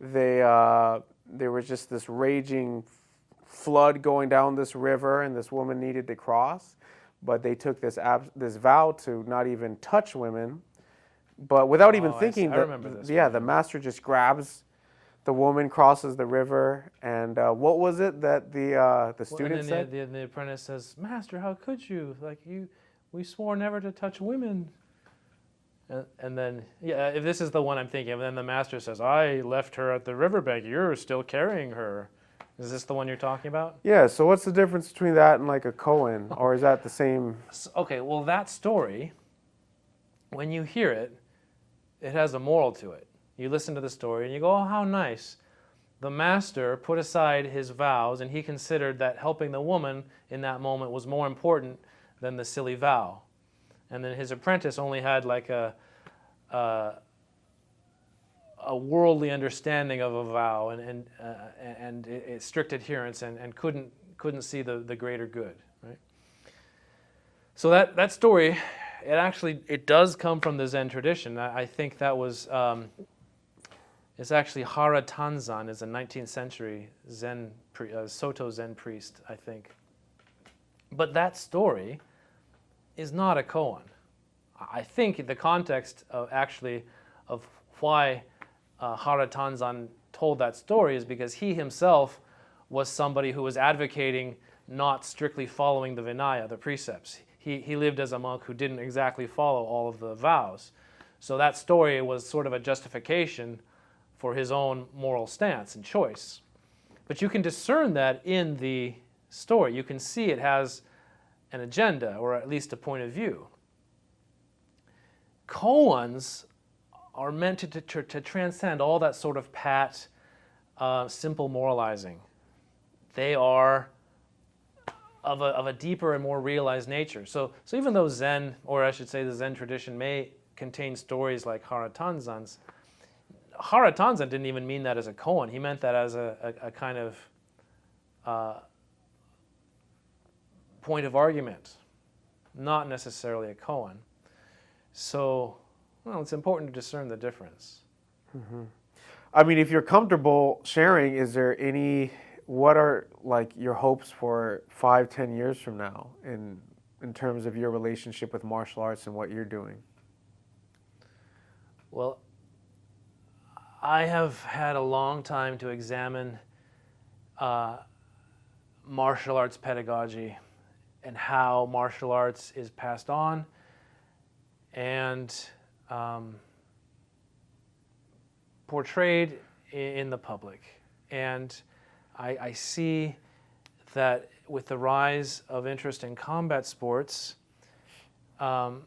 there was just this raging flood going down this river, and this woman needed to cross, but they took this vow to not even touch women, but without even thinking,
I remember this.
Yeah, the master just grabs the woman, crosses the river, and what was it that the student said?
The apprentice says, "Master, how could you? We swore never to touch women." And then, if this is the one I'm thinking of, then the master says, "I left her at the riverbank. You're still carrying her." Is this the one you're talking about?
Yeah. So what's the difference between that and like a koan, or is that the same?
Okay. Well, that story, when you hear it, it has a moral to it. You listen to the story and you go, "Oh, how nice." The master put aside his vows, and he considered that helping the woman in that moment was more important than the silly vow. And then his apprentice only had like a worldly understanding of a vow and its strict adherence, and couldn't see the greater good. Right. So that story, it does come from the Zen tradition. I think that was. It's actually Hara Tanzan is a 19th century Soto Zen priest, I think. But that story is not a koan. I think the context of why Hara Tanzan told that story is because he himself was somebody who was advocating not strictly following the Vinaya, the precepts. He lived as a monk who didn't exactly follow all of the vows. So that story was sort of a justification for his own moral stance and choice. But you can discern that in the story. You can see it has an agenda, or at least a point of view. Koans are meant to transcend all that sort of pat, simple moralizing. They are of a deeper and more realized nature. So even though Zen, or I should say the Zen tradition, may contain stories like Hara Tanzan's, Hara Tanzan didn't even mean that as a koan. He meant that as a kind of point of argument, not necessarily a koan. So, it's important to discern the difference.
Mm-hmm. I mean, if you're comfortable sharing, what are like your hopes for 5-10 years from now in terms of your relationship with martial arts and what you're doing?
Well, I have had a long time to examine martial arts pedagogy and how martial arts is passed on and portrayed in the public. And I see that with the rise of interest in combat sports, on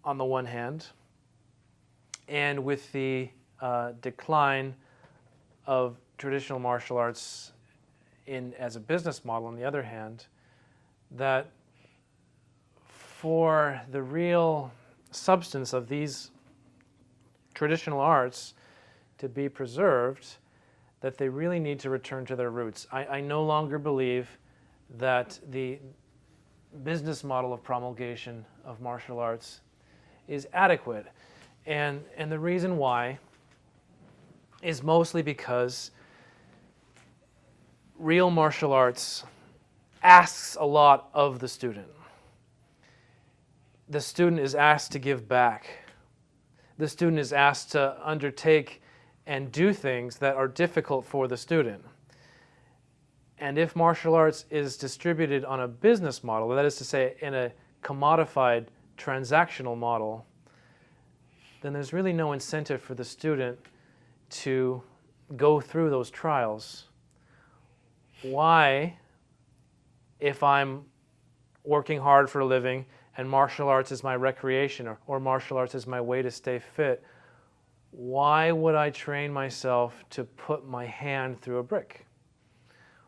the one hand, and with the decline of traditional martial arts as a business model on the other hand, that for the real substance of these traditional arts to be preserved, that they really need to return to their roots. I no longer believe that the business model of promulgation of martial arts is adequate. And the reason why is mostly because real martial arts asks a lot of the student. The student is asked to give back. The student is asked to undertake and do things that are difficult for the student. And if martial arts is distributed on a business model, that is to say, in a commodified transactional model, then there's really no incentive for the student to go through those trials. Why, if I'm working hard for a living and martial arts is my recreation or martial arts is my way to stay fit, why would I train myself to put my hand through a brick?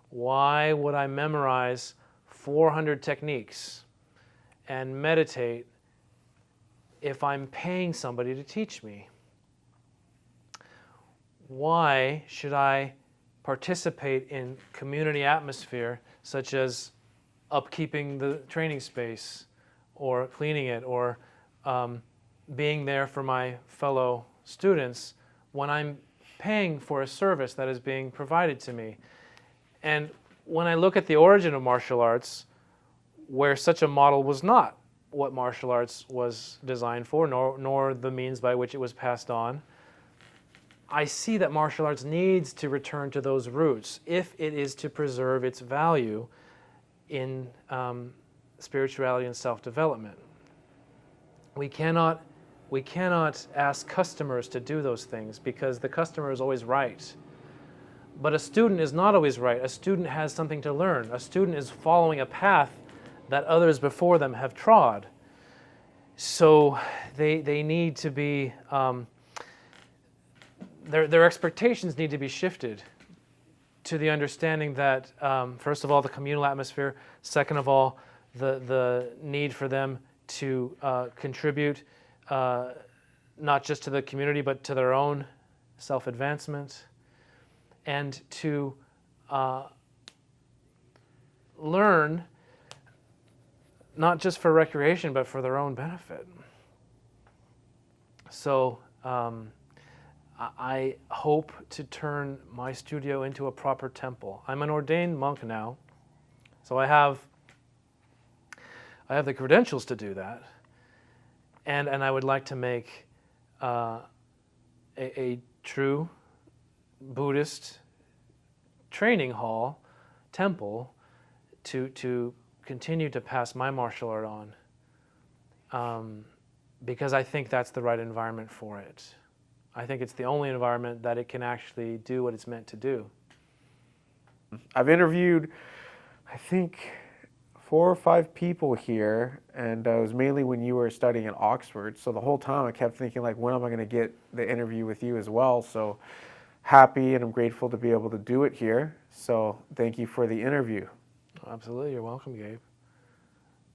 Why would I memorize 400 techniques and meditate if I'm paying somebody to teach me? Why should I participate in community atmosphere such as upkeeping the training space or cleaning it or being there for my fellow students when I'm paying for a service that is being provided to me? And when I look at the origin of martial arts, where such a model was not what martial arts was designed for, nor the means by which it was passed on, I see that martial arts needs to return to those roots if it is to preserve its value in spirituality and self-development. We cannot ask customers to do those things because the customer is always right. But a student is not always right. A student has something to learn. A student is following a path that others before them have trod. So they need to be, their expectations need to be shifted to the understanding that, first of all, the communal atmosphere, second of all, the need for them to contribute not just to the community but to their own self-advancement, and to learn not just for recreation but for their own benefit. So I hope to turn my studio into a proper temple. I'm an ordained monk now, so I have the credentials to do that, and I would like to make a true Buddhist training hall, temple, to continue to pass my martial art on, because I think that's the right environment for it. I think it's the only environment that it can actually do what it's meant to do.
I've interviewed, I think, 4 or 5 people here, and it was mainly when you were studying at Oxford. So the whole time I kept thinking, like, when am I going to get the interview with you as well? So happy and I'm grateful to be able to do it here. So thank you for the interview.
Absolutely. You're welcome, Gabe.